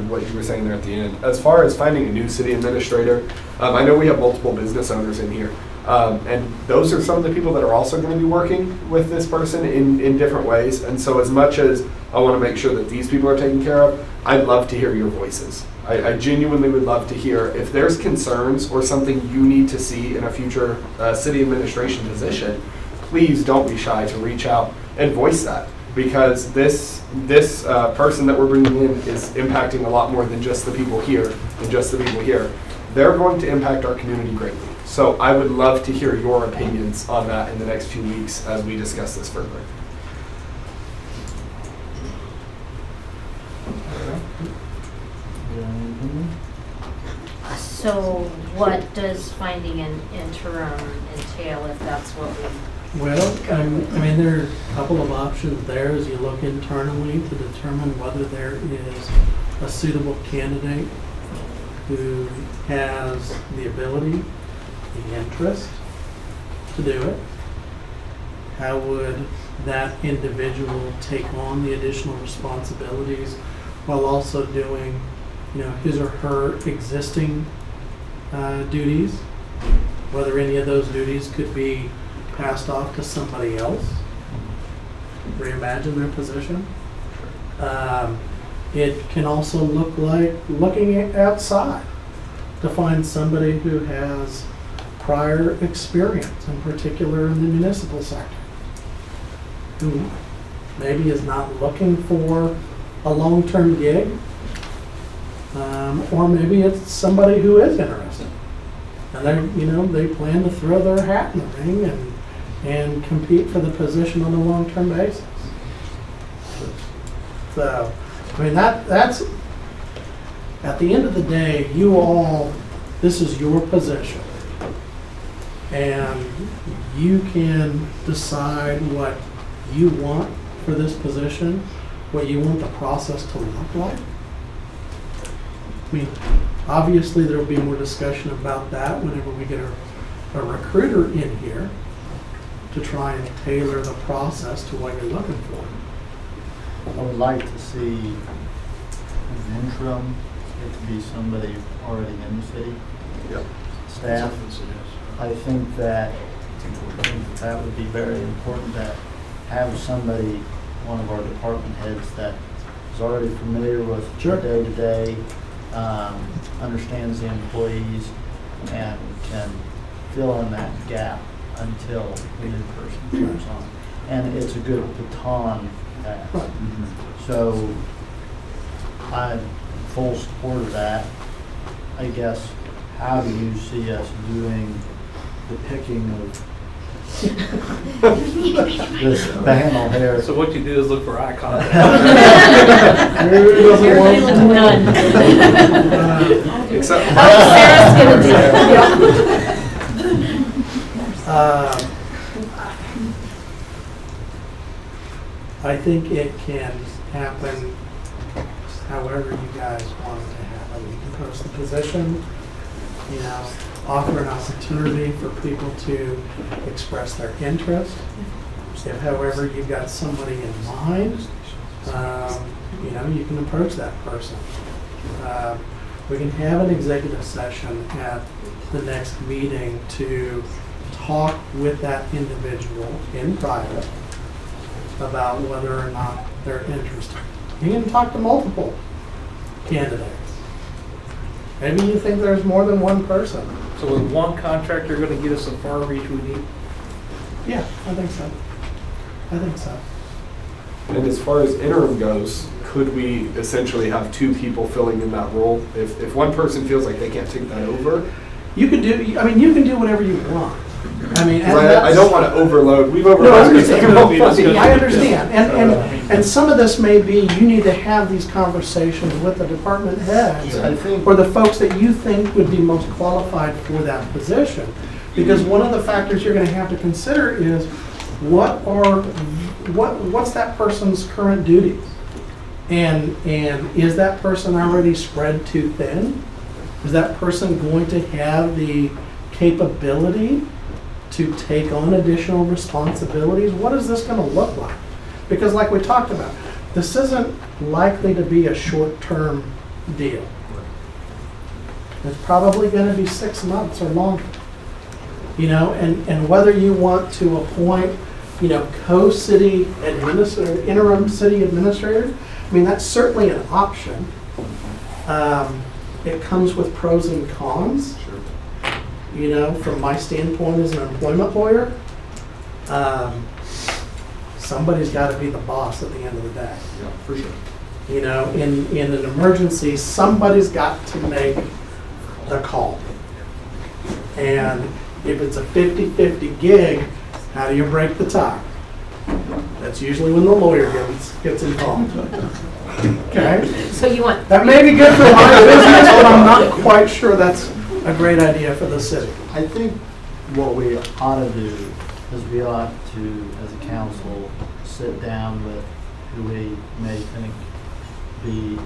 what you were saying there at the end. As far as finding a new city administrator, I know we have multiple business owners in here. And those are some of the people that are also going to be working with this person in different ways. And so as much as I want to make sure that these people are taken care of, I'd love to hear your voices. I genuinely would love to hear if there's concerns or something you need to see in a future city administration position, please don't be shy to reach out and voice that. Because this person that we're bringing in is impacting a lot more than just the people here and just the people here. They're going to impact our community greatly. So I would love to hear your opinions on that in the next few weeks as we discuss this further. So what does finding an interim entail if that's what we? Well, I mean, there are a couple of options there as you look internally to determine whether there is a suitable candidate who has the ability, the interest to do it. How would that individual take on the additional responsibilities while also doing, his or her existing duties? Whether any of those duties could be passed off to somebody else, reimagine their position. It can also look like looking outside to find somebody who has prior experience, in particular in the municipal sector, who maybe is not looking for a long-term gig, or maybe it's somebody who is interested. And they plan to throw their hat in the ring and compete for the position on a long-term basis. So, I mean, that's, at the end of the day, this is your position. And you can decide what you want for this position, what you want the process to look like. I mean, obviously there will be more discussion about that whenever we get a recruiter in here to try and tailor the process to what you're looking for. I would like to see an interim, it to be somebody already in the city. Yep. Staff. I think that would be very important to have somebody, one of our department heads that is already familiar with the day-to-day, understands the employees, and can fill in that gap until the new person comes on. And it's a good baton pass. So I'm full support of that. I guess, how do you see us doing the picking of this panel here? So what you do is look for eye contact. Everybody look none. Except Sarah's gonna do it. I think it can happen however you guys want it to happen. You can post the position, offer an opportunity for people to express their interest. If, however, you've got somebody in mind, you can approach that person. We can have an executive session at the next meeting to talk with that individual in private about whether or not they're interested. You can talk to multiple candidates. Maybe you think there's more than one person. So with one contractor going to get us the far reach we need? Yeah, I think so. And as far as interim goes, could we essentially have two people filling in that role? If one person feels like they can't take that over? You can do whatever you want. I mean, and I don't want to overload, we've No, I overloaded. understand. I understand. And some of this may be, you need to have these conversations with the department heads I think- or the folks that you think would be most qualified for that position. Because one of the factors you're gonna have to consider is, what's that person's current duties? And is that person already spread too thin? Is that person going to have the capability to take on additional responsibilities? What is this gonna look like? Because like we talked about, this isn't likely to be a short-term deal. It's probably gonna be 6 months or longer. You know, and whether you want to appoint, you know, co-city administrator, interim city administrator, I mean, that's certainly an option. It comes with pros and cons. You know, from my standpoint as an employment lawyer, somebody's got to be the boss at the end of the day. Yeah, for sure. You know, in an emergency, somebody's got to make the call. And if it's a 50-50 gig, how do you break the tie? That's usually when the lawyer gets involved. Okay? So you want. That may be good for my business, but I'm not quite sure that's a great idea for the city. I think what we ought to do is we ought to, as a council, sit down with who we may think be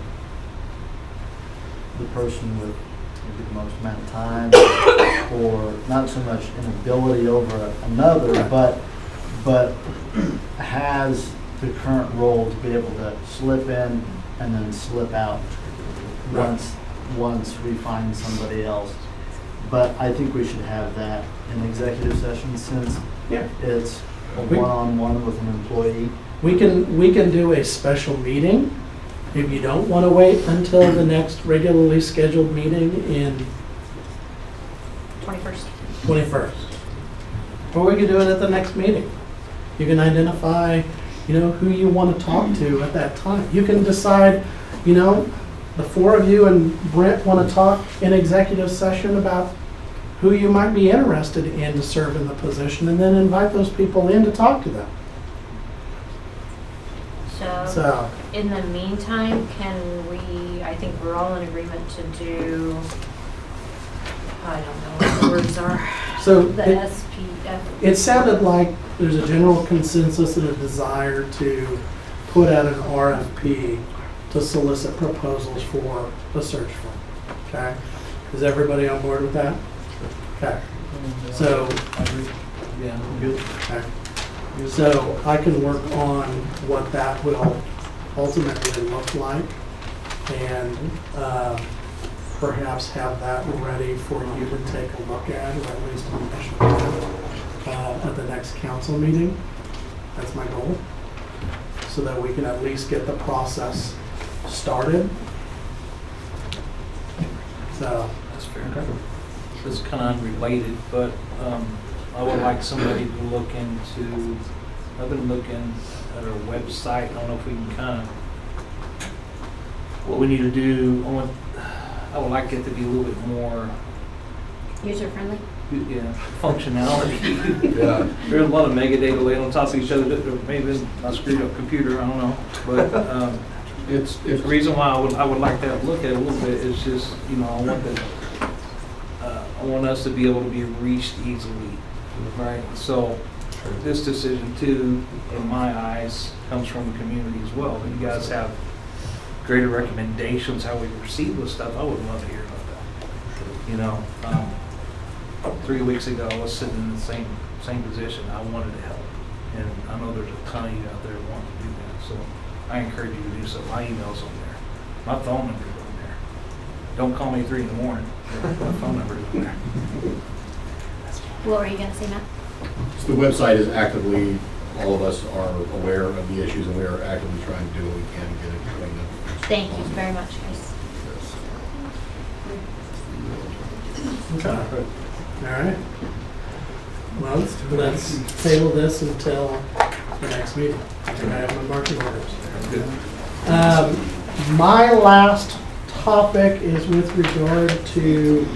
the person with maybe the most amount of time, or not so much inability over another, but has the current role to be able to slip in and then slip out once we find somebody else. But I think we should have that in executive session since it's a one-on-one with an employee. We can do a special meeting if you don't want to wait until the next regularly scheduled meeting in 21st. Or we could do it at the next meeting. You can identify, you know, who you want to talk to at that time. You can decide, you know, the four of you and Brent want to talk in executive session about who you might be interested in to serve in the position, and then invite those people in to talk to them. So, in the meantime, I think we're all in agreement to do, I don't know what the words are. So The SPF. It sounded like there's a general consensus and a desire to put out an RFP to solicit proposals for a search firm. Okay? Is everybody on board with that? Okay. So, Yeah. good. Okay. So I can work on what that will ultimately look like and perhaps have that ready for you to take a look at, or at least initially at the next council meeting. That's my goal. So that we can at least get the process started. So. That's fair. It's kind of unrelated, but I would like somebody to look into, I've been looking at our website. I don't know if we can kind of, what we need to do, I would like it to be a little bit more, User-friendly? functionality. Yeah. There's a lot of mega data laid on top of each other. Maybe it's a screwed up computer, I don't know. But it's the reason why I would like to look at it a little bit is just, you know, I want us to be able to be reached easily, right? So this decision too, in my eyes, comes from the community as well. When you guys have greater recommendations how we proceed with stuff, I would love to hear about that. You know, 3 weeks ago, I was sitting in the same position. I wanted to help, and I know there's a ton of you out there who want to do that. So I encourage you to do so. My email's on there. My phone number's on there. Don't call me at 3 in the morning. My phone number's on there. What were you going to say, Matt? So the website is actively, all of us are aware of the issues, and we are actively trying to do what we can to get it cleaned up. Thank you very much, guys. Okay. All right. Well, let's table this until the next meeting. I have my marching orders. My last topic is with regard to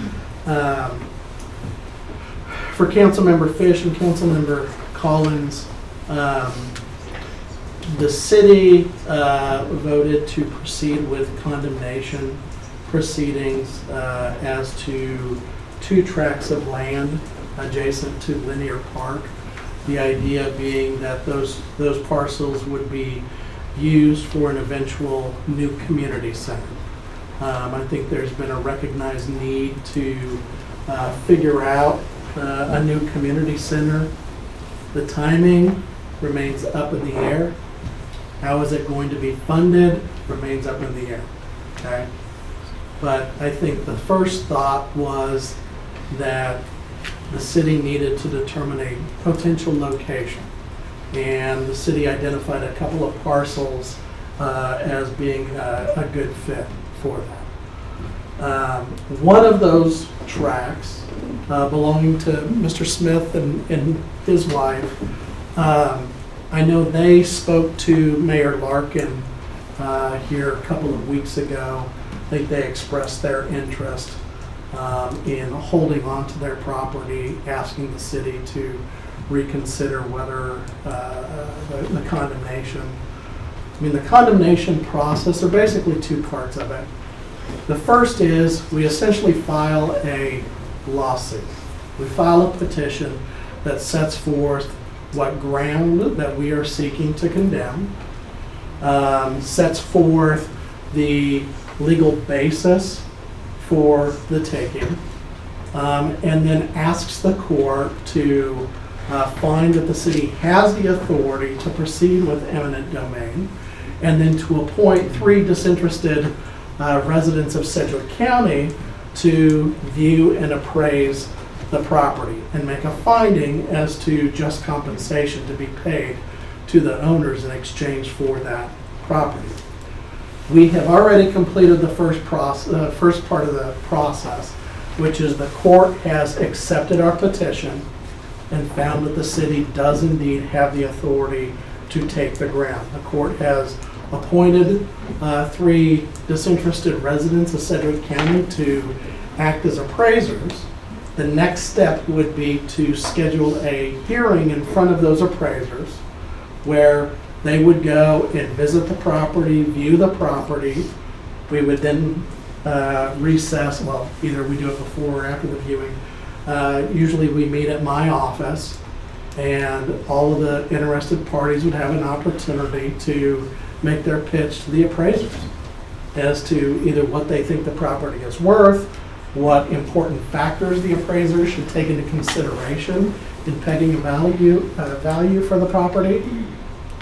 for Councilmember Fish and Councilmember Collins, the city voted to proceed with condemnation proceedings as to 2 tracts of land adjacent to Linear Park. The idea being that those parcels would be used for an eventual new community center. I think there's been a recognized need to figure out a new community center. The timing remains up in the air. How is it going to be funded remains up in the air, okay? But I think the first thought was that the city needed to determine a potential location. And the city identified a couple of parcels as being a good fit for that. One of those tracts belonging to Mr. Smith and his wife, I know they spoke to Mayor Larkin here a couple of weeks ago. I think they expressed their interest in holding on to their property, asking the city to reconsider whether the condemnation. I mean, the condemnation process, there are basically 2 parts of it. The first is we essentially file a lawsuit. We file a petition that sets forth what ground that we are seeking to condemn, sets forth the legal basis for the taking, and then asks the court to find that the city has the authority to proceed with eminent domain, and then to appoint 3 disinterested residents of Sedgwick County to view and appraise the property and make a finding as to just compensation to be paid to the owners in exchange for that property. We have already completed the first part of the process, which is the court has accepted our petition and found that the city does indeed have the authority to take the ground. The court has appointed 3 disinterested residents of Sedgwick County to act as appraisers. The next step would be to schedule a hearing in front of those appraisers where they would go and visit the property, view the property. We would then recess, well, either we do it before or after the viewing. Usually we meet at my office, and all of the interested parties would have an opportunity to make their pitch to the appraisers as to either what they think the property is worth, what important factors the appraisers should take into consideration in pegging a value for the property,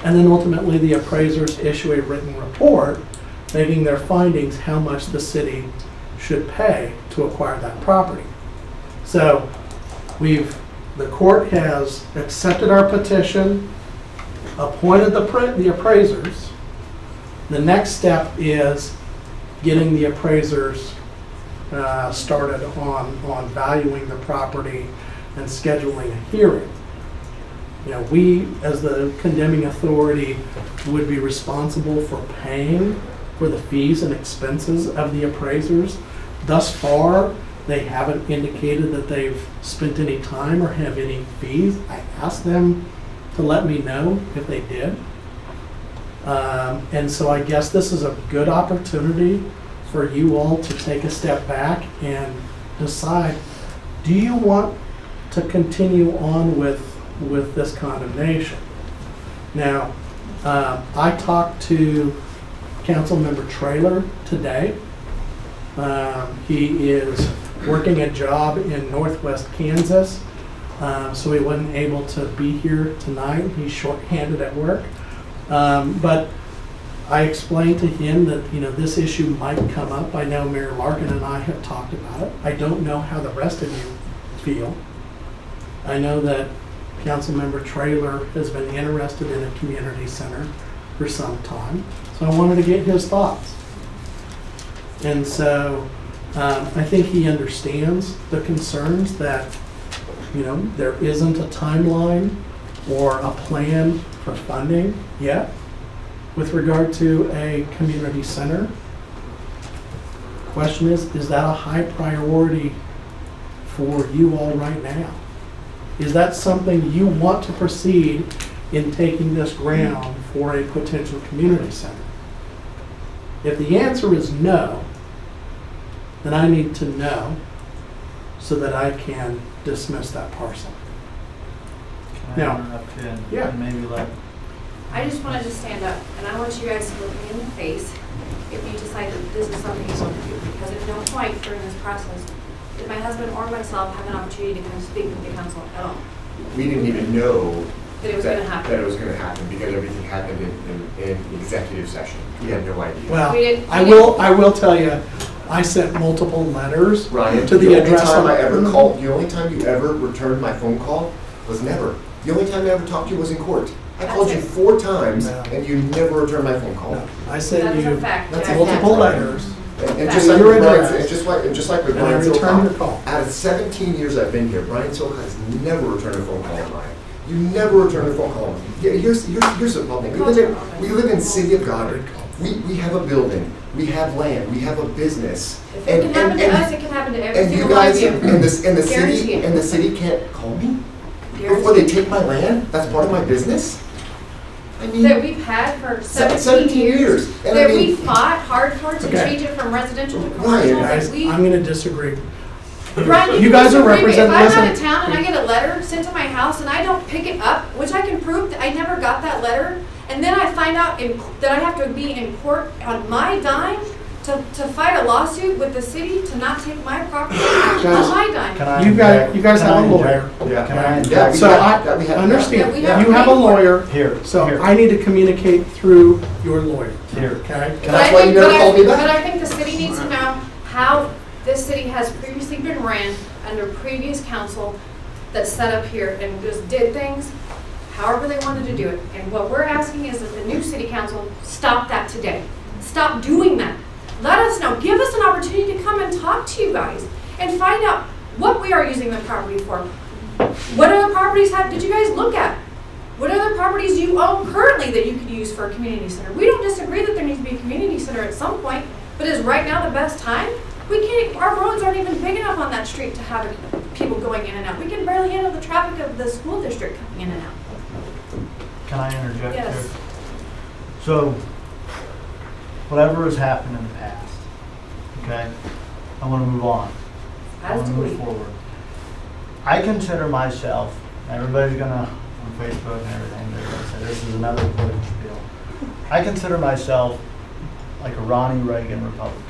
and then ultimately the appraisers issue a written report making their findings how much the city should pay to acquire that property. So the court has accepted our petition, appointed the appraisers. The next step is getting the appraisers started on valuing the property and scheduling a hearing. You know, we, as the condemning authority, would be responsible for paying for the fees and expenses of the appraisers. Thus far, they haven't indicated that they've spent any time or have any fees. I asked them to let me know if they did. And so I guess this is a good opportunity for you all to take a step back and decide, do you want to continue on with this condemnation? Now, I talked to Councilmember Traylor today. He is working a job in Northwest Kansas, so he wasn't able to be here tonight. He's shorthanded at work. But I explained to him that, you know, this issue might come up. I know Mayor Larkin and I have talked about it. I don't know how the rest of you feel. I know that Councilmember Traylor has been interested in a community center for some time, so I wanted to get his thoughts. And so I think he understands the concerns that, you know, there isn't a timeline or a plan for funding yet with regard to a community center. Question is that a high priority for you all right now? Is that something you want to proceed in taking this ground for a potential community center? If the answer is no, then I need to know so that I can dismiss that parcel. Can I Now- interrupt you and Yeah. and maybe let, I just wanted to stand up, and I want you guys to look me in the face if you decide that this is something you want to do, because at no point during this process did my husband or myself have an opportunity to come speak with the council at all. We didn't even know That it was gonna happen. That it was gonna happen because everything happened in executive session. We had no idea. Well, We didn't- I will tell you, I sent multiple letters Ryan, to the address. only time on- I ever called, the only time you ever returned my phone call was never. The only time I ever talked to you was in court. I called you 4 times No. and you never returned my phone call. I sent That is a you fact. That's a multiple fact. letters. And To just like your with Brian, address. and just like with And I Brian returned your Silcock, call. out of 17 years I've been here, Brian Silcock has never returned a phone call of mine. You never return a phone call. Yeah, here's the problem. We live in city of Goddard. We have a building. We have land. We have a business. If it can happen to us, it can happen to every And you single one of guys you. and the Guarantee city it. can't call me Guarantee before they it. take my land. That's part of my business. I mean, That we've had for 17 17 years. And I That we mean, fought hard for to Okay. change it from residential to Ryan, commercial. Guys, That we, I'm gonna disagree. Brian, You guys are disagree, but representing, If I'm listen. out of town and I get a letter sent to my house and I don't pick it up, which I can prove that I never got that letter, and then I find out that I have to be in court on my dime to fight a lawsuit with the city to not take my property on my dime. can I? You interject? guys Can have I a lawyer. interject? Yeah. Can I Yeah, interject? we So have- I we have- understand, Yeah, we have you have a paid for it. lawyer, Here, so here. I need to communicate through your lawyer, Here. okay? But That's I why you think- never but I- called me back. But I think the city needs to know how this city has previously been ran under previous council that set up here and just did things however they wanted to do it. And what we're asking is that the new city council stop that today. Stop doing that. Let us know. Give us an opportunity to come and talk to you guys and find out what we are using the property for. What other properties did you guys look at? What other properties do you own currently that you could use for a community center? We don't disagree that there needs to be a community center at some point, but is right now the best time? We can't, our roads aren't even big enough on that street to have people going in and out. We can barely handle the traffic of the school district coming in and out. Can I interject Yes. here? So, whatever has happened in the past, okay, I want to move on. I As want to do move we. forward. I consider myself, everybody's gonna, on Facebook and everything, they're gonna say this is another political spiel. I consider myself like a Ronnie Reagan Republican.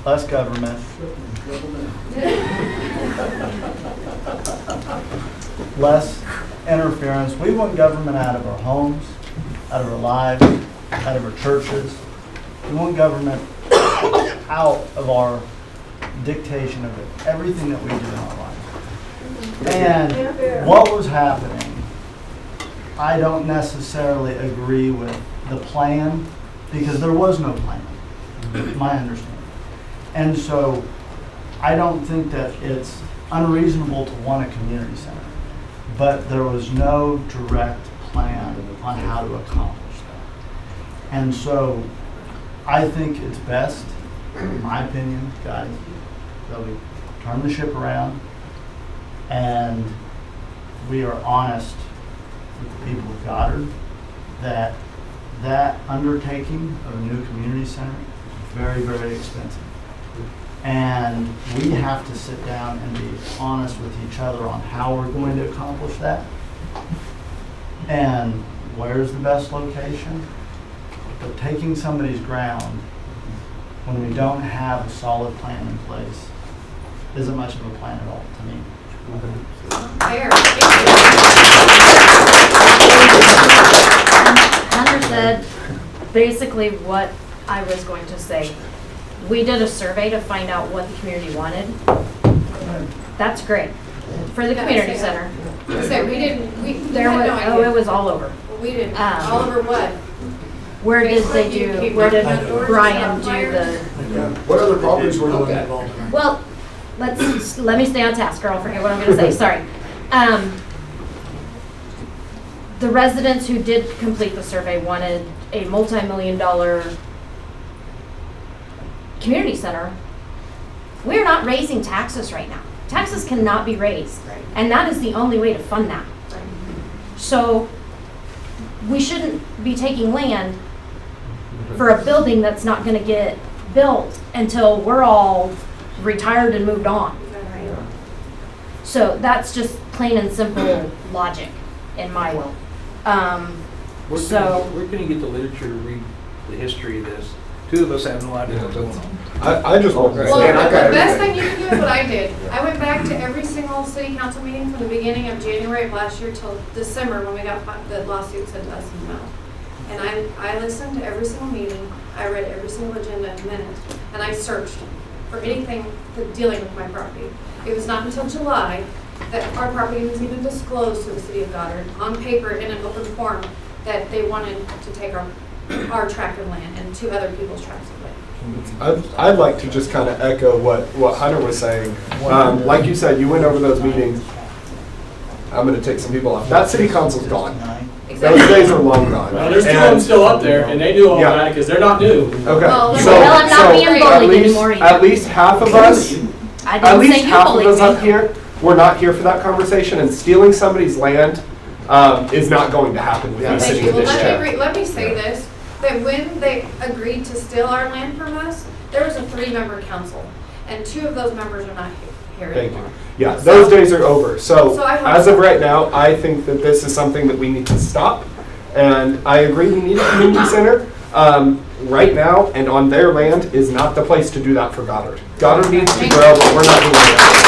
Less government, less interference. We want government out of our homes, out of our lives, out of our churches. We want government out of our dictation of everything that we do in our life. And what was happening, I don't necessarily agree with the plan because there was no plan, my understanding. And so I don't think that it's unreasonable to want a community center, but there was no direct plan on how to accomplish that. And so I think it's best, in my opinion, guys, that we turn the ship around and we are honest with the people of Goddard that that undertaking of a new community center is very, very expensive. And we have to sit down and be honest with each other on how we're going to accomplish that. And where's the best location? But taking somebody's ground when we don't have a solid plan in place isn't much of a plan at all to me. Fair. Hunter said basically what I was going to say. We did a survey to find out what the community wanted. That's great. For the community center. So we There had was, no idea. oh, it was all over. Well, we didn't. Um, All over what? Where did they do, where did Brian do the, What other properties were looked at? well, let me stay on task or I'll forget what I'm gonna say, sorry. The residents who did complete the survey wanted a multi-million-dollar community center. We're not raising taxes right now. Taxes cannot be raised, and that is the only way to fund that. So we shouldn't be taking land for a building that's not gonna get built until we're all retired and moved on. So that's just plain and simple logic in my world. Where can you get the literature to read the history of this? Two of us have no idea what's going on. I just want to Well, say, the best thing you can do is what I did. I went back to every single city council meeting from the beginning of January of last year till December when we got the lawsuit sent to us in the mail. And I listened to every single meeting, I read every single agenda in a minute, and I searched for anything dealing with my property. It was not until July that our property was even disclosed to the city of Goddard on paper in an open forum that they wanted to take our tract of land and 2 other people's tracts of land. I'd like to just kind of echo what Hunter was saying. Like you said, you went over those meetings. I'm going to take some people off. That city council's gone. Exactly. Those days are long gone. Well, there's 2 of them still up there, and they knew all about it because they're not new. Okay. Well, I'm not being bullied anymore either. At least half of us, I at didn't least say you half of bullied us me. up here, we're not here for that conversation, and stealing somebody's land is not going to happen with the Thank city you. of Well, this let me say this, that when they agreed to steal our land from us, there was a 3-member council, and 2 of those members are not here Thank you. anymore. Yeah, those days are over. So I hope- as of right now, I think that this is something that we need to stop. And I agree we need a community center. Right now, and on their land, is not the place to do that for Goddard. Goddard needs to grow, but we're not doing that.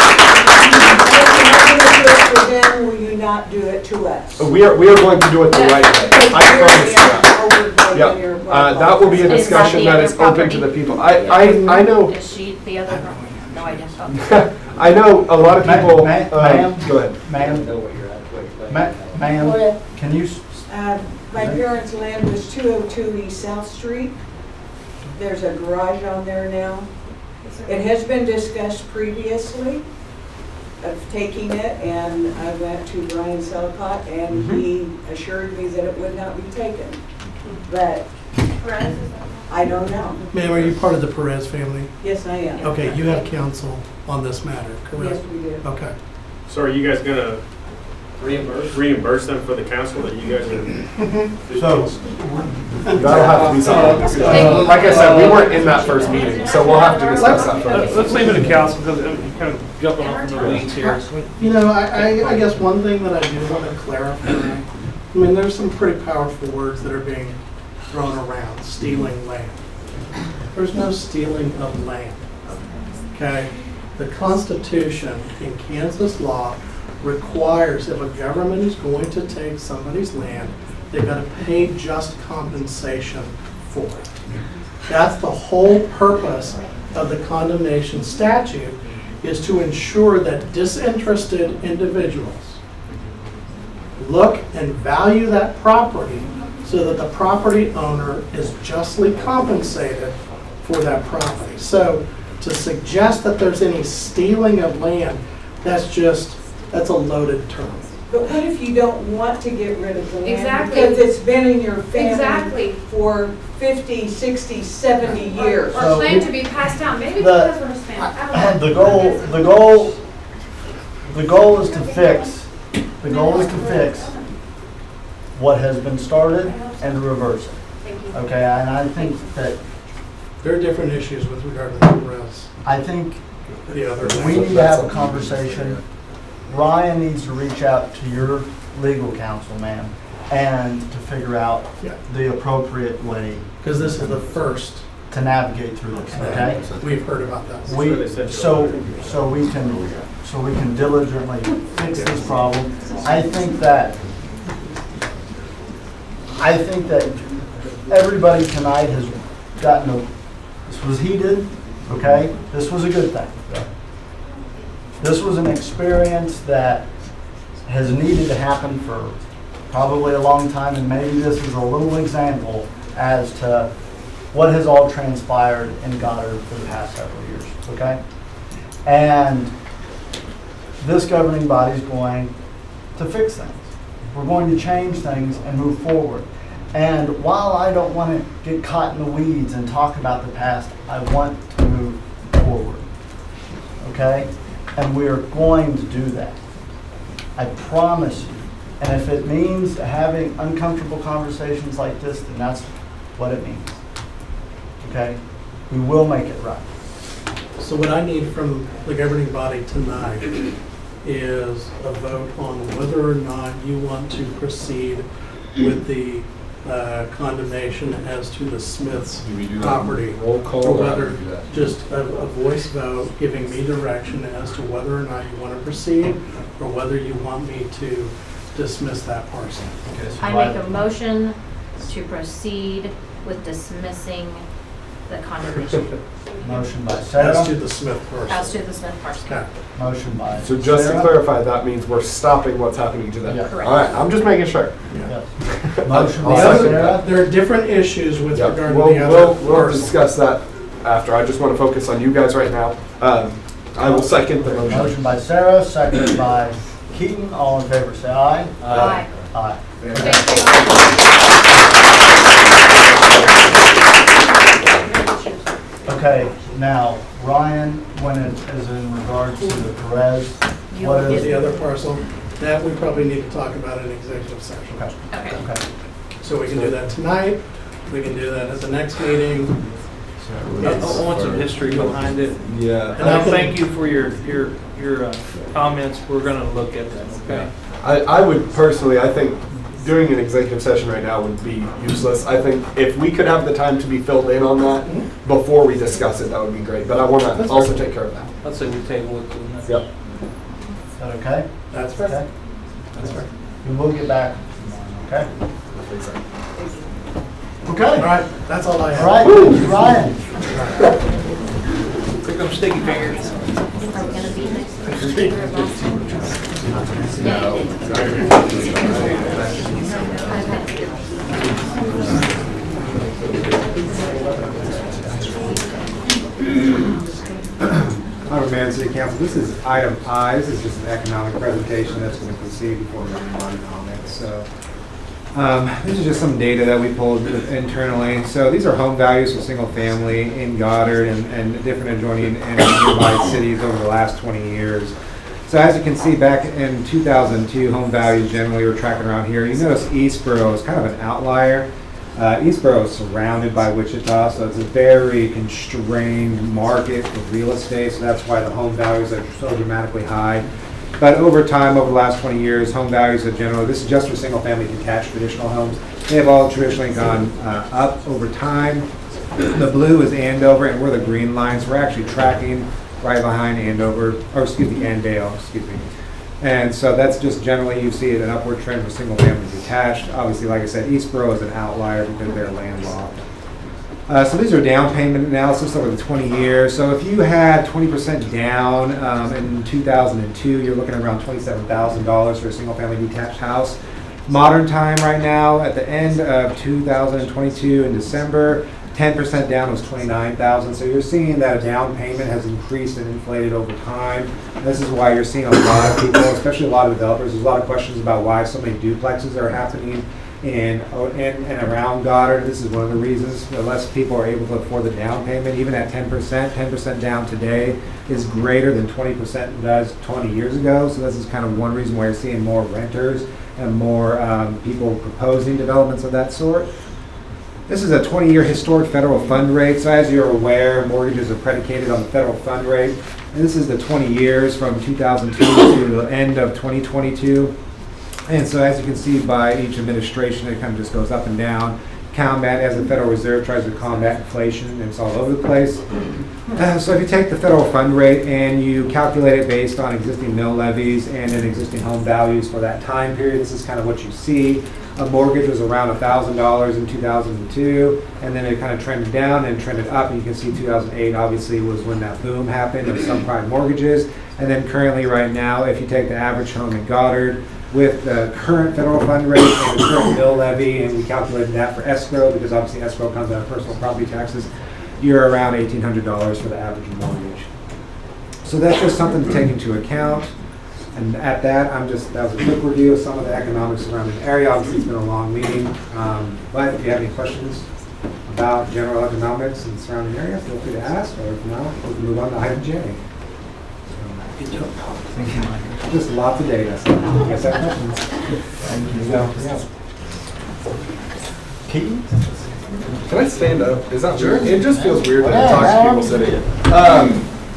Then will you not do it to us? We are going to do it the right way. I promise you that. Yeah, that will be a discussion that is open to the people. I know. Is she the other girl? No idea. I know a lot of people. Ma'am, Go ahead. Ma'am, can you? My parents' land was 202 East South Street. There's a garage on there now. It has been discussed previously of taking it, and I went to Brian Selcott, and he assured me that it would not be taken. But I don't know. Ma'am, are you part of the Perez family? Yes, I am. Okay, you have counsel on this matter, correct? Yes, we do. Okay. So are you guys gonna reimburse them for the council that you guys are? So that'll have to be something. Like I said, we weren't in that first meeting, so we'll have to discuss that further. Let's leave it to council because I'm kind of jumping off from the weeds here. You know, I guess one thing that I do want to clarify, I mean, there's some pretty powerful words that are being thrown around, stealing land. There's no stealing of land, okay? The Constitution in Kansas law requires if a government is going to take somebody's land, they've got to pay just compensation for it. That's the whole purpose of the condemnation statute, is to ensure that disinterested individuals look and value that property so that the property owner is justly compensated for that property. So to suggest that there's any stealing of land, that's a loaded term. But what if you don't want to get rid of the land? Exactly. Because it's been in your family Exactly. for 50, 60, 70 years. Or plan to be passed down, maybe The- because we're Hispanic. I don't know. The goal is to fix, what has been started and to reverse it. Thank you. Okay, and I think that, There are different issues with regard to the Perez. I think The other. we need to have a conversation. Ryan needs to reach out to your legal counsel, ma'am, and to figure out Yeah. the appropriate way Because this is the first to navigate through this, okay? we've heard about that. So we can diligently fix this problem. I think that everybody tonight has gotten this was heated, okay? This was a good thing. This was an experience that has needed to happen for probably a long time, and maybe this is a little example as to what has all transpired in Goddard for the past several years, okay? And this governing body is going to fix things. We're going to change things and move forward. And while I don't want to get caught in the weeds and talk about the past, I want to move forward, okay? And we are going to do that. I promise you. And if it means having uncomfortable conversations like this, then that's what it means. Okay? We will make it right. So what I need from the governing body tonight is a vote on whether or not you want to proceed with the condemnation as to the Smith's Do we do that property. roll call Or or how do whether we do that? just a voice vote giving me direction as to whether or not you want to proceed or whether you want me to dismiss that parcel. I make a motion to proceed with dismissing the condemnation. Motion by Sarah. As to the Smith parcel. As to the Smith parcel. Okay. Motion by So just to Sarah. clarify, that means we're stopping what's happening to them. Yeah. Correct. All right, I'm just making sure. Yes. Motion I'll by second Sarah. There are different issues with Yep. regard to We'll, the we'll, other we'll parcel. discuss that after. I just want to focus on you guys right now. I will second the motion. Motion by Sarah, seconded by Keaton. All in favor, say aye. Aye. Aye. Okay, now, Ryan, when it is in regards to the Perez, what is The other parcel, that we probably need to talk about in executive session. Okay. Okay. Okay. So we can do that tonight, we can do that at the next meeting. I want some history behind it. Yeah. And I thank you for your comments. We're gonna look at them, okay? I would personally, I think doing an executive session right now would be useless. I think if we could have the time to be filled in on that before we discuss it, that would be great. But I want to also take care of that. Let's say we table it to the next. Yep. Is that okay? That's fair. Okay. That's fair. We will get back, okay? All Okay. right, that's all I have. All right, thank you, Ryan. Took them sticky fingers. Are we gonna be next? Honorable Mayor and City Council, this is item I. This is just an economic presentation that's going to proceed before we move on to comments. So this is just some data that we pulled internally. So these are home values for single family in Goddard and different adjoining and nearby cities over the last 20 years. So as you can see, back in 2002, home values generally were tracking around here. You notice Eastboro is kind of an outlier. Eastboro is surrounded by Wichita, so it's a very constrained market for real estate, so that's why the home values are so dramatically high. But over time, over the last 20 years, home values have generally, this is just for single-family detached traditional homes, they have all traditionally gone up over time. The blue is Andover, and we're the green lines. We're actually tracking right behind Andover, or excuse me, Andale, excuse me. And so that's just generally, you see an upward trend for single family detached. Obviously, like I said, Eastboro is an outlier because they're landlocked. So these are down payment analysis over the 20 years. So if you had 20% down in 2002, you're looking at around $27,000 for a single family detached house. Modern time right now, at the end of 2022 in December, 10% down was $29,000. So you're seeing that a down payment has increased and inflated over time. This is why you're seeing a lot of people, especially a lot of developers, there's a lot of questions about why so many duplexes are happening in and around Goddard. This is one of the reasons. The less people are able to afford the down payment, even at 10% down today is greater than 20% does 20 years ago. So this is kind of one reason why you're seeing more renters and more people proposing developments of that sort. This is a 20-year historic federal fund rate. So as you're aware, mortgages are predicated on the federal fund rate. And this is the 20 years from 2002 to the end of 2022. And so as you can see by each administration, it kind of just goes up and down. As the Federal Reserve tries to combat inflation, and it's all over the place. So if you take the federal fund rate and you calculate it based on existing mill levies and then existing home values for that time period, this is kind of what you see. A mortgage was around $1,000 in 2002, and then it kind of trended down and trended up. And you can see 2008 obviously was when that boom happened of subprime mortgages. And then currently right now, if you take the average home in Goddard, with the current federal fund rate and the current mill levy, and we calculated that for escrow, because obviously escrow comes out of personal property taxes, you're around $1,800 for the average mortgage. So that's just something to take into account. And at that, that was a quick review of some of the economics surrounding the area. Obviously, it's been a long meeting, but if you have any questions about general economics and surrounding area, feel free to ask, or if not, we can move on to item J. Just lots of data. So I guess that happens. Thank you. Yeah. Keaton? Can I stand up? Is that Sure. weird? It just feels weird to Yeah, talk to man. people sitting.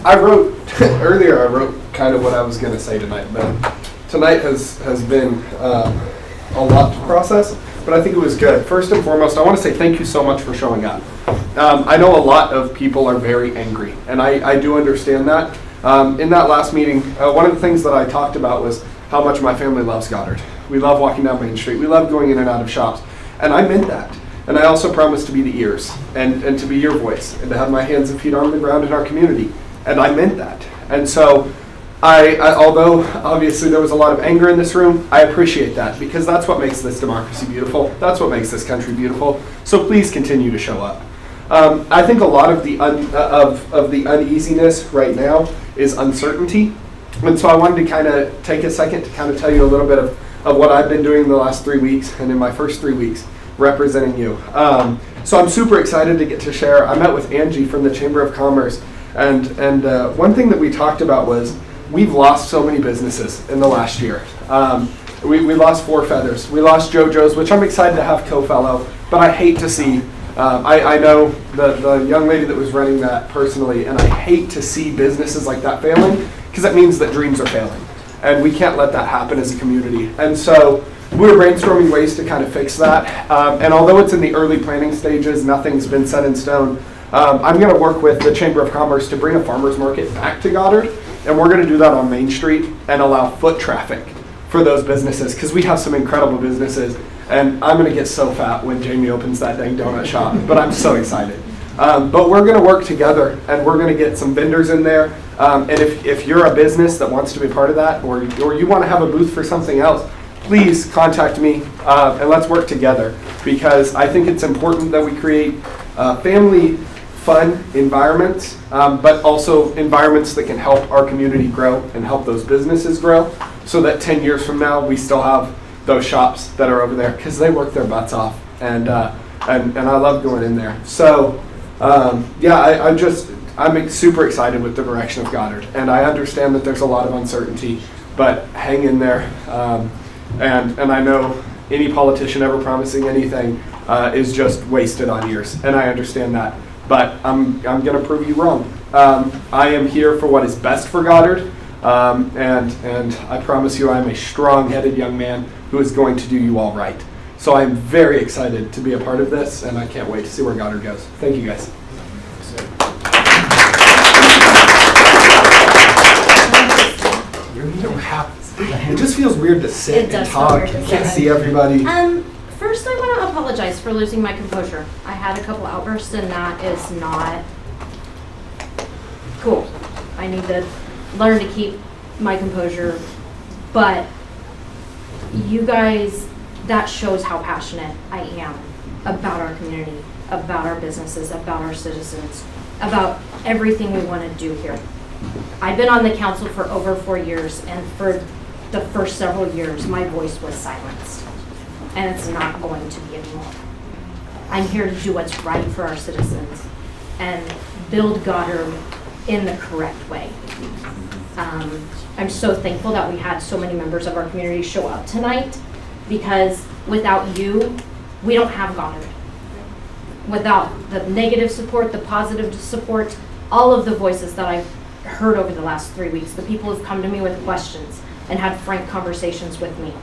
I wrote, earlier I wrote kind of what I was going to say tonight, but tonight has been a lot to process, but I think it was good. First and foremost, I want to say thank you so much for showing up. I know a lot of people are very angry, and I do understand that. In that last meeting, one of the things that I talked about was how much my family loves Goddard. We love walking down Main Street. We love going in and out of shops, and I meant that. And I also promised to be the ears and to be your voice and to have my hands and feet on the ground in our community. And I meant that. And so I although obviously there was a lot of anger in this room, I appreciate that because that's what makes this democracy beautiful. That's what makes this country beautiful. So please continue to show up. I think a lot of the of the uneasiness right now is uncertainty. And so I wanted to kind of take a second to kind of tell you a little bit of what I've been doing the last 3 weeks and in my first 3 weeks representing you. So I'm super excited to get to share. I met with Angie from the Chamber of Commerce, and one thing that we talked about was we've lost so many businesses in the last year. We lost Four Feathers. We lost JoJo's, which I'm excited to have co-fellow, but I hate to see, I know the young lady that was running that personally, and I hate to see businesses like that failing, because that means that dreams are failing. And we can't let that happen as a community. And so we're brainstorming ways to kind of fix that. And although it's in the early planning stages, nothing's been set in stone. I'm going to work with the Chamber of Commerce to bring a farmer's market back to Goddard. And we're going to do that on Main Street and allow foot traffic for those businesses because we have some incredible businesses. And I'm going to get so fat when Jamie opens that dang donut shop. But I'm so excited. But we're going to work together and we're going to get some vendors in there. And if you're a business that wants to be part of that or you want to have a booth for something else, please contact me and let's work together because I think it's important that we create family fun environments, but also environments that can help our community grow and help those businesses grow so that 10 years from now we still have those shops that are over there because they work their butts off and I love going in there. So I'm super excited with the direction of Goddard and I understand that there's a lot of uncertainty, but hang in there. And I know any politician ever promising anything is just wasted on years, and I understand that. But I'm going to prove you wrong. I am here for what is best for Goddard, and I promise you I am a strong-headed young man who is going to do you all right. So I'm very excited to be a part of this, and I can't wait to see where Goddard goes. Thank you, guys. It just feels weird to sit and talk. You can't see everybody. First, I want to apologize for losing my composure. I had a couple outbursts, and that is not cool. I need to learn to keep my composure. But you guys, that shows how passionate I am about our community, about our businesses, about our citizens, about everything we want to do here. I've been on the council for over 4 years, and for the first several years, my voice was silenced, and it's not going to be anymore. I'm here to do what's right for our citizens and build Goddard in the correct way. I'm so thankful that we had so many members of our community show up tonight because without you, we don't have Goddard. Without the negative support, the positive support, all of the voices that I've heard over the last 3 weeks, the people who've come to me with questions and had frank conversations with me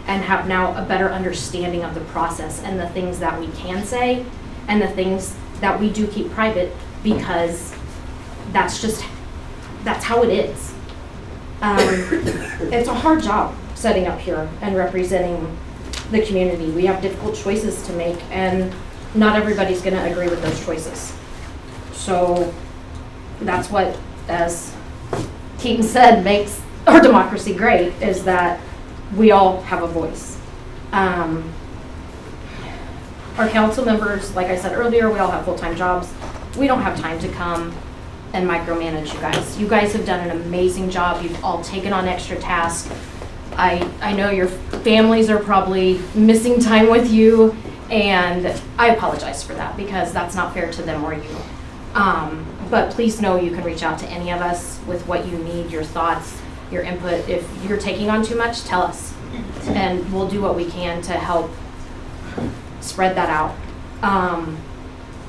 and have now a better understanding of the process and the things that we can say and the things that we do keep private because that's how it is. It's a hard job setting up here and representing the community. We have difficult choices to make and not everybody's going to agree with those choices. So that's what, as Keaton said, makes our democracy great, is that we all have a voice. Our council members, like I said earlier, we all have full-time jobs. We don't have time to come and micromanage you guys. You guys have done an amazing job. You've all taken on extra tasks. I know your families are probably missing time with you, and I apologize for that because that's not fair to them or you. But please know you can reach out to any of us with what you need, your thoughts, your input. If you're taking on too much, tell us. And we'll do what we can to help spread that out.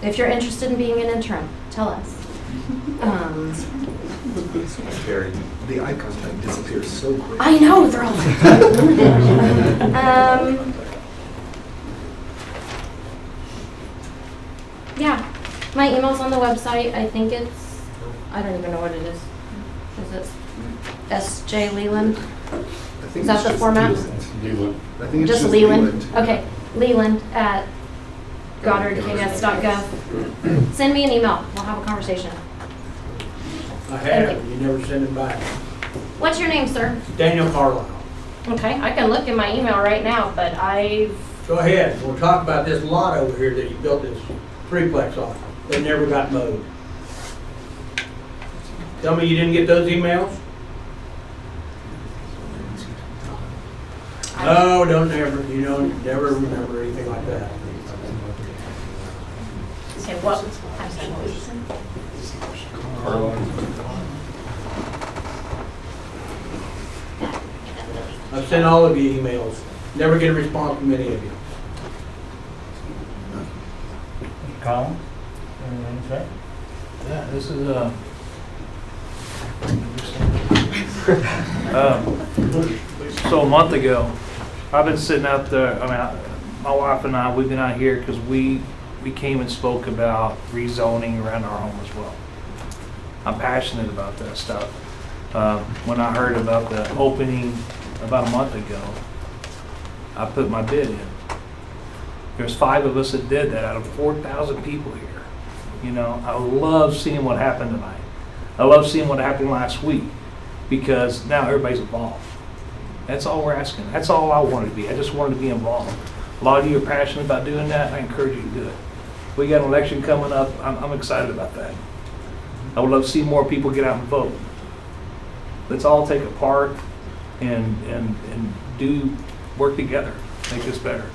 If you're interested in being an interim, tell us. Very, the icon thing disappears so quick. I know, they're all yeah, my email's on the website. I think it's, I don't even know what it is. Is it S.J. Leland? Is that the format? Leland. I think it's Just Leland? Okay, Leland at goddardks.gov. Send me an email. We'll have a conversation. I have, you never send it back. What's your name, sir? Daniel Carlisle. Okay, I can look in my email right now, but Go ahead, we'll talk about this lot over here that you built this threeplex on. They never got mowed. Tell me you didn't get those emails? No, don't never, you don't never remember anything like that. Okay, what? I'm sorry, what was you saying? I've sent all of you emails, never get a response from any of you. Colin, anything to say? Yeah, this is so a month ago, I've been sitting out there. I mean, my wife and I, we've been out here because we came and spoke about rezoning around our home as well. I'm passionate about that stuff. When I heard about the opening about a month ago, I put my bid in. There's 5 of us that did that out of 4,000 people here. You know, I love seeing what happened tonight. I love seeing what happened last week because now everybody's involved. That's all we're asking. That's all I wanted to be. I just wanted to be involved. A lot of you are passionate about doing that. I encourage you to do it. We got an election coming up. I'm excited about that. I would love to see more people get out and vote. Let's all take a part and do work together, make this better.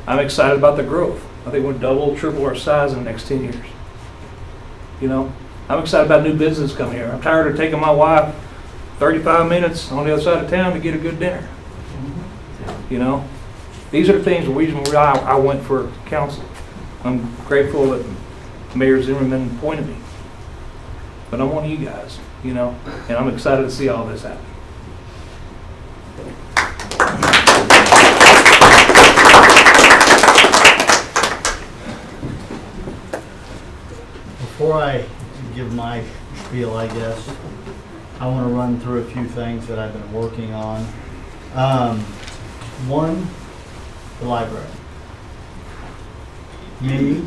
I'm excited about the growth. I think we'll double, triple our size in the next 10 years. You know, I'm excited about new business coming here. I'm tired of taking my wife 35 minutes on the other side of town to get a good dinner. You know, these are the things, the reason why I went for council. I'm grateful that Mayor Zimmerman appointed me. But I'm one of you guys, you know, and I'm excited to see all this happen. Before I give my spiel, I guess, I want to run through a few things that I've been working on. One, the library. Me,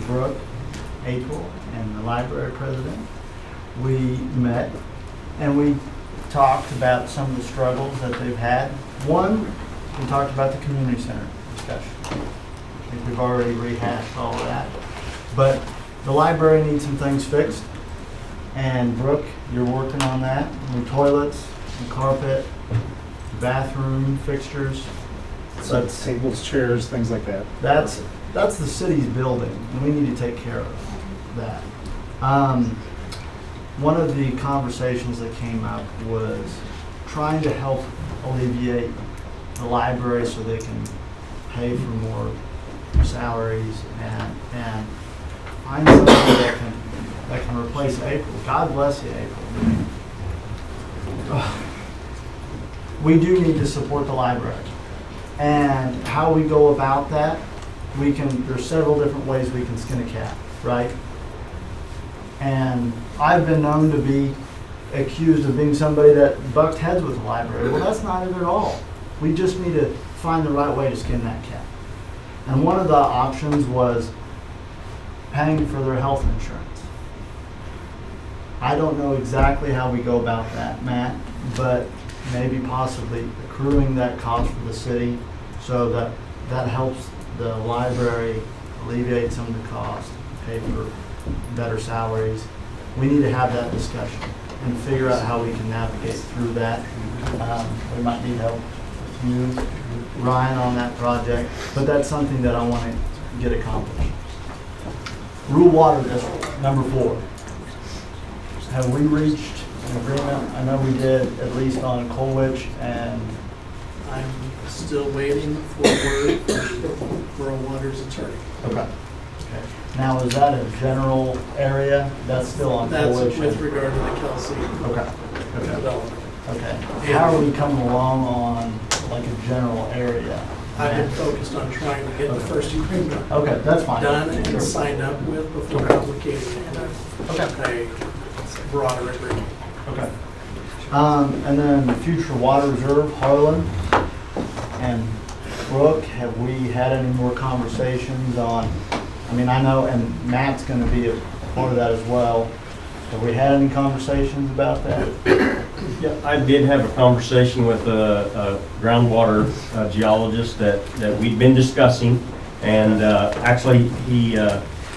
Brooke, April, and the library president, we met and we talked about some of the struggles that they've had. One, we talked about the community center discussion. I think we've already rehashed all of that. But the library needs some things fixed. And Brooke, you're working on that. New toilets, new carpet, bathroom fixtures. So tables, chairs, things like that. That's the city's building, and we need to take care of that. One of the conversations that came up was trying to help alleviate the library so they can pay for more salaries and find somebody that can replace April. God bless you, April. We do need to support the library. And how we go about that, there's several different ways we can skin a cat, right? And I've been known to be accused of being somebody that bucked heads with the library. Well, that's not it at all. We just need to find the right way to skin that cat. And one of the options was paying for their health insurance. I don't know exactly how we go about that, Matt, but maybe possibly accruing that cost for the city so that helps the library alleviate some of the cost, pay for better salaries. We need to have that discussion and figure out how we can navigate through that. We might need help with you, Ryan, on that project, but that's something that I want to get accomplished. Rural Water District, number 4. have we reached an agreement? I know we did, at least on Colwich and, I'm still waiting for word from Rural Water's attorney. okay. Okay. Now, is that a general area? That's still on That's Colwich? with regard to the Kelsey Okay. Okay. development. Okay. How are we coming along on like a general area? I've been focused on trying to get the first agreement Okay, that's fine. done and signed up with before complicating a broader agreement. Okay. And then the future water reserve, Harlan and Brooke, have we had any more conversations on, I mean, I know, and Matt's gonna be a part of that as well. Have we had any conversations about that? Yeah, I did have a conversation with a groundwater geologist that we'd been discussing, and actually he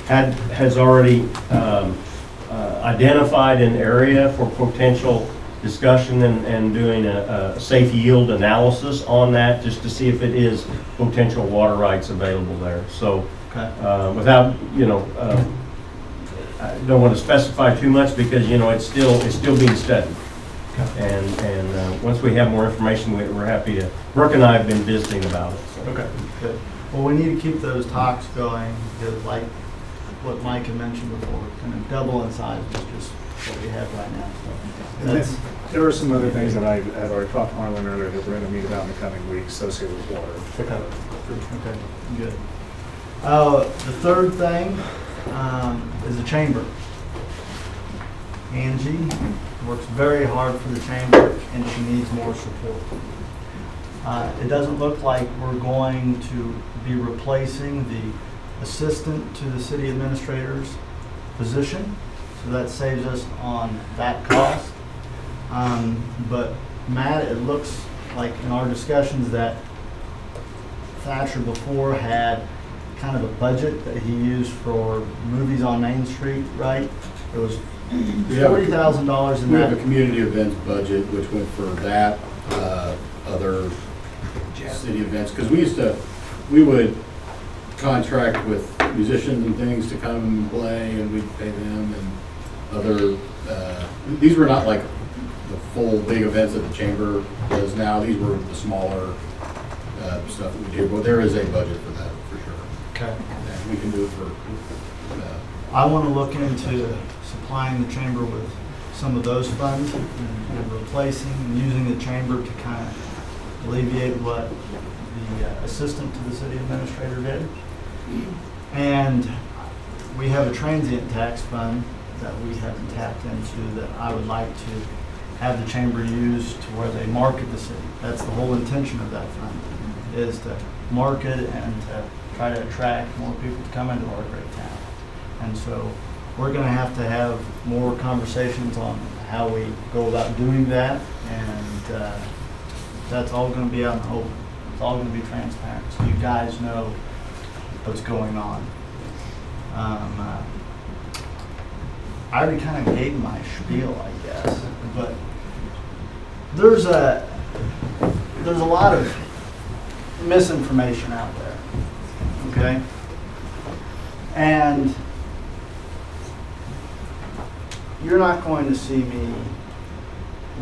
has already identified an area for potential discussion and doing a safe yield analysis on that, just to see if it is potential water rights available there. So without, I don't want to specify too much because, it's still being studied. And once we have more information, we're happy to, Brooke and I have been visiting about it. So. Okay, good. Well, we need to keep those talks going because like what Mike had mentioned before, kind of double in size is just what we have right now. So And then there are some other things that I had already talked to Harlan earlier that we're going to meet about in the coming weeks associated with water. Okay, good. The third thing is the chamber. Angie works very hard for the chamber and she needs more support. It doesn't look like we're going to be replacing the assistant to the city administrator's position, so that saves us on that cost. But Matt, it looks like in our discussions that Thatcher before had kind of a budget that he used for movies on Main Street, right? It was $40,000 in We have that. a community events budget, which went for that, other city events, because we would contract with musicians and things to come and play, and we'd pay them, and other, these were not like the full big events that the chamber does now. These were the smaller stuff that we do, but there is a budget for that, for sure. Okay. And we can do it for, I want to look into supplying the chamber with some of those funds and replacing and using the chamber to kind of alleviate what the assistant to the city administrator did. And we have a transient tax fund that we haven't tapped into that I would like to have the chamber use to where they market the city. That's the whole intention of that fund, is to market and to try to attract more people to come into our great town. And so we're going to have more conversations on how we go about doing that, and that's all going to be out in the open. It's all going to be transparent, so you guys know what's going on. I already kind of gave my spiel, I guess, but there's a lot of misinformation out there, okay? And you're not going to see me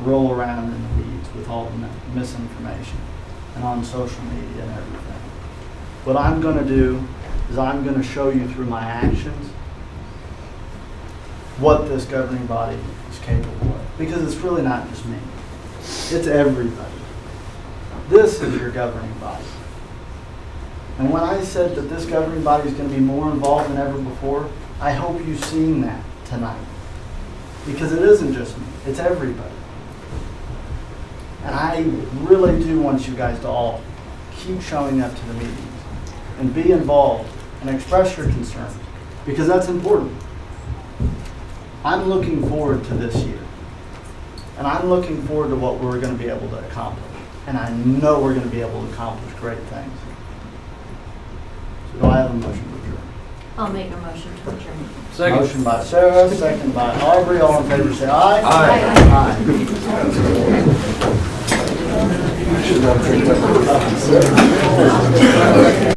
roll around in the weeds with all the misinformation and on social media and everything. What I'm going to do is I'm going to show you through my actions what this governing body is capable of. Because it's really not just me. It's everybody. This is your governing body. And when I said that this governing body is going to be more involved than ever before, I hope you've seen that tonight. Because it isn't just me, it's everybody. And I really do want you guys to all keep showing up to the meetings and be involved and express your concerns, because that's important. I'm looking forward to this year. And I'm looking forward to what we're going to be able to accomplish. And I know we're going to be able to accomplish great things. So do I have a motion to adjourn? I'll make a motion to adjourn. Second. Motion by Sarah, second by Aubrey. All in favor say aye. Aye. Aye.